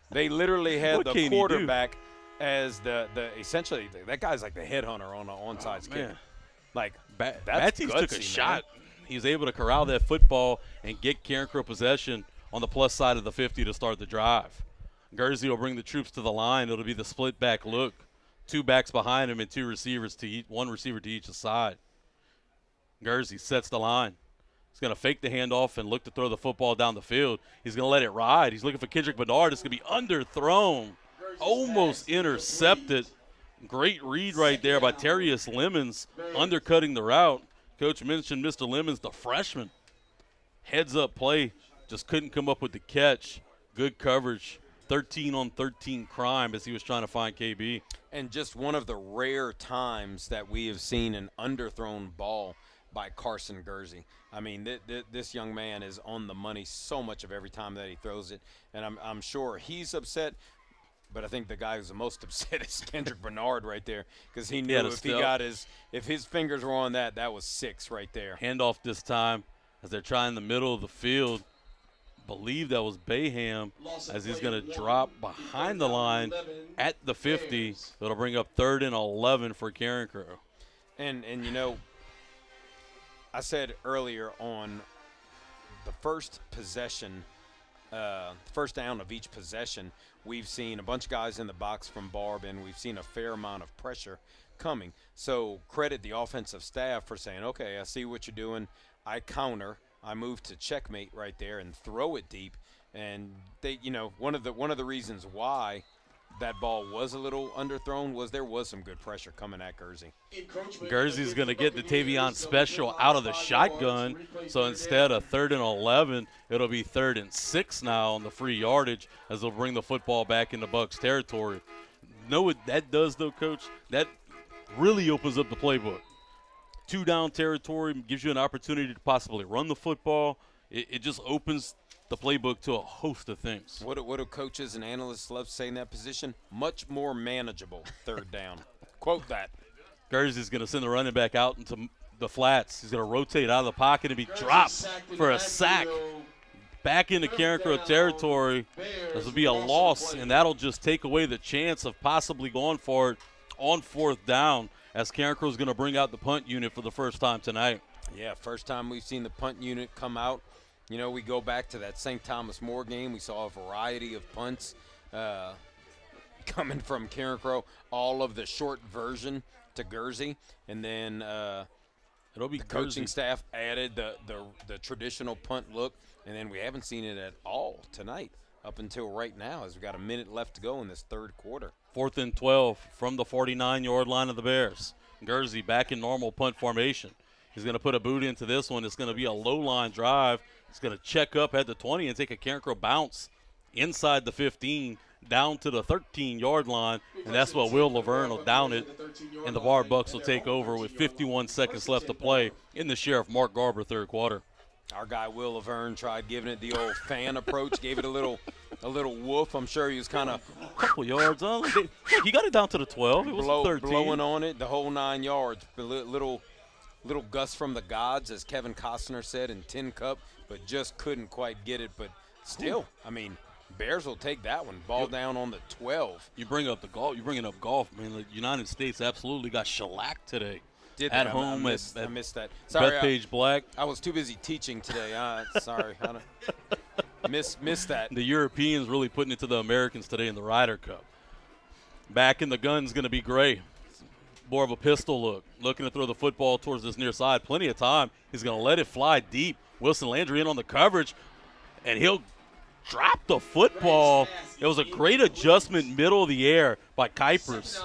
B: They literally had the quarterback as the essentially that guy's like the headhunter on the onside kick. Like that's
A: Baptiste
B: gutsy,
A: took a
B: man.
A: shot. He was able to corral that football and get Carencro possession on the plus side of the 50 to start the drive. Gursey will bring the troops to the line. It'll be the split back look. 2 backs behind him and 2 receivers to one receiver to each side. Gursey sets the line. He's going to fake the handoff and look to throw the football down the field. He's going to let it ride. He's looking for Kendrick Bernard. It's going to be underthrown. Almost intercepted. Great read right there by Terrius Lemons, undercutting the route. Coach mentioned Mr. Lemons, the freshman. Heads-up play, just couldn't come up with the catch. Good coverage, 13-on-13 crime as he was trying to find KB.
B: And just one of the rare times that we have seen an underthrown ball by Carson Gursey. I mean, this young man is on the money so much of every time that he throws it, and I'm sure he's upset. But I think the guy who's the most upset is Kendrick Bernard right there, because he knew if his fingers were on that was 6 right there.
A: Handoff this time as they're trying the middle of the field. Believe that was Bayham as he's going to drop behind the line at the 50. That'll bring up 3rd and 11 for Carencro.
B: And you know, I said earlier on the first possession, first down of each possession, we've seen a bunch of guys in the box from Barbe, and we've seen a fair amount of pressure coming. So credit the offensive staff for saying, okay, I see what you're doing. I counter. I move to checkmate right there and throw it deep. And they, one of the reasons why that ball was a little underthrown was there was some good pressure coming at Guernsey.
A: Guernsey's going to get the Tavion special out of the shotgun. So instead of 3rd and 11, it'll be 3rd and 6 now on the free yardage as they'll bring the football back into Bucks territory. Know what that does, though, Coach? That really opens up the playbook. 2-down territory gives you an opportunity to possibly run the football. It just opens the playbook to a host of things.
B: What do coaches and analysts love to say in that position? Much more manageable 3rd down. Quote that.
A: Guernsey's going to send the running back out into the flats. He's going to rotate out of the pocket and be dropped for a sack. Back into Carencro territory. This will be a loss, and that'll just take away the chance of possibly going for it on 4th down, as Carencro's going to bring out the punt unit for the first time tonight.
B: Yeah, first time we've seen the punt unit come out. We go back to that St. Thomas More game. We saw a variety of punts coming from Carencro, all of the short version to Guernsey, and then
A: It'll be
B: the coaching staff added the traditional punt look, and then we haven't seen it at all tonight up until right now, as we've got a minute left to go in this 3rd quarter.
A: 4th and 12 from the 49-yard line of the Bears. Guernsey back in normal punt formation. He's going to put a boot into this one. It's going to be a low-line drive. He's going to check up at the 20 and take a Carencro bounce inside the 15 down to the 13-yard line, and that's what Will Laverne will down it, and the Barbe Bucks will take over with 51 seconds left to play in the Sheriff Mark Garber 3rd quarter.
B: Our guy Will Laverne tried giving it the old fan approach, gave it a little woof. I'm sure he was kind of
A: couple yards on. He got it down to the 12. It was 13.
B: Blowing on it the whole 9 yards. Little gust from the gods, as Kevin Costner said in Tin Cup, but just couldn't quite get it. But still, Bears will take that one. Ball down on the 12.
A: You bring up the golf. You're bringing up golf, man. The United States absolutely got shellacked today.
B: At
A: home.
B: I missed that. Sorry,
A: Bethpage Black.
B: I was too busy teaching today. Sorry. Missed that.
A: The Europeans really putting it to the Americans today in the Ryder Cup. Back in the gun's going to be Gray. More of a pistol look. Looking to throw the football towards this near side. Plenty of time. He's going to let it fly deep. Wilson Landry in on the coverage, and he'll drop the football. It was a great adjustment middle of the air by Kuipers.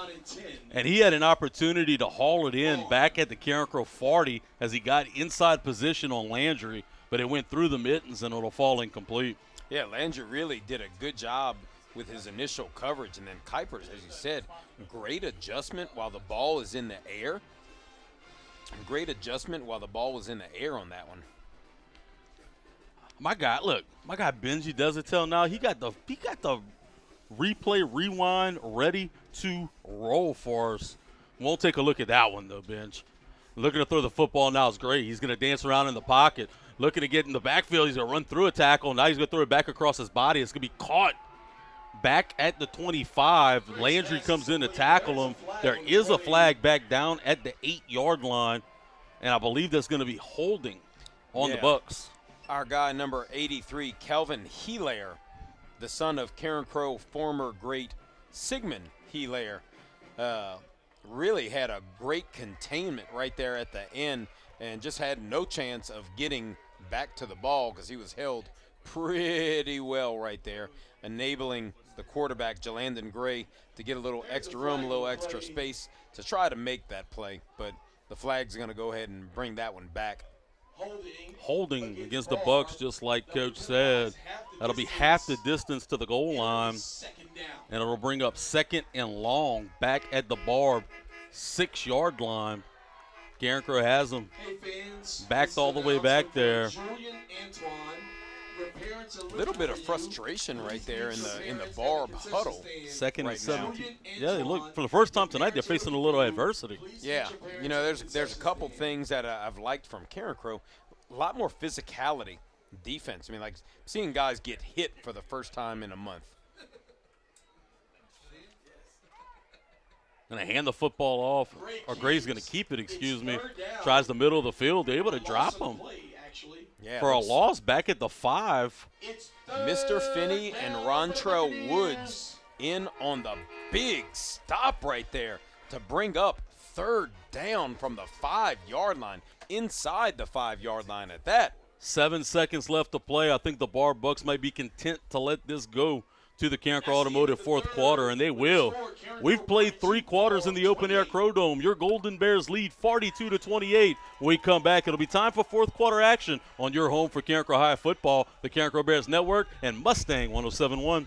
A: And he had an opportunity to haul it in back at the Carencro 40 as he got inside position on Landry, but it went through the mittens and it'll fall incomplete.
B: Yeah, Landry really did a good job with his initial coverage. And then Kuipers, as you said, great adjustment while the ball is in the air. Great adjustment while the ball was in the air on that one.
A: My guy Benji does it till now. He got the replay rewind ready to roll for us. Won't take a look at that one though, Benj. Looking to throw the football now is great. He's gonna dance around in the pocket. Looking to get in the backfield. He's gonna run through a tackle. Now he's gonna throw it back across his body. It's gonna be caught back at the 25. Landry comes in to tackle him. There is a flag back down at the 8-yard line, and I believe that's gonna be holding on the Bucks.
B: Our guy number 83, Kelvin Hilaire, the son of Carencro former great Sigmund Hilaire, really had a great containment right there at the end and just had no chance of getting back to the ball because he was held pretty well right there, enabling the quarterback, Jalandon Gray, to get a little extra room, a little extra space to try to make that play. But the flag's going to go ahead and bring that one back.
A: Holding against the Bucks, just like Coach said. That'll be half the distance to the goal line, and it'll bring up 2nd and long back at the Barbe 6-yard line. Carencro has them backed all the way back there.
B: A little bit of frustration right there in the Barbe huddle.
A: 2nd and 17. Yeah, they look for the first time tonight. They're facing a little adversity.
B: Yeah, there's a couple things that I've liked from Carencro. A lot more physicality, defense. Like seeing guys get hit for the first time in a month.
A: Going to hand the football off, or Gray's going to keep it, excuse me. Tries the middle of the field. They're able to drop him. For a loss back at the 5.
B: Mr. Finney and Rontrell Woods in on the big stop right there to bring up 3rd down from the 5-yard line, inside the 5-yard line at that.
A: 7 seconds left to play. I think the Barb Bucks might be content to let this go to the Carencro Automotive fourth quarter, and they will. We've played 3 quarters in the Open Air Crow Dome. Your Golden Bears lead 42-28. When we come back, it'll be time for fourth quarter action on your home for Carencro High football, the Carencro Bears Network, and Mustang 107.1.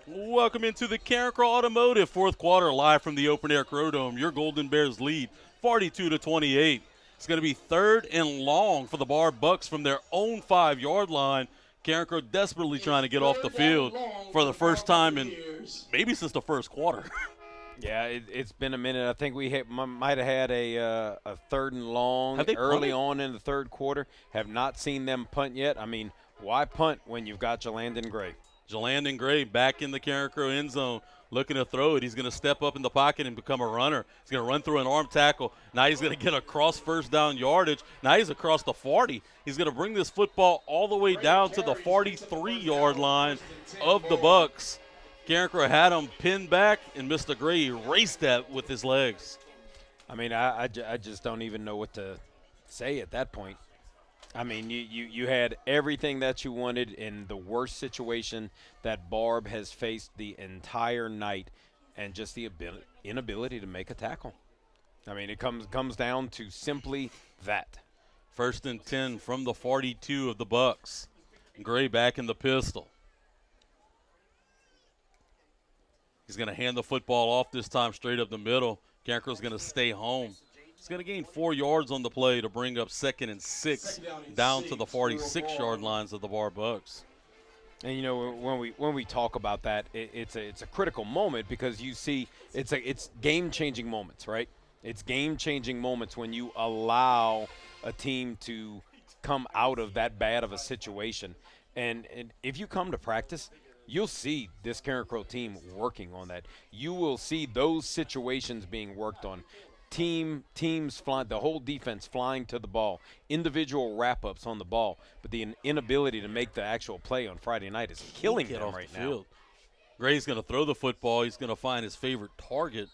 A: Welcome into the Carencro Automotive fourth quarter, live from the Open Air Crow Dome. Your Golden Bears lead 42-28. It's going to be 3rd and long for the Barb Bucks from their own 5-yard line. Carencro desperately trying to get off the field for the first time in maybe since the first quarter.
B: Yeah, it's been a minute. I think we might have had a 3rd and long early on in the third quarter. Have not seen them punt yet. I mean, why punt when you've got Jalandon Gray?
A: Jalandon Gray back in the Carencro end zone, looking to throw it. He's going to step up in the pocket and become a runner. He's going to run through an arm tackle. Now he's going to get across first down yardage. Now he's across the 40. He's going to bring this football all the way down to the 43-yard line of the Bucks. Carencro had him pinned back, and Mr. Gray erased that with his legs.
B: I mean, I just don't even know what to say at that point. I mean, you had everything that you wanted in the worst situation that Barb has faced the entire night, and just the inability to make a tackle. I mean, it comes down to simply that.
A: 1st and 10 from the 42 of the Bucks. Gray back in the pistol. He's going to hand the football off this time straight up the middle. Carencro's going to stay home. He's going to gain 4 yards on the play to bring up 2nd and 6 down to the 46-yard lines of the Barb Bucks.
B: And, you know, when we talk about that, it's a critical moment because you see it's game-changing moments, right? It's game-changing moments when you allow a team to come out of that bad of a situation. And if you come to practice, you'll see this Carencro team working on that. You will see those situations being worked on. Teams flying, the whole defense flying to the ball, individual wrap-ups on the ball, but the inability to make the actual play on Friday night is killing them right now.
A: Gray's going to throw the football. He's going to find his favorite target.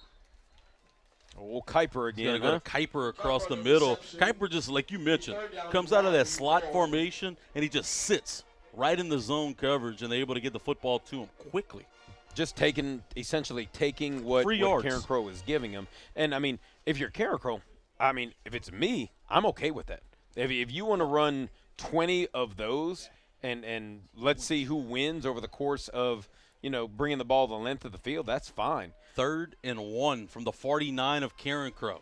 B: Oh, Kuiper again.
A: He's going to go to Kuiper across the middle. Kuiper, just like you mentioned, comes out of that slot formation, and he just sits right in the zone coverage, and they're able to get the football to him quickly.
B: Just essentially taking what Carencro is giving him. And, I mean, if you're Carencro, I mean, if it's me, I'm okay with that. If you want to run 20 of those and let's see who wins over the course of, you know, bringing the ball the length of the field, that's fine.
A: 3rd and 1 from the 49 of Carencro.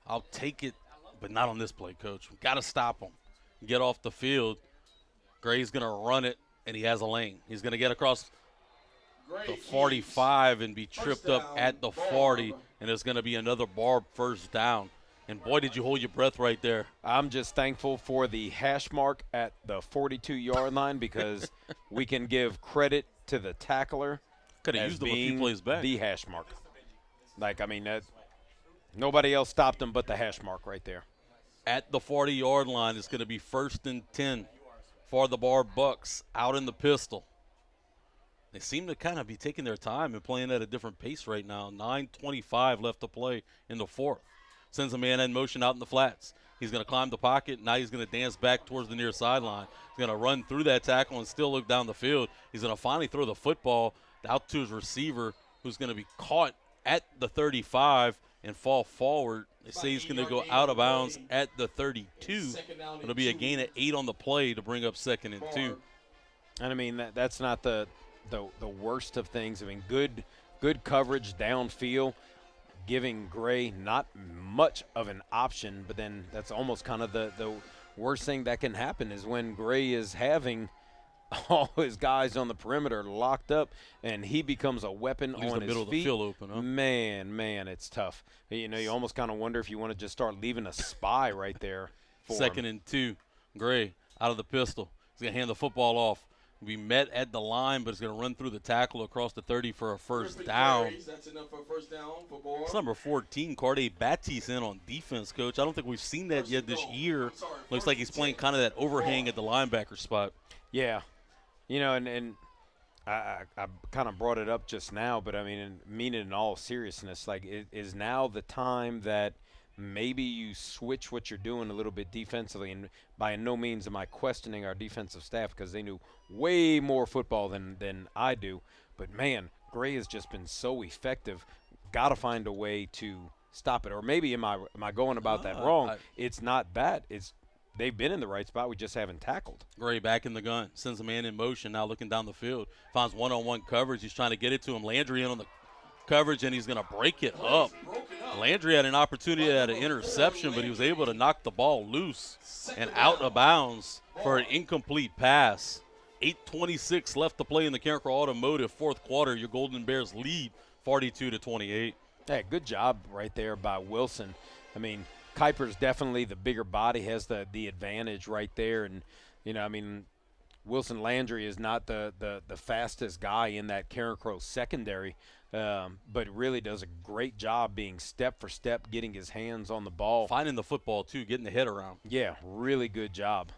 A: I'll take it, but not on this play, Coach. We've got to stop him. Get off the field. Gray's going to run it, and he has a lane. He's going to get across the 45 and be tripped up at the 40, and it's going to be another Barb first down. And, boy, did you hold your breath right there.
B: I'm just thankful for the hash mark at the 42-yard line because we can give credit to the tackler
A: Could have
B: as
A: used them a
B: being
A: few plays back.
B: the hash mark. Like, I mean, nobody else stopped him but the hash mark right there.
A: At the 40-yard line, it's going to be 1st and 10 for the Barb Bucks out in the pistol. They seem to kind of be taking their time and playing at a different pace right now. 9:25 left to play in the fourth. Sends a man in motion out in the flats. He's going to climb the pocket. Now he's going to dance back towards the near sideline. He's going to run through that tackle and still look down the field. He's going to finally throw the football out to his receiver, who's going to be caught at the 35 and fall forward. They say he's going to go out of bounds at the 32. It'll be a gain of 8 on the play to bring up 2nd and 2.
B: And I mean that's not the worst of things. I mean good coverage downfield, giving Gray not much of an option, but then that's almost kind of the worst thing that can happen is when Gray is having all his guys on the perimeter locked up, and he becomes a weapon
A: Leaves
B: on
A: the
B: his
A: middle
B: feet.
A: of the field open, huh?
B: Man, it's tough. You know, you almost kind of wonder if you want to just start leaving a spy right there for
A: 2nd
B: him.
A: and 2. Gray out of the pistol. He's going to hand the football off. We met at the line, but it's going to run through the tackle across the 30 for a first down.
C: That's enough for a first down for Barbe.
A: It's number 14, Carde Batiste in on defense, Coach. I don't think we've seen that yet this year. Looks like he's playing kind of that overhang at the linebacker spot.
B: Yeah. You know, and I kind of brought it up just now, but I mean it in all seriousness. Like, it is now the time that maybe you switch what you're doing a little bit defensively. And by no means am I questioning our defensive staff because they knew way more football than I do. But, man, Gray has just been so effective. Got to find a way to stop it. Or maybe am I going about that wrong? It's not that. They've been in the right spot. We just haven't tackled.
A: Gray back in the gun. Sends a man in motion, now looking down the field. Finds one-on-one coverage. He's trying to get it to him. Landry in on the coverage, and he's going to break it up. Landry had an opportunity at an interception, but he was able to knock the ball loose and out of bounds for an incomplete pass. 8:26 left to play in the Carencro Automotive fourth quarter. Your Golden Bears lead 42-28.
B: Hey, good job right there by Wilson. I mean, Kuiper's definitely the bigger body, has the advantage right there. And, you know, I mean, Wilson Landry is not the fastest guy in that Carencro secondary, but really does a great job being step for step, getting his hands on the ball.
A: Finding the football, too, getting the head around.
B: Yeah, really good job.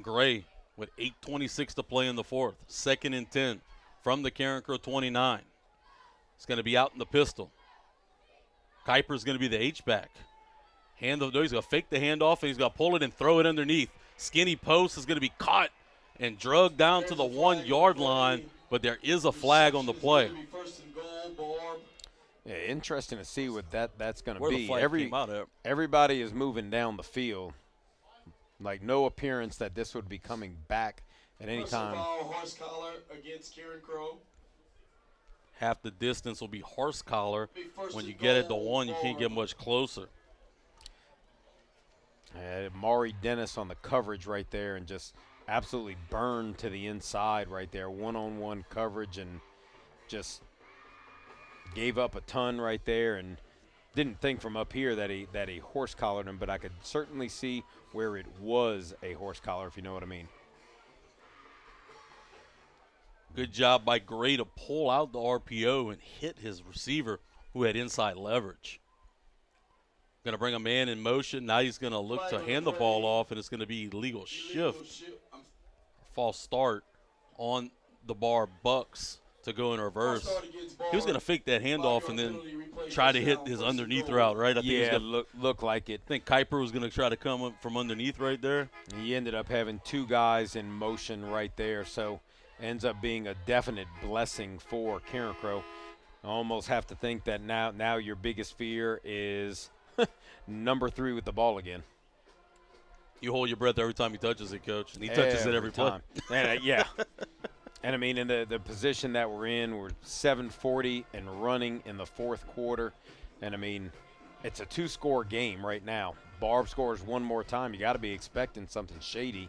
A: Gray with 8:26 to play in the fourth. 2nd and 10 from the Carencro 29. It's going to be out in the pistol. Kuiper's going to be the H-back. He's going to fake the handoff, and he's going to pull it and throw it underneath. Skinny post is going to be caught and drugged down to the 1-yard line, but there is a flag on the play.
B: Yeah, interesting to see what that's going to
A: Where
B: be.
A: the flag came out at.
B: Everybody is moving down the field. Like, no appearance that this would be coming back at any time.
C: Horse collar against Carencro.
A: Half the distance will be horse collar. When you get it to 1, you can't get much closer.
B: Maury Dennis on the coverage right there and just absolutely burned to the inside right there. One-on-one coverage and just gave up a ton right there and didn't think from up here that he horse collared him, but I could certainly see where it was a horse collar, if you know what I mean.
A: Good job by Gray to pull out the RPO and hit his receiver who had inside leverage. Going to bring a man in motion. Now he's going to look to hand the ball off, and it's going to be illegal shift. False start on the bar Bucks to go in reverse. He was going to fake that handoff and then try to hit his underneath route, right? I think
B: Yeah, look like it.
A: I think Kuiper was going to try to come up from underneath right there.
B: He ended up having two guys in motion right there, so ends up being a definite blessing for Carencro. I almost have to think that now your biggest fear is number 3 with the ball again.
A: You hold your breath every time he touches it, Coach, and he touches it every
B: time.
A: play.
B: And, yeah. And, I mean, in the position that we're in, we're 7:40 and running in the fourth quarter. And, I mean, it's a 2-score game right now. Barbe scores one more time. You got to be expecting something shady.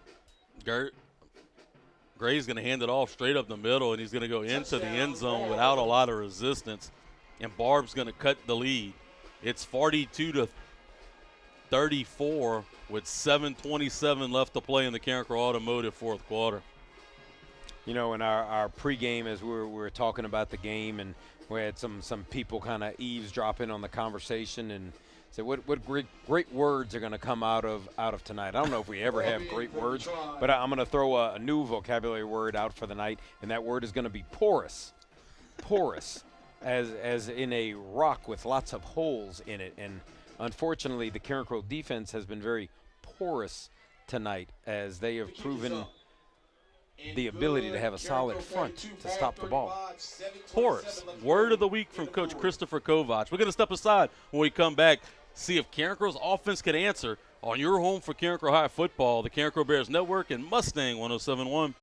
A: Gray's going to hand it off straight up the middle, and he's going to go into the end zone without a lot of resistance. And Barbe's going to cut the lead. It's 42-34 with 7:27 left to play in the Carencro Automotive fourth quarter.
B: You know, in our pregame, as we were talking about the game, and we had some people kind of eavesdropping on the conversation and said, what great words are going to come out of tonight? I don't know if we ever have great words, but I'm going to throw a new vocabulary word out for the night, and that word is going to be porous. Porous, as in a rock with lots of holes in it. And unfortunately, the Carencro defense has been very porous tonight, as they have proven the ability to have a solid front to stop the ball.
A: Porous. Word of the week from Coach Christopher Kovac. We're going to step aside when we come back, see if Carencro's offense can answer on your home for Carencro High football, the Carencro Bears Network and Mustang 107.1.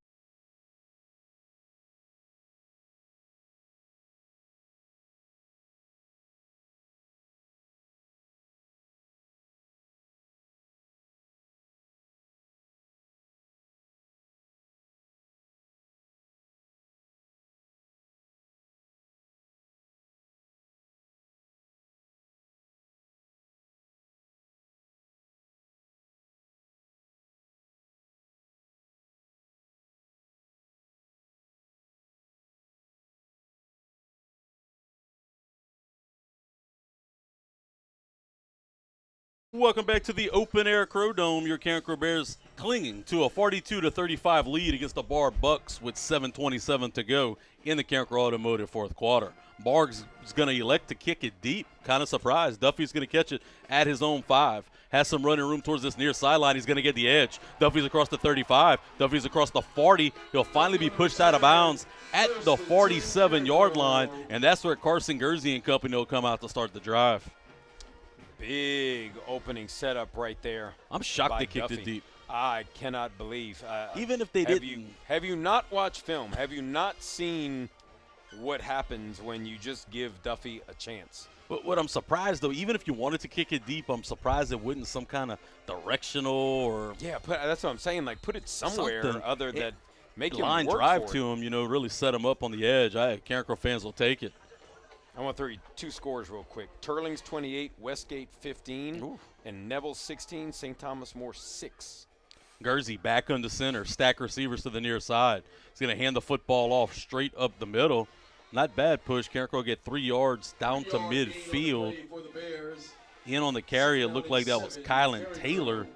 A: Welcome back to the Open Air Crow Dome. Your Carencro Bears clinging to a 42-35 lead against the Barbe Bucks with 7:27 to go in the Carencro Automotive fourth quarter. Barbe's going to elect to kick it deep. Kind of surprised. Duffy's going to catch it at his own 5. Has some running room towards this near sideline. He's going to get the edge. Duffy's across the 35. Duffy's across the 40. He'll finally be pushed out of bounds at the 47-yard line, and that's where Carson Gursey and company will come out to start the drive.
B: Big opening setup right there.
A: I'm shocked they kicked
B: Duffy.
A: it deep.
B: I cannot believe.
A: Even if they didn't.
B: Have you not watched film? Have you not seen what happens when you just give Duffy a chance?
A: But what I'm surprised, though, even if you wanted to kick it deep, I'm surprised it wouldn't some kind of directional or
B: that's what I'm saying. Like, put it somewhere
A: something.
B: Other than make him
A: line
B: work
A: drive
B: for
A: to
B: it.
A: him, really set him up on the edge. Carencro fans will take it.
B: I want to throw you 2 scores real quick. Turling's 28, Westgate 15,
A: Ooh.
B: and Neville 16, St. Thomas More 6.
A: Gursey back under center, stack receivers to the near side. He's going to hand the football off straight up the middle. Not bad push. Carencro will get 3 yards down to midfield. In on the carry, it looked like that was Kylan Taylor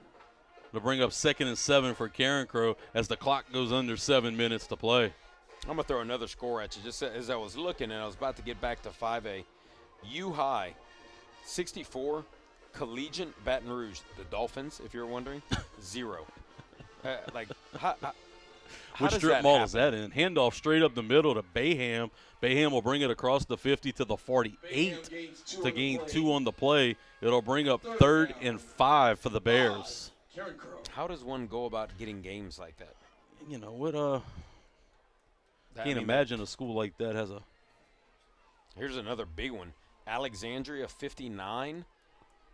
A: to bring up 2nd and 7 for Carencro as the clock goes under 7 minutes to play.
B: I'm going to throw another score at you. Just as I was looking and I was about to get back to 5A. U High, 64. Collegiate Baton Rouge, the Dolphins, if you're wondering, 0. How
A: Which
B: does
A: strip
B: that
A: mall
B: happen?
A: is that in? Handoff straight up the middle to Bayham. Bayham will bring it across the 50 to the 48 to gain 2 on the play. It'll bring up 3rd and 5 for the Bears.
B: How does one go about getting games like that?
A: Can't imagine a school like that has a.
B: Here's another big one. Alexandria 59,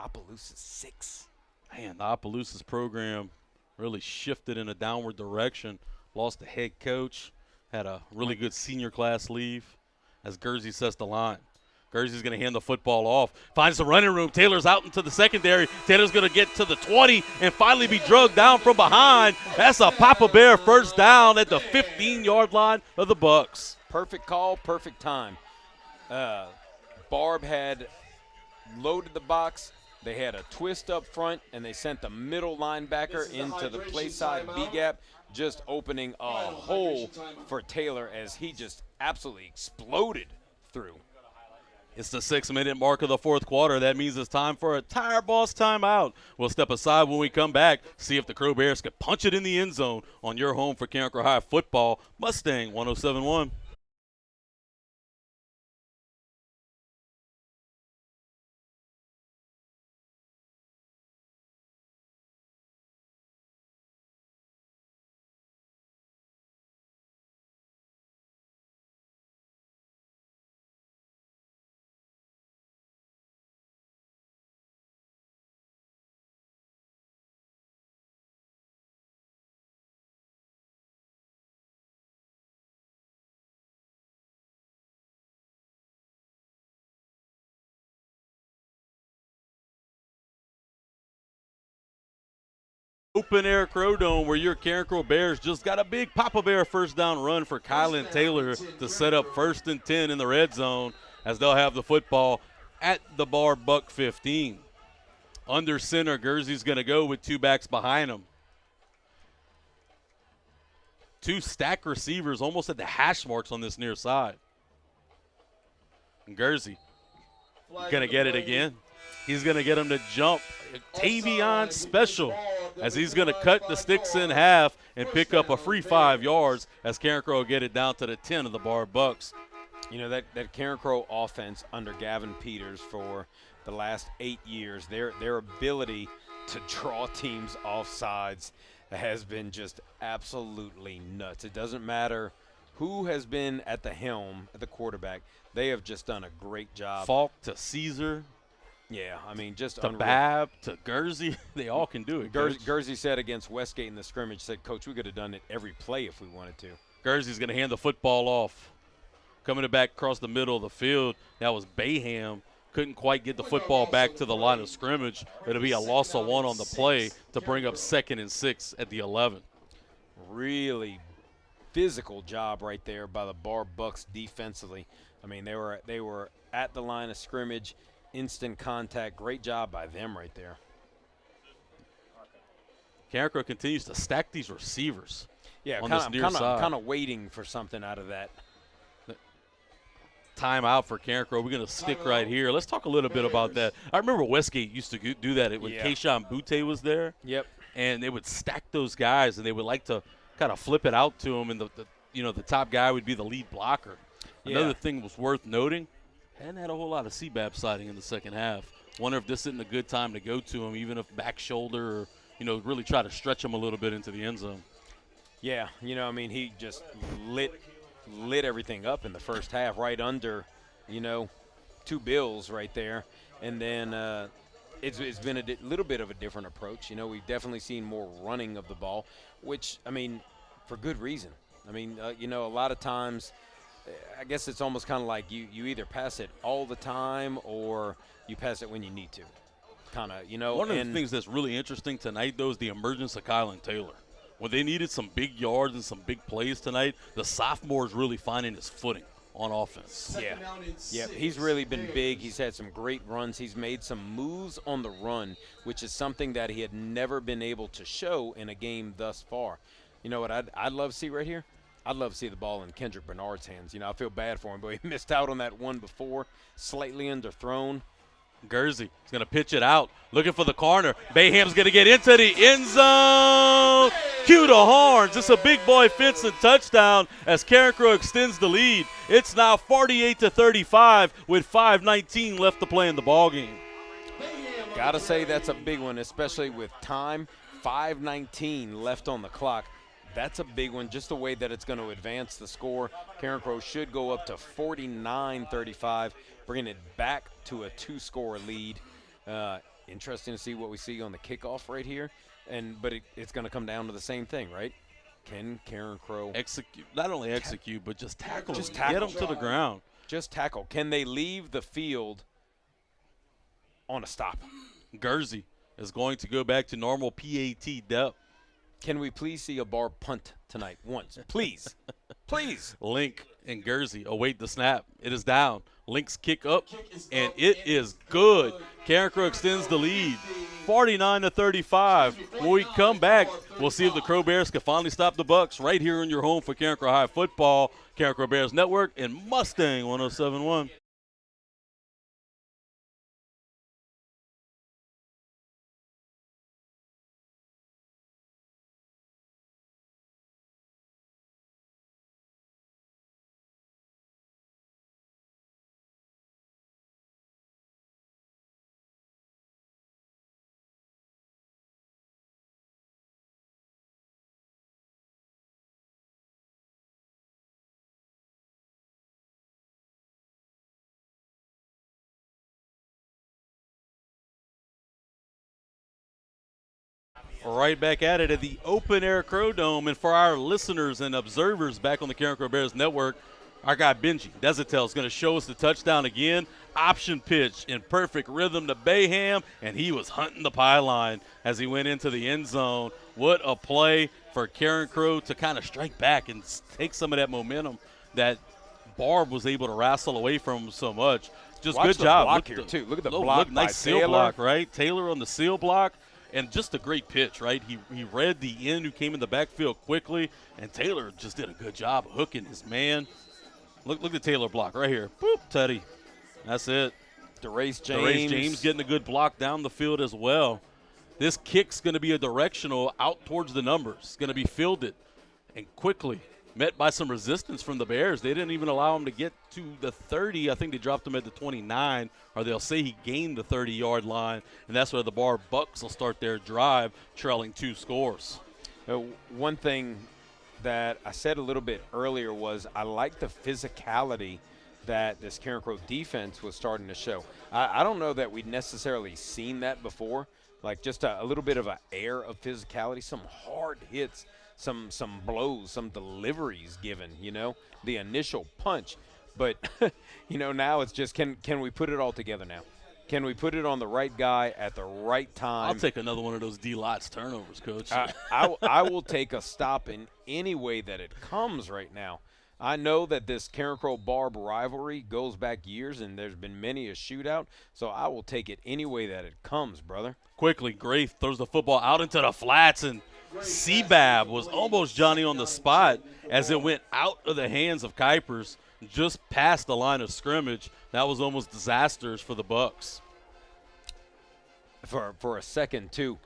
B: Opelousas 6.
A: Man, the Opelousas program really shifted in a downward direction. Lost the head coach. Had a really good senior class leave as Gursey sets the line. Gursey's going to hand the football off. Finds some running room. Taylor's out into the secondary. Taylor's going to get to the 20 and finally be drugged down from behind. That's a Papa Bear first down at the 15-yard line of the Bucks.
B: Perfect call, perfect time. Barbe had loaded the box. They had a twist up front, and they sent the middle linebacker into the play side B-gap, just opening a hole for Taylor as he just absolutely exploded through.
A: It's the 6-minute mark of the fourth quarter. That means it's time for a Tire Boss timeout. We'll step aside when we come back, see if the Crow Bears could punch it in the end zone on your home for Carencro High football, Mustang 107.1. Open Air Crow Dome, where your Carencro Bears just got a big Papa Bear first down run for Kylan Taylor to set up 1st and 10 in the red zone as they'll have the football at the Barbe Buck 15. Under center, Gursey's going to go with 2 backs behind him. 2 stack receivers almost at the hash marks on this near side. And Gursey going to get it again. He's going to get him to jump. Tavion special as he's going to cut the sticks in half and pick up a free 5 yards as Carencro will get it down to the 10 of the Barbe Bucks.
B: You know, that Carencro offense under Gavin Peters for the last 8 years, their ability to draw teams off sides has been just absolutely nuts. It doesn't matter who has been at the helm, at the quarterback. They have just done a great job.
A: Falk to Caesar.
B: Yeah, I mean, just
A: to
B: unreal.
A: Bab, to Gursey, they all can do it.
B: Gursey said against Westgate in the scrimmage, said, Coach, we could have done it every play if we wanted to.
A: Gursey's going to hand the football off. Coming back across the middle of the field, that was Bayham. Couldn't quite get the football back to the line of scrimmage. It'll be a loss of 1 on the play to bring up 2nd and 6 at the 11.
B: Really physical job right there by the Barbe Bucks defensively. I mean, they were at the line of scrimmage, instant contact. Great job by them right there.
A: Carencro continues to stack these receivers.
B: Yeah,
A: on this near side.
B: Kind of waiting for something out of that.
A: Timeout for Carencro. We're going to stick right here. Let's talk a little bit about that. I remember Westgate used to do that when Keyshawn Butte was there.
B: Yep.
A: And they would stack those guys, and they would like to kind of flip it out to them, and the top guy would be the lead blocker. Another thing was worth noting, hadn't had a whole lot of CBAB sighting in the second half. Wonder if this isn't a good time to go to him, even if back shoulder or, really try to stretch him a little bit into the end zone. Yeah,
B: I mean, he just lit everything up in the first half, right under, 2 Bills right there. And then it's been a little bit of a different approach. We've definitely seen more running of the ball, which, I mean, for good reason. I mean, a lot of times, I guess it's almost kind of like you either pass it all the time or you pass it when you need to. Kind of,
A: One of the things that's really interesting tonight, though, is the emergence of Kylan Taylor. When they needed some big yards and some big plays tonight, the sophomore is really finding his footing on offense.
B: Yeah, he's really been big. He's had some great runs. He's made some moves on the run, which is something that he had never been able to show in a game thus far. You know what I'd love to see right here? I'd love to see the ball in Kendrick Bernard's hands. I feel bad for him, but he missed out on that one before, slightly underthrown.
A: Gursey is going to pitch it out, looking for the corner. Bayham's going to get into the end zone. Cue the horns. It's a big boy Finson touchdown as Carencro extends the lead. It's now 48-35 with 5:19 left to play in the ballgame.
B: Got to say that's a big one, especially with time. 5:19 left on the clock. That's a big one, just the way that it's going to advance the score. Carencro should go up to 49-35, bringing it back to a 2-score lead. Interesting to see what we see on the kickoff right here. But it's going to come down to the same thing, right? Can Carencro
A: execute? Not only execute, but just tackle.
B: Just tackle.
A: Get them to the ground.
B: Just tackle. Can they leave the field on a stop?
A: Gursey is going to go back to normal PAT depth.
B: Can we please see a Barbe punt tonight once? Please. Please.
A: Link and Gursey await the snap. It is down. Link's kick up, and it is good. Carencro extends the lead, 49-35. When we come back, we'll see if the Crow Bears can finally stop the Bucks right here in your home for Carencro High Football, Carencro Bears Network, and Mustang 107.1. Right back at it at the Open Air Crow Dome. And for our listeners and observers back on the Carencro Bears Network, our guy Benji Desatel is going to show us the touchdown again. Option pitch in perfect rhythm to Bayham, and he was hunting the pylon as he went into the end zone. What a play for Carencro to kind of strike back and take some of that momentum that Barbe was able to wrestle away from so much. Just
B: Watch
A: good
B: the
A: job.
B: block here, too. Look at the block by
A: nice seal
B: Taylor.
A: block, right? Taylor on the seal block. And just a great pitch, right? He read the end who came in the backfield quickly, and Taylor just did a good job hooking his man. Look at the Taylor block right here. Boop, Teddy. That's it.
B: DeRace
A: James getting a good block down the field as well. This kick's going to be a directional out towards the numbers. It's going to be fielded and quickly met by some resistance from the Bears. They didn't even allow him to get to the 30. I think they dropped him at the 29, or they'll say he gained the 30-yard line, and that's where the Barbe Bucks will start their drive, trailing 2 scores.
B: One thing that I said a little bit earlier was I like the physicality that this Carencro defense was starting to show. I don't know that we'd necessarily seen that before, like just a little bit of an air of physicality, some hard hits, some blows, some deliveries given, the initial punch. But, now it's just can we put it all together now? Can we put it on the right guy at the right time?
A: I'll take another one of those D-Lots turnovers, Coach.
B: I will take a stop in any way that it comes right now. I know that this Carencro-Barbe rivalry goes back years, and there's been many a shootout, so I will take it any way that it comes, brother.
A: Quickly, Gray throws the football out into the flats, and Seabab was almost Johnny on the spot as it went out of the hands of Kuipers just past the line of scrimmage. That was almost disastrous for the Bucks.
B: For a second, too,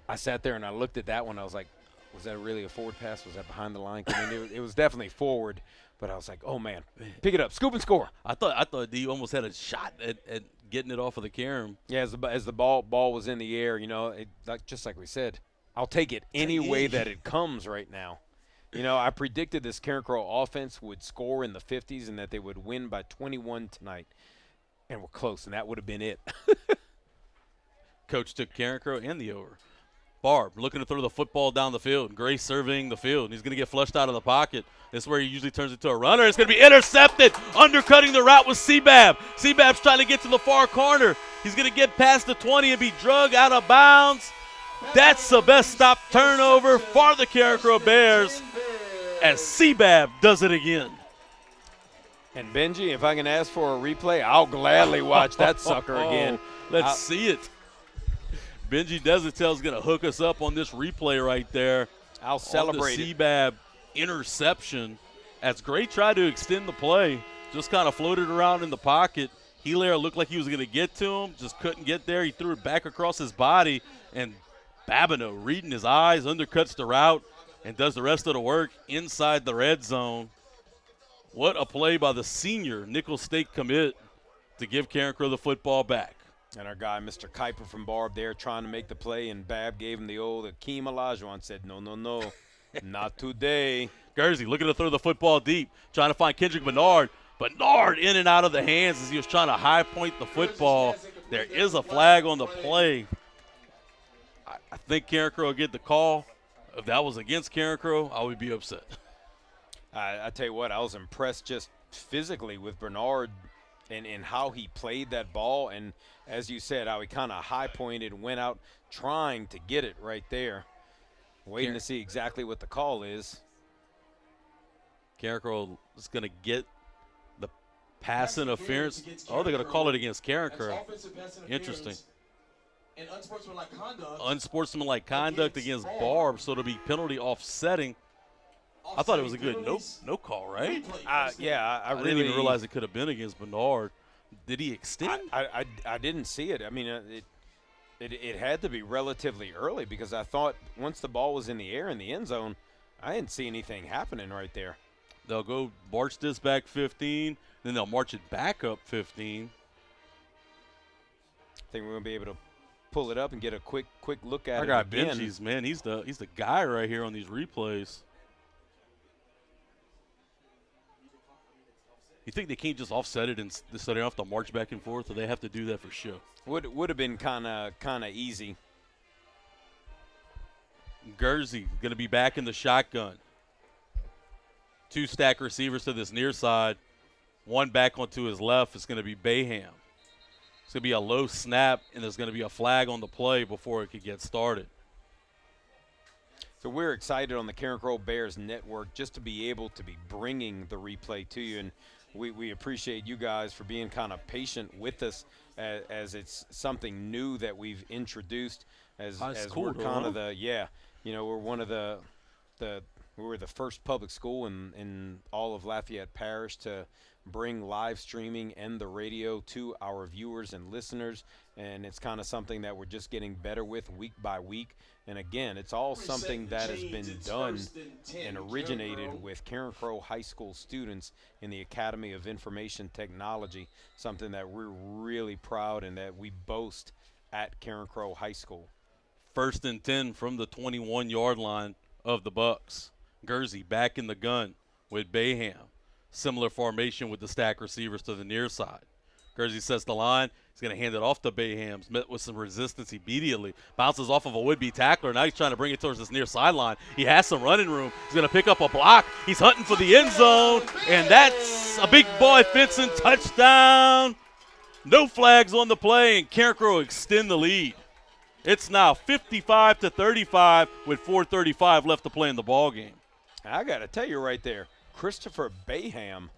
B: I sat there and I looked at that one. I was like, was that really a forward pass? Was that behind the line? I mean, it was definitely forward, but I was like, oh, man, pick it up, scoop and score.
A: I thought D almost had a shot at getting it off of the Karen.
B: Yeah, as the ball was in the air, just like we said, I'll take it any way that it comes right now. I predicted this Carencro offense would score in the 50s and that they would win by 21 tonight, and we're close, and that would have been it.
A: Coach took Carencro and the over. Barbe looking to throw the football down the field. Gray surveying the field. He's going to get flushed out of the pocket. This is where he usually turns into a runner. It's going to be intercepted. Undercutting the route with Seabab. Seabab's trying to get to the far corner. He's going to get past the 20 and be drugged out of bounds. That's the best stop turnover for the Carencro Bears as Seabab does it again.
B: And Benji, if I can ask for a replay, I'll gladly watch that sucker again.
A: Let's see it. Benji Desautel's going to hook us up on this replay right there.
B: I'll celebrate
A: the Seabab interception as Gray tried to extend the play. Just kind of floated around in the pocket. Hilaire looked like he was going to get to him, just couldn't get there. He threw it back across his body, and Babineau, reading his eyes, undercuts the route and does the rest of the work inside the red zone. What a play by the senior nickel state commit to give Carencro the football back.
B: And our guy, Mr. Kuiper from Barbe there, trying to make the play, and Bab gave him the old Akeem Olajuwon, said, no, not today.
A: Guernsey looking to throw the football deep, trying to find Kendrick Bernard. Bernard in and out of the hands as he was trying to high point the football. There is a flag on the play. I think Carencro will get the call. If that was against Carencro, I would be upset.
B: I tell you what, I was impressed just physically with Bernard and how he played that ball. And as you said, how he kind of high-pointed, went out trying to get it right there. Waiting to see exactly what the call is.
A: Carencro is going to get the pass interference. Oh, they're going to call it against Carencro. Interesting.
C: And unsportsmanlike conduct.
A: Unsportsmanlike conduct against Barbe, so it'll be penalty offsetting. I thought it was a good no call, right?
B: Yeah, I really
A: didn't even realize it could have been against Bernard. Did he extend?
B: I didn't see it. I mean, it had to be relatively early because I thought once the ball was in the air in the end zone, I didn't see anything happening right there.
A: They'll go march this back 15, then they'll march it back up 15.
B: I think we're going to be able to pull it up and get a quick look at it
A: Our guy
B: again.
A: Benji's, man, he's the guy right here on these replays. You think they can't just offset it and so they don't have to march back and forth, or they have to do that for sure?
B: Would have been kind of easy.
A: Guernsey going to be back in the shotgun. 2 stack receivers to this near side. 1 back onto his left. It's going to be Bayham. It's going to be a low snap, and there's going to be a flag on the play before it could get started.
B: So we're excited on the Carencro Bears Network just to be able to be bringing the replay to you, and we appreciate you guys for being kind of patient with us as it's something new that we've introduced as
A: cool,
B: we're kind of we're one of we were the first public school in all of Lafayette Parish to bring live streaming and the radio to our viewers and listeners, and it's kind of something that we're just getting better with week by week. And again, it's all something that has been done and originated with Carencro High School students in the Academy of Information Technology, something that we're really proud and that we boast at Carencro High School.
A: 1st and 10 from the 21-yard line of the Bucks. Gursey back in the gun with Bayham. Similar formation with the stack receivers to the near side. Gursey sets the line. He's going to hand it off to Bayhams. Met with some resistance immediately. Bounces off of a would-be tackler. Now he's trying to bring it towards this near sideline. He has some running room. He's going to pick up a block. He's hunting for the end zone. And that's a big boy Finson touchdown. No flags on the play, and Carencro extend the lead. It's now 55-35 with 4:35 left to play in the ball game.
B: I got to tell you right there, Christopher Bayham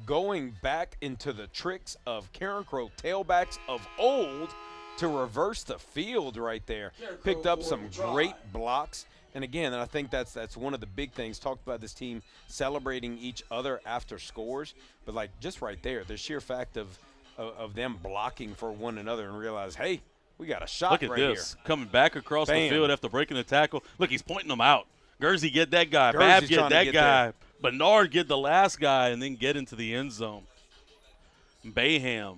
B: going back into the tricks of Carencro tailbacks of old to reverse the field right there. Picked up some great blocks. And again, I think that's one of the big things. Talked about this team celebrating each other after scores. But, like, just right there, the sheer fact of them blocking for one another and realize, hey, we got a shot right here.
A: Look at this. Coming back across
B: Bam.
A: the field after breaking the tackle. Look, he's pointing them out. Gursey, get that guy.
B: Gursey's
A: Bab, get
B: trying to
A: that
B: get
A: guy.
B: there.
A: Bernard, get the last guy, and then get into the end zone. Bayham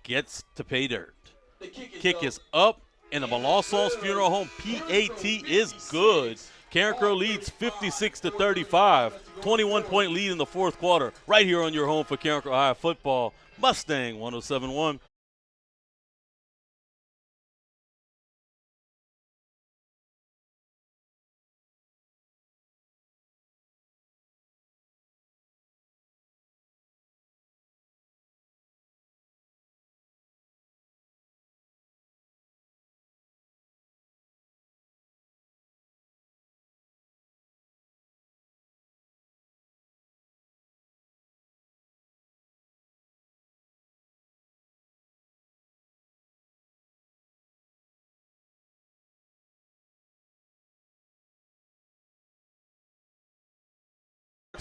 A: gets to pay dirt. Kick is up, and the Malasson's Funeral Home PAT is good. Carencro leads 56-35. 21-point lead in the fourth quarter. Right here on your home for Carencro High football. Mustang 107.1.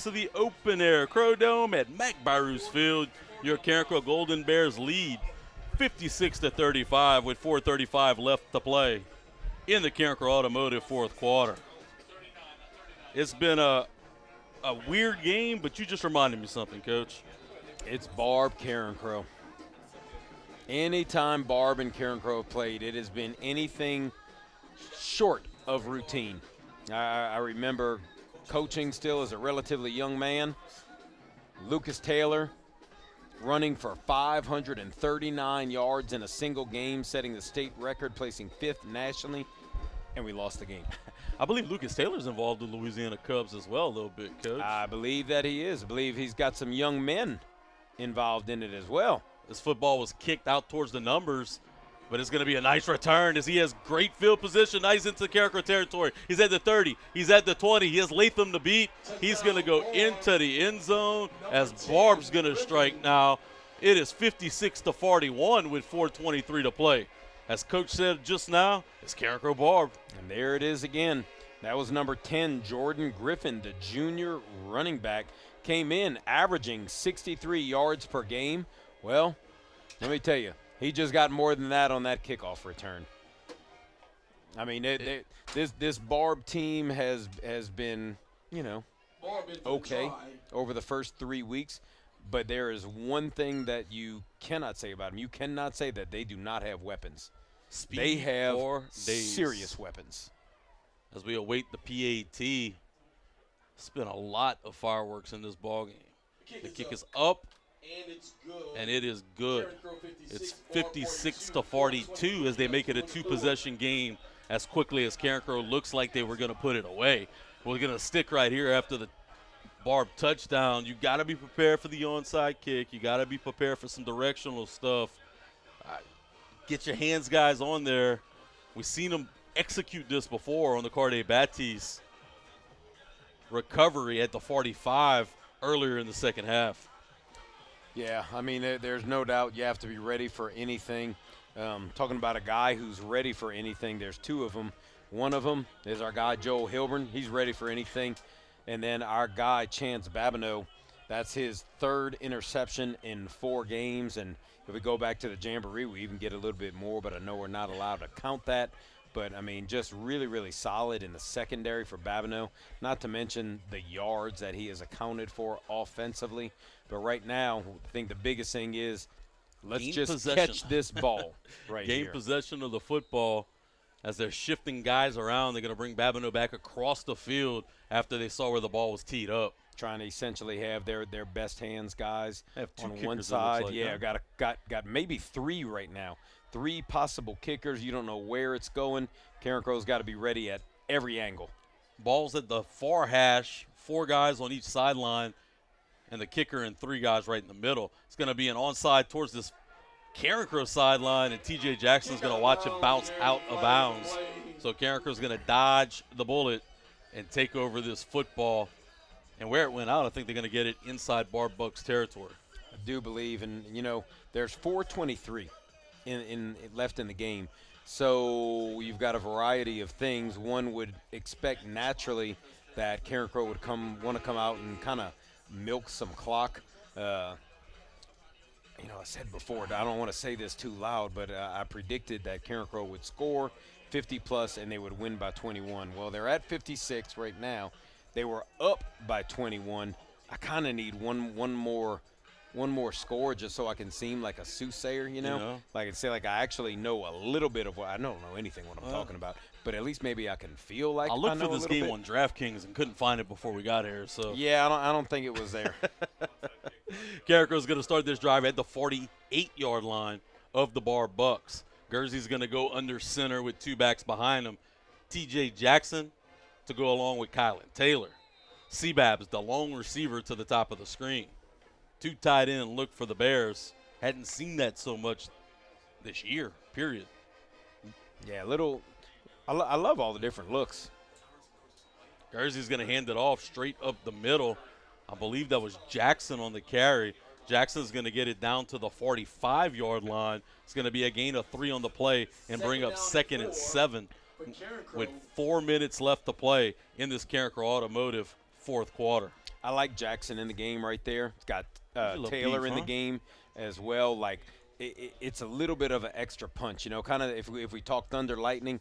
A: Of the open air Crow Dome at MacBarus Field, your Carencro Golden Bears lead 56-35 with 4:35 left to play in the Carencro Automotive fourth quarter. It's been a weird game, but you just reminded me something, Coach.
B: It's Barbe Carencro. Anytime Barbe and Carencro have played, it has been anything short of routine. I remember coaching still as a relatively young man. Lucas Taylor running for 539 yards in a single game, setting the state record, placing 5th nationally, and we lost the game.
A: I believe Lucas Taylor's involved with Louisiana Cubs as well a little bit, Coach.
B: I believe that he is. I believe he's got some young men involved in it as well.
A: This football was kicked out towards the numbers, but it's going to be a nice return as he has great field position. Nice into Carencro territory. He's at the 30. He's at the 20. He has Latham to beat. He's going to go into the end zone as Barbe's going to strike now. It is 56-41 with 4:23 to play. As Coach said just now, it's Carencro Barbe.
B: And there it is again. That was number 10, Jordan Griffin, the junior running back. Came in averaging 63 yards per game. Well, let me tell you, he just got more than that on that kickoff return. I mean, this Barbe team has been, okay over the first 3 weeks. But there is one thing that you cannot say about them. You cannot say that they do not have weapons.
A: Speed
B: they have
A: for days.
B: serious weapons.
A: As we await the PAT, it's been a lot of fireworks in this ball game. The kick is up. And it is good. It's 56-42 as they make it a two-possession game as quickly as Carencro looks like they were going to put it away. We're going to stick right here after the Barbe touchdown. You got to be prepared for the onside kick. You got to be prepared for some directional stuff. Get your hands, guys, on there. We've seen them execute this before on the Carde Baptiste recovery at the 45 earlier in the second half.
B: Yeah, I mean, there's no doubt you have to be ready for anything. Talking about a guy who's ready for anything, there's two of them. One of them is our guy, Joel Hilburn. He's ready for anything. And then our guy, Chance Babineau, that's his 3rd interception in 4 games. And if we go back to the Jamboree, we even get a little bit more, but I know we're not allowed to count that. But, I mean, just really, really solid in the secondary for Babineau, not to mention the yards that he has accounted for offensively. But right now, I think the biggest thing is let's
A: Gain
B: just
A: possession.
B: catch this ball right
A: Gain
B: here.
A: possession of the football as they're shifting guys around. They're going to bring Babineau back across the field after they saw where the ball was teed up.
B: Trying to essentially have their best hands guys
A: Have 2
B: on
A: kickers, it
B: one
A: looks
B: side.
A: like,
B: Yeah,
A: huh?
B: got maybe 3 right now. 3 possible kickers. You don't know where it's going. Carencro's got to be ready at every angle.
A: Ball's at the far hash, 4 guys on each sideline, and the kicker and 3 guys right in the middle. It's going to be an onside towards this Carencro sideline, and T.J. Jackson's going to watch it bounce out of bounds. So Carencro's going to dodge the bullet and take over this football. And where it went out, I think they're going to get it inside Barbe Bucks territory.
B: I do believe, and there's 4:23 in left in the game, so you've got a variety of things. One would expect naturally that Carencro would want to come out and kind of milk some clock. I said before, I don't want to say this too loud, but I predicted that Carencro would score 50 plus and they would win by 21. Well, they're at 56 right now. They were up by 21. I kind of need one more score just so I can seem like a soothsayer, Like I say, like I actually know a little bit of I don't know anything what I'm talking about, but at least maybe I can feel like
A: I looked
B: know
A: for this
B: a little
A: game
B: bit.
A: on DraftKings and couldn't find it before we got here. So
B: Yeah, I don't think it was there.
A: Carencro's going to start this drive at the 48-yard line of the Barbe Bucks. Guernsey's going to go under center with 2 backs behind him. T.J. Jackson to go along with Kylan Taylor. Seababs, the lone receiver, to the top of the screen. 2 tight end look for the Bears. Hadn't seen that so much this year, period.
B: Yeah, I love all the different looks.
A: Guernsey's going to hand it off straight up the middle. I believe that was Jackson on the carry. Jackson's going to get it down to the 45-yard line. It's going to be a gain of 3 on the play and bring up 2nd and 7 with 4 minutes left to play in this Carencro Automotive 4th quarter.
B: I like Jackson in the game right there. It's got
A: little
B: Taylor
A: beef,
B: in the
A: huh?
B: game as well. Like it's a little bit of an extra punch, kind of if we talk Thunder Lightning,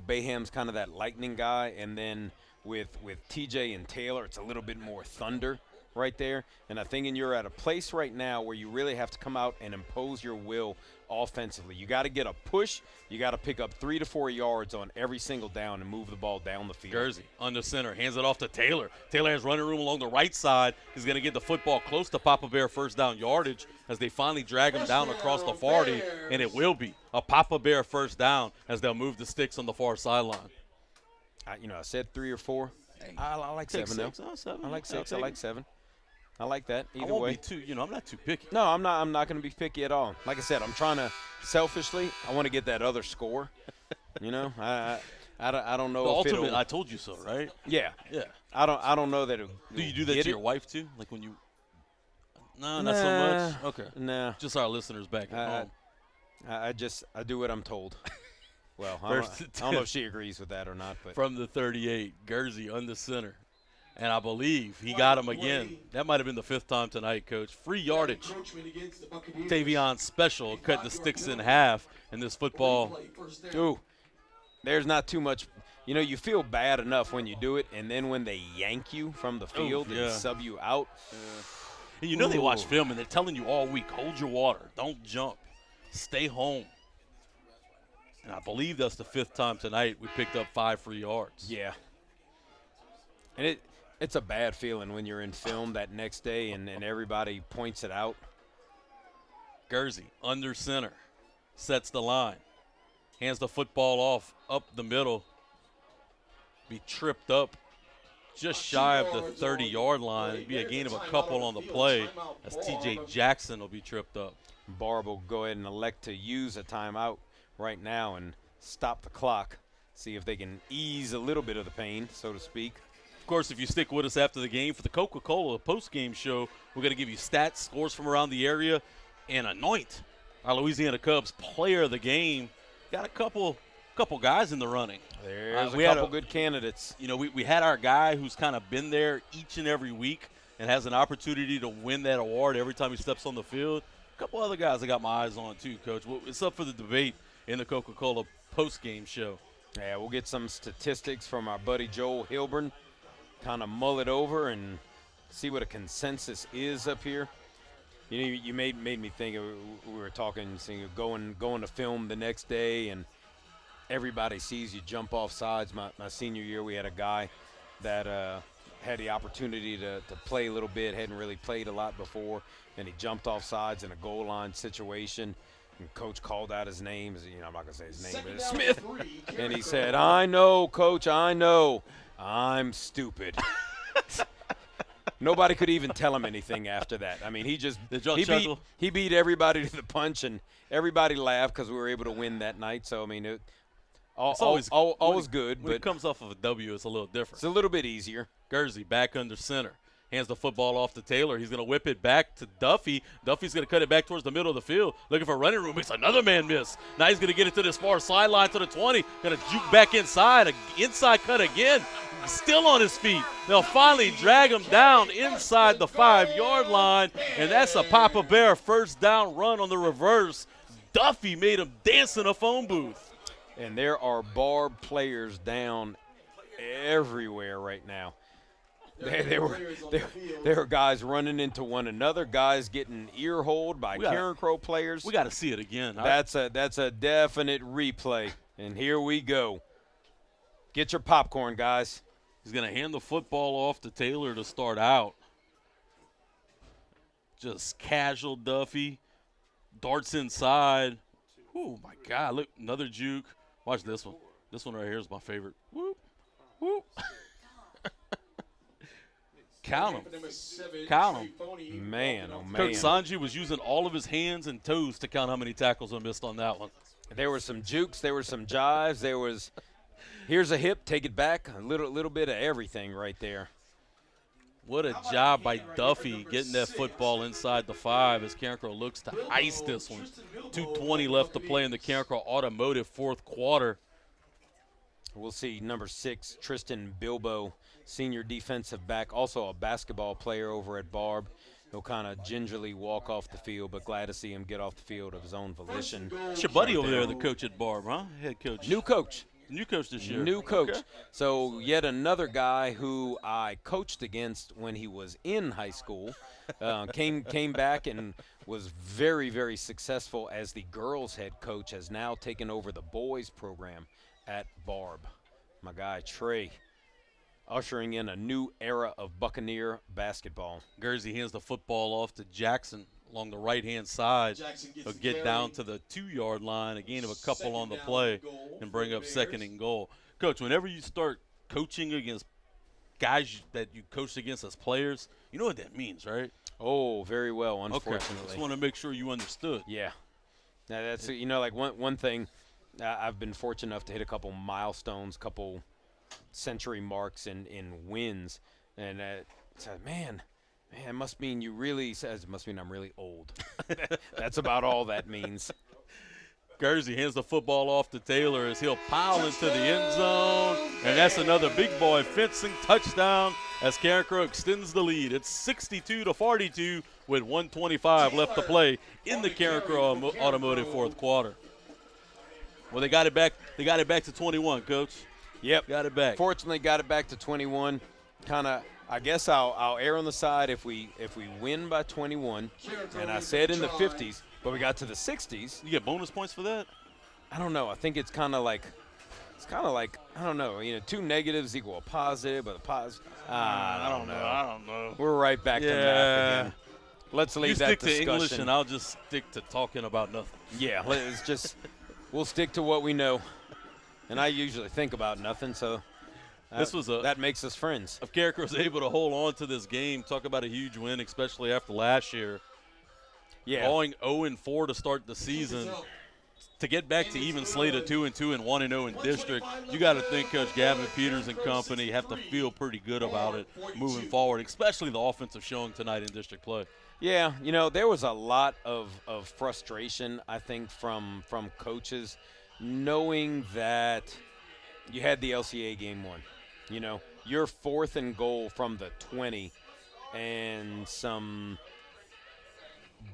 B: Bayham's kind of that lightning guy, and then with TJ and Taylor, it's a little bit more thunder right there. And I think you're at a place right now where you really have to come out and impose your will offensively. You got to get a push. You got to pick up 3 to 4 yards on every single down and move the ball down the field.
A: Guernsey under center, hands it off to Taylor. Taylor has running room along the right side. He's going to get the football close to Papa Bear first down yardage as they finally drag him down across the 40, and it will be a Papa Bear first down as they'll move the sticks on the far sideline.
B: I said 3 or 4. I like 7 though.
A: 7.
B: I like 6. I like 7. I like that.
A: I
B: Either
A: won't
B: way.
A: be too, I'm not too picky.
B: No, I'm not going to be picky at all. Like I said, I'm trying to selfishly. I want to get that other score. I don't know
A: The
B: if
A: ultimate,
B: it'll.
A: I told you so, right?
B: Yeah.
A: Yeah.
B: I don't know that.
A: Do you do that to your wife too? Like when you? No, not so
B: Nah.
A: much. Okay.
B: Nah.
A: Just our listeners back at home.
B: I do what I'm told. Well, I
A: First
B: don't know if she agrees with that or not, but
A: From the 38, Guernsey under center. And I believe he got him again. That might have been the 5th time tonight, Coach. Free yardage. Tavion Special cut the sticks in half in this football.
B: ooh, there's not too much. You feel bad enough when you do it, and then when they yank you from the field
A: yeah.
B: and sub you out.
A: And they watch
B: Ooh.
A: film and they're telling you all week, hold your water. Don't jump. Stay home. And I believe that's the 5th time tonight we picked up 5 free yards.
B: Yeah. And it's a bad feeling when you're in film that next day and everybody points it out.
A: Guernsey under center. Sets the line. Hands the football off up the middle. Be tripped up just shy of the 30-yard line. It'd be a gain of a couple on the play as T.J. Jackson will be tripped up.
B: Barbe will go ahead and elect to use a timeout right now and stop the clock, see if they can ease a little bit of the pain, so to speak.
A: Of course, if you stick with us after the game for the Coca-Cola post-game show, we're going to give you stats, scores from around the area, and anoint our Louisiana Cubs player of the game. Got a couple couple guys in the running.
B: There's
A: we
B: a
A: had
B: couple good candidates.
A: You know, we had our guy who's kind of been there each and every week and has an opportunity to win that award every time he steps on the field. A couple other guys I got my eyes on too, Coach. It's up for the debate in the Coca-Cola post-game show.
B: Yeah, we'll get some statistics from our buddy Joel Hilburn, kind of mull it over and see what a consensus is up here. You know, you made me think of, we were talking, going to film the next day, and everybody sees you jump off sides. My senior year, we had a guy that had the opportunity to play a little bit, hadn't really played a lot before, and he jumped off sides in a goal line situation. And Coach called out his name. You know, I'm not going to say his name, but it's Smith. And he said, "I know, Coach, I know. I'm stupid." Nobody could even tell him anything after that. I mean, he beat everybody to the punch, and everybody laughed because we were able to win that night. So, I mean, it's always good.
A: When
B: but
A: it comes off of a W, it's a little different.
B: It's a little bit easier.
A: Guernsey back under center. Hands the football off to Taylor. He's going to whip it back to Duffy. Duffy's going to cut it back towards the middle of the field. Looking for running room. Makes another man miss. Now he's going to get it to this far sideline to the 20. Going to juke back inside. An inside cut again. Still on his feet. They'll finally drag him down inside the 5-yard line. And that's a Papa Bear first down run on the reverse. Duffy made him dance in a phone booth.
B: And there are Barbe players down everywhere right now. There were guys running into one another, guys getting ear-holed by Carencro players.
A: We got to see it again.
B: That's a definite replay, and here we go. Get your popcorn, guys.
A: He's going to hand the football off to Taylor to start out. Just casual Duffy. Darts inside. Oh, my God. Look, another juke. Watch this one. This one right here is my favorite. Whoop, whoop. Count them. Count them.
B: Man, oh, man.
A: Coach Sanji was using all of his hands and toes to count how many tackles I missed on that one.
B: There were some jukes. There were some jives. There was, here's a hip, take it back. A little bit of everything right there.
A: What a job by Duffy getting that football inside the 5 as Carencro looks to ice this one. 2:20 left to play in the Carencro Automotive fourth quarter.
B: We'll see number 6, Tristan Bilbo, senior defensive back, also a basketball player over at Barbe. He'll kind of gingerly walk off the field, but glad to see him get off the field of his own volition.
A: It's your buddy over there, the coach at Barbe, huh? Head coach.
B: New coach.
A: New coach this year.
B: New coach.
A: Okay.
B: So yet another guy who I coached against when he was in high school came back and was very, very successful as the girls' head coach, has now taken over the boys' program at Barbe. My guy Trey, ushering in a new era of Buccaneer basketball.
A: Guernsey hands the football off to Jackson along the right-hand side. He'll get down to the 2-yard line, a gain of a couple on the play, and bring up second and goal. Coach, whenever you start coaching against guys that you coached against as players, you know what that means, right?
B: Oh, very well, unfortunately.
A: Okay. Just want to make sure you understood.
B: Yeah. Now that's, you know, like one thing, I've been fortunate enough to hit a couple milestones, couple century marks in wins, and man, it must mean it must mean I'm really old. That's about all that means.
A: Guernsey hands the football off to Taylor as he'll pile into the end zone, and that's another big boy fencing touchdown as Carencro extends the lead. It's 62-42 with 1:25 left to play in the Carencro Automotive fourth quarter. Well, they got it back. They got it back to 21, Coach.
B: Yep,
A: got it back.
B: Fortunately, got it back to 21. Kind of, I guess I'll err on the side if we win by 21. And I said in the 50s, but we got to the 60s.
A: You get bonus points for that?
B: I don't know. I think it's kind of like I don't know. You know, 2 negatives equal a positive, but a positive. I don't know.
A: I don't know.
B: We're right back to math again. Let's leave that discussion.
A: You stick to English, and I'll just stick to talking about nothing.
B: Yeah, let's just we'll stick to what we know. And I usually think about nothing, so that makes us friends.
A: If Carencro was able to hold on to this game, talk about a huge win, especially after last year.
B: Yeah.
A: Going 0-4 to start the season. To get back to even slate of 2-2 and 1-0 in district, you got to think Coach Gavin Peters and company have to feel pretty good about it moving forward, especially the offensive showing tonight in district play.
B: Yeah, you know, there was a lot of frustration, I think, from coaches. knowing that you had the LCA game one. You know, you're 4th and goal from the 20 and some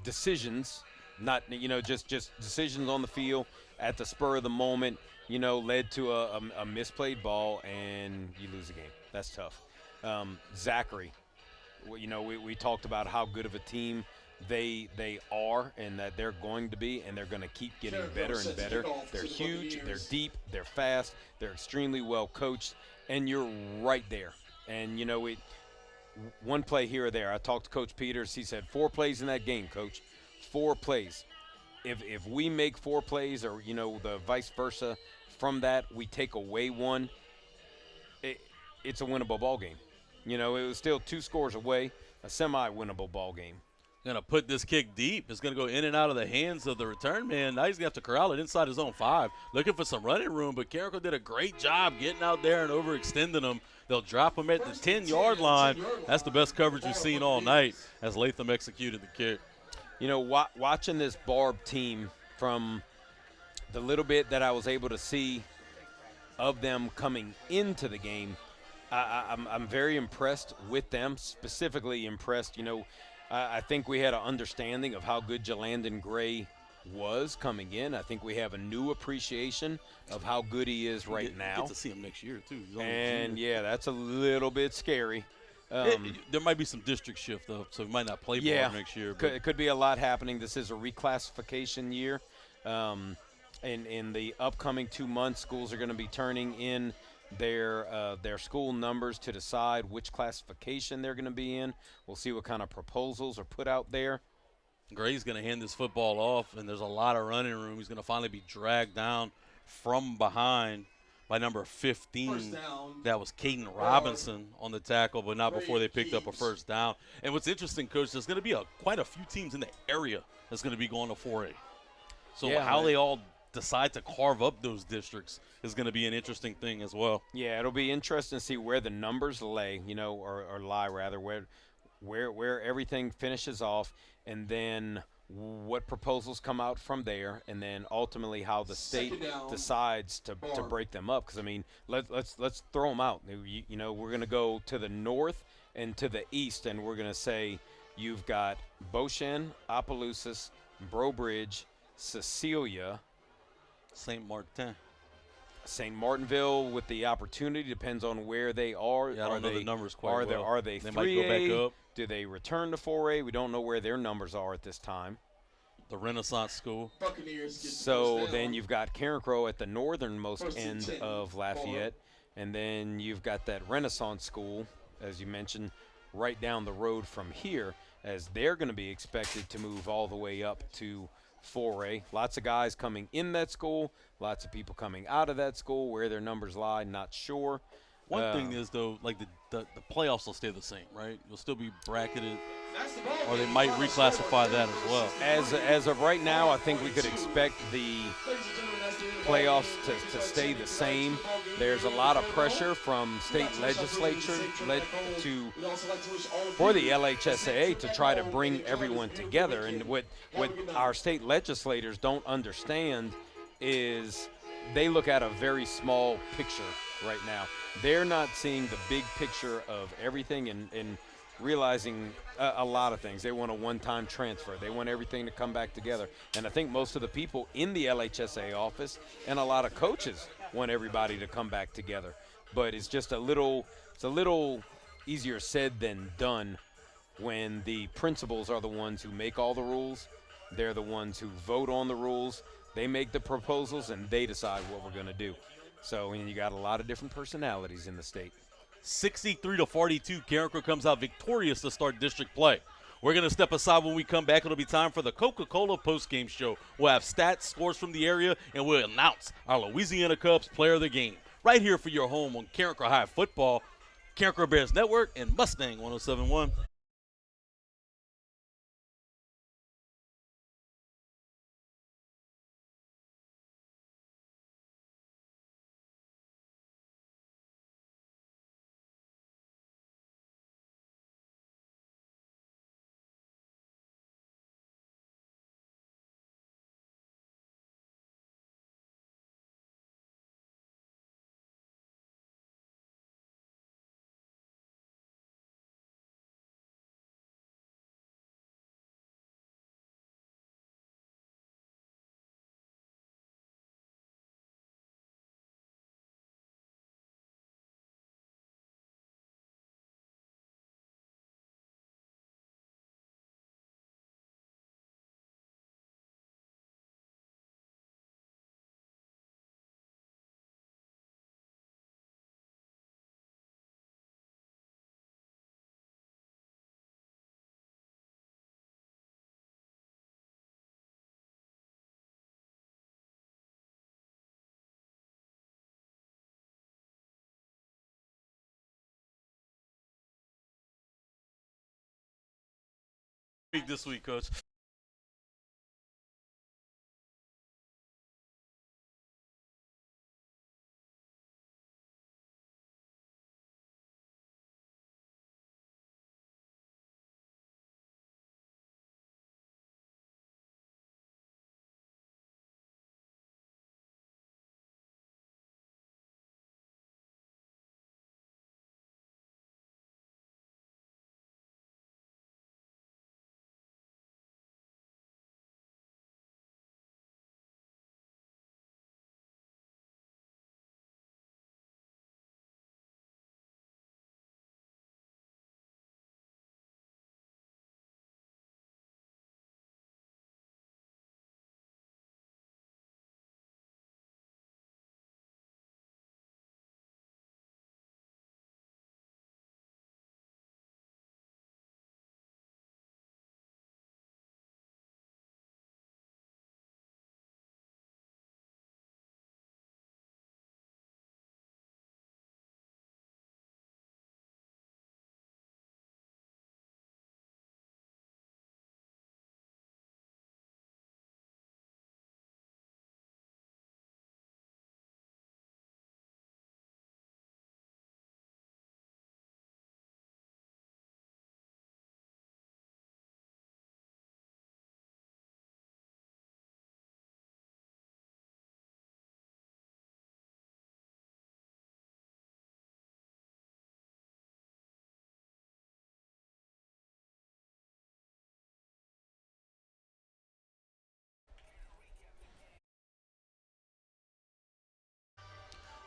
B: decisions, not, just decisions on the field at the spur of the moment, led to a misplayed ball and you lose the game. That's tough. Zachary, we talked about how good of a team they are and that they're going to be, and they're going to keep getting better and better. They're huge, they're deep, they're fast, they're extremely well coached, and you're right there. And one play here or there. I talked to Coach Peters. He said 4 plays in that game, Coach. 4 plays. If we make 4 plays, or the vice versa, from that we take away one, it's a winnable ball game. It was still 2 scores away, a semi-winnable ball game.
A: Gonna put this kick deep. It's gonna go in and out of the hands of the return man. Now he's gonna have to corral it inside his own 5, looking for some running room. But Carencro did a great job getting out there and overextending him. They'll drop him at the 10-yard line. That's the best coverage we've seen all night as Latham executed the kick.
B: Watching this Barbe team, from the little bit that I was able to see of them coming into the game, I'm very impressed with them. Specifically impressed, I think we had an understanding of how good Jalandon Gray was coming in. I think we have a new appreciation of how good he is right now.
A: Get to see him next year too.
B: And yeah, that's a little bit scary.
A: There might be some district shift though, so he might not play ball next year. But
B: it could be a lot happening. This is a reclassification year. In the upcoming 2 months, schools are going to be turning in their school numbers to decide which classification they're going to be in. We'll see what kind of proposals are put out there.
A: Gray's going to hand this football off, and there's a lot of running room. He's going to finally be dragged down from behind by number 15. That was Caden Robinson on the tackle, but not before they picked up a first down. And what's interesting, Coach, there's going to be quite a few teams in the area that's going to be going to 4A. So how they all decide to carve up those districts is going to be an interesting thing as well.
B: Yeah, it'll be interesting to see where the numbers lay, or lie rather, where everything finishes off, and then what proposals come out from there, and then ultimately how the state decides to break them up. Because let's throw them out. We're going to go to the north and to the east, and we're going to say you've got Beauchene, Opelousas, Breaux Bridge, Cecilia,
A: St. Martin.
B: St. Martinville with the opportunity, depends on where they are.
A: Yeah, I don't know the numbers quite well.
B: Are they 3A?
A: They might go back up.
B: Do they return to 4A? We don't know where their numbers are at this time.
A: The Renaissance School.
C: Buccaneers get
B: so then you've got Carencro at the northernmost end of Lafayette, and then you've got that Renaissance School, as you mentioned, right down the road from here, as they're going to be expected to move all the way up to 4A. Lots of guys coming in that school, lots of people coming out of that school. Where their numbers lie, not sure.
A: One thing is, though, like the playoffs will stay the same, right? You'll still be bracketed, or they might reclassify that as well.
B: As of right now, I think we could expect the playoffs to stay the same. There's a lot of pressure from state legislature for the LHSAA to try to bring everyone together. And what our state legislators don't understand is they look at a very small picture right now. They're not seeing the big picture of everything and realizing a lot of things. They want a one-time transfer. They want everything to come back together. And I think most of the people in the LHSA office and a lot of coaches want everybody to come back together. But it's just a little easier said than done when the principals are the ones who make all the rules. They're the ones who vote on the rules. They make the proposals, and they decide what we're going to do. So you got a lot of different personalities in the state.
A: 63-42, Carencro comes out victorious to start district play. We're going to step aside. When we come back, it'll be time for the Coca-Cola postgame show. We'll have stats, scores from the area, and we'll announce our Louisiana Cubs player of the game. Right here for your home on Carencro High Football, Carencro Bears Network, and Mustang 107.1. This week, Coach.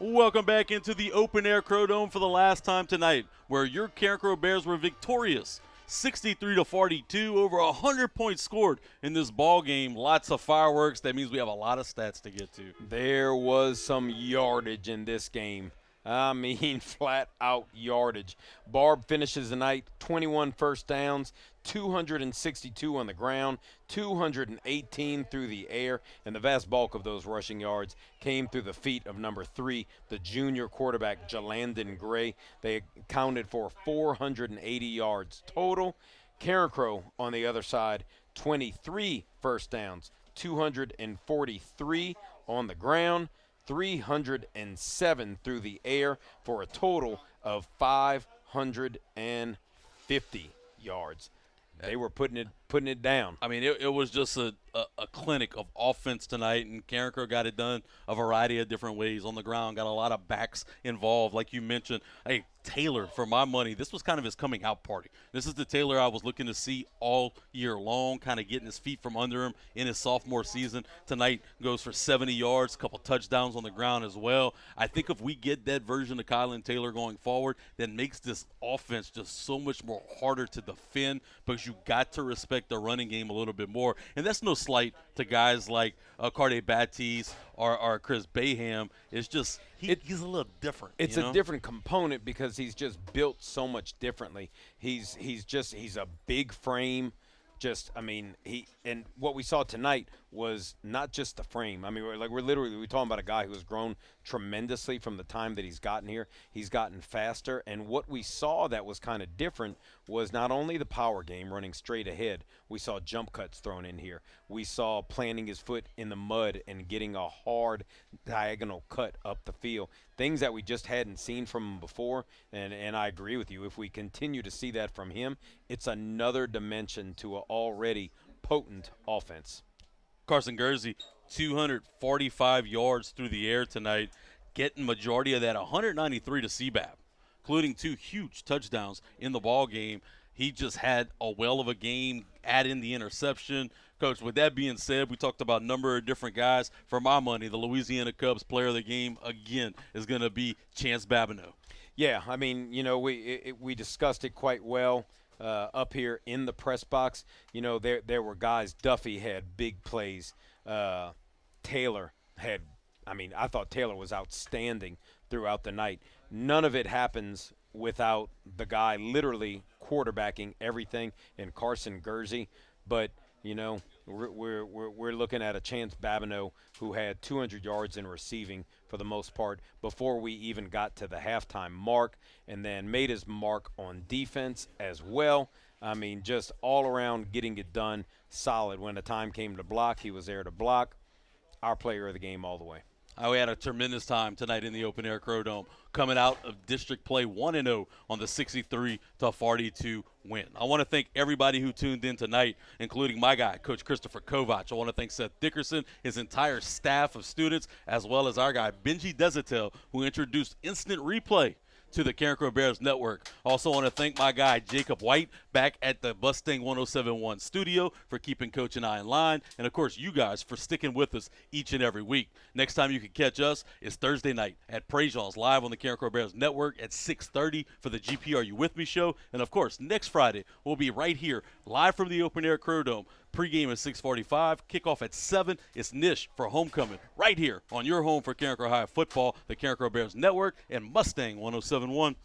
A: Welcome back into the open air Crow Dome for the last time tonight, where your Carencro Bears were victorious, 63-42, over 100 points scored in this ball game. Lots of fireworks. That means we have a lot of stats to get to.
B: There was some yardage in this game. I mean, flat out yardage. Barbe finishes the night 21 first downs, 262 on the ground, 218 through the air, and the vast bulk of those rushing yards came through the feet of number 3, the junior quarterback, Jalandon Gray. They accounted for 480 yards total. Carencro, on the other side, 23 first downs, 243 on the ground, 307 through the air for a total of 550 yards. They were putting it down.
A: I mean, it was just a clinic of offense tonight, and Carencro got it done a variety of different ways on the ground. Got a lot of backs involved, like you mentioned. Hey, Taylor, for my money, this was kind of his coming out party. This is the Taylor I was looking to see all year long, kind of getting his feet from under him in his sophomore season. Tonight goes for 70 yards, a couple touchdowns on the ground as well. I think if we get that version of Kylan Taylor going forward, that makes this offense just so much more harder to defend, because you got to respect the running game a little bit more. And that's no slight to guys like Carde Batiste or Chris Baham. It's just he's a little different.
B: It's a different component because he's just built so much differently. He's a big frame. And what we saw tonight was not just the frame. I mean, we're talking about a guy who has grown tremendously from the time that he's gotten here. He's gotten faster, and what we saw that was kind of different was not only the power game running straight ahead. We saw jump cuts thrown in here. We saw planting his foot in the mud and getting a hard diagonal cut up the field. Things that we just hadn't seen from him before, and I agree with you. If we continue to see that from him, it's another dimension to an already potent offense.
A: Carson Gursey, 245 yards through the air tonight, getting majority of that, 193 to CBAP, including 2 huge touchdowns in the ball game. He just had a whale of a game, add in the interception. Coach, with that being said, we talked about a number of different guys. For my money, the Louisiana Cubs player of the game, again, is going to be Chance Babineau.
B: Yeah, I mean, we discussed it quite well up here in the press box. There were guys. Duffy had big plays. Taylor had – I thought Taylor was outstanding throughout the night. None of it happens without the guy literally quarterbacking everything in Carson Gursey. But, we're looking at a Chance Babineau who had 200 yards in receiving for the most part before we even got to the halftime mark, and then made his mark on defense as well. I mean, just all around getting it done, solid. When the time came to block, he was there to block. Our player of the game all the way.
A: We had a tremendous time tonight in the Open Air Crow Dome, coming out of district play 1-0 on the 63-42 win. I want to thank everybody who tuned in tonight, including my guy, Coach Christopher Kovac. I want to thank Seth Dickerson, his entire staff of students, as well as our guy, Benji Desatel, who introduced instant replay to the Carencro Bears Network. Also want to thank my guy, Jacob White, back at the Mustang 1071 studio for keeping Coach and I in line. And, of course, you guys for sticking with us each and every week. Next time you can catch us is Thursday night at Prejean's live on the Carencro Bears Network at 6:30 for the GP Are You With Me show. And, of course, next Friday we'll be right here live from the Open Air Crow Dome. Pregame at 6:45, kickoff at 7. It's Nish for homecoming right here on your home for Carencro High football, the Carencro Bears Network, and Mustang 1071.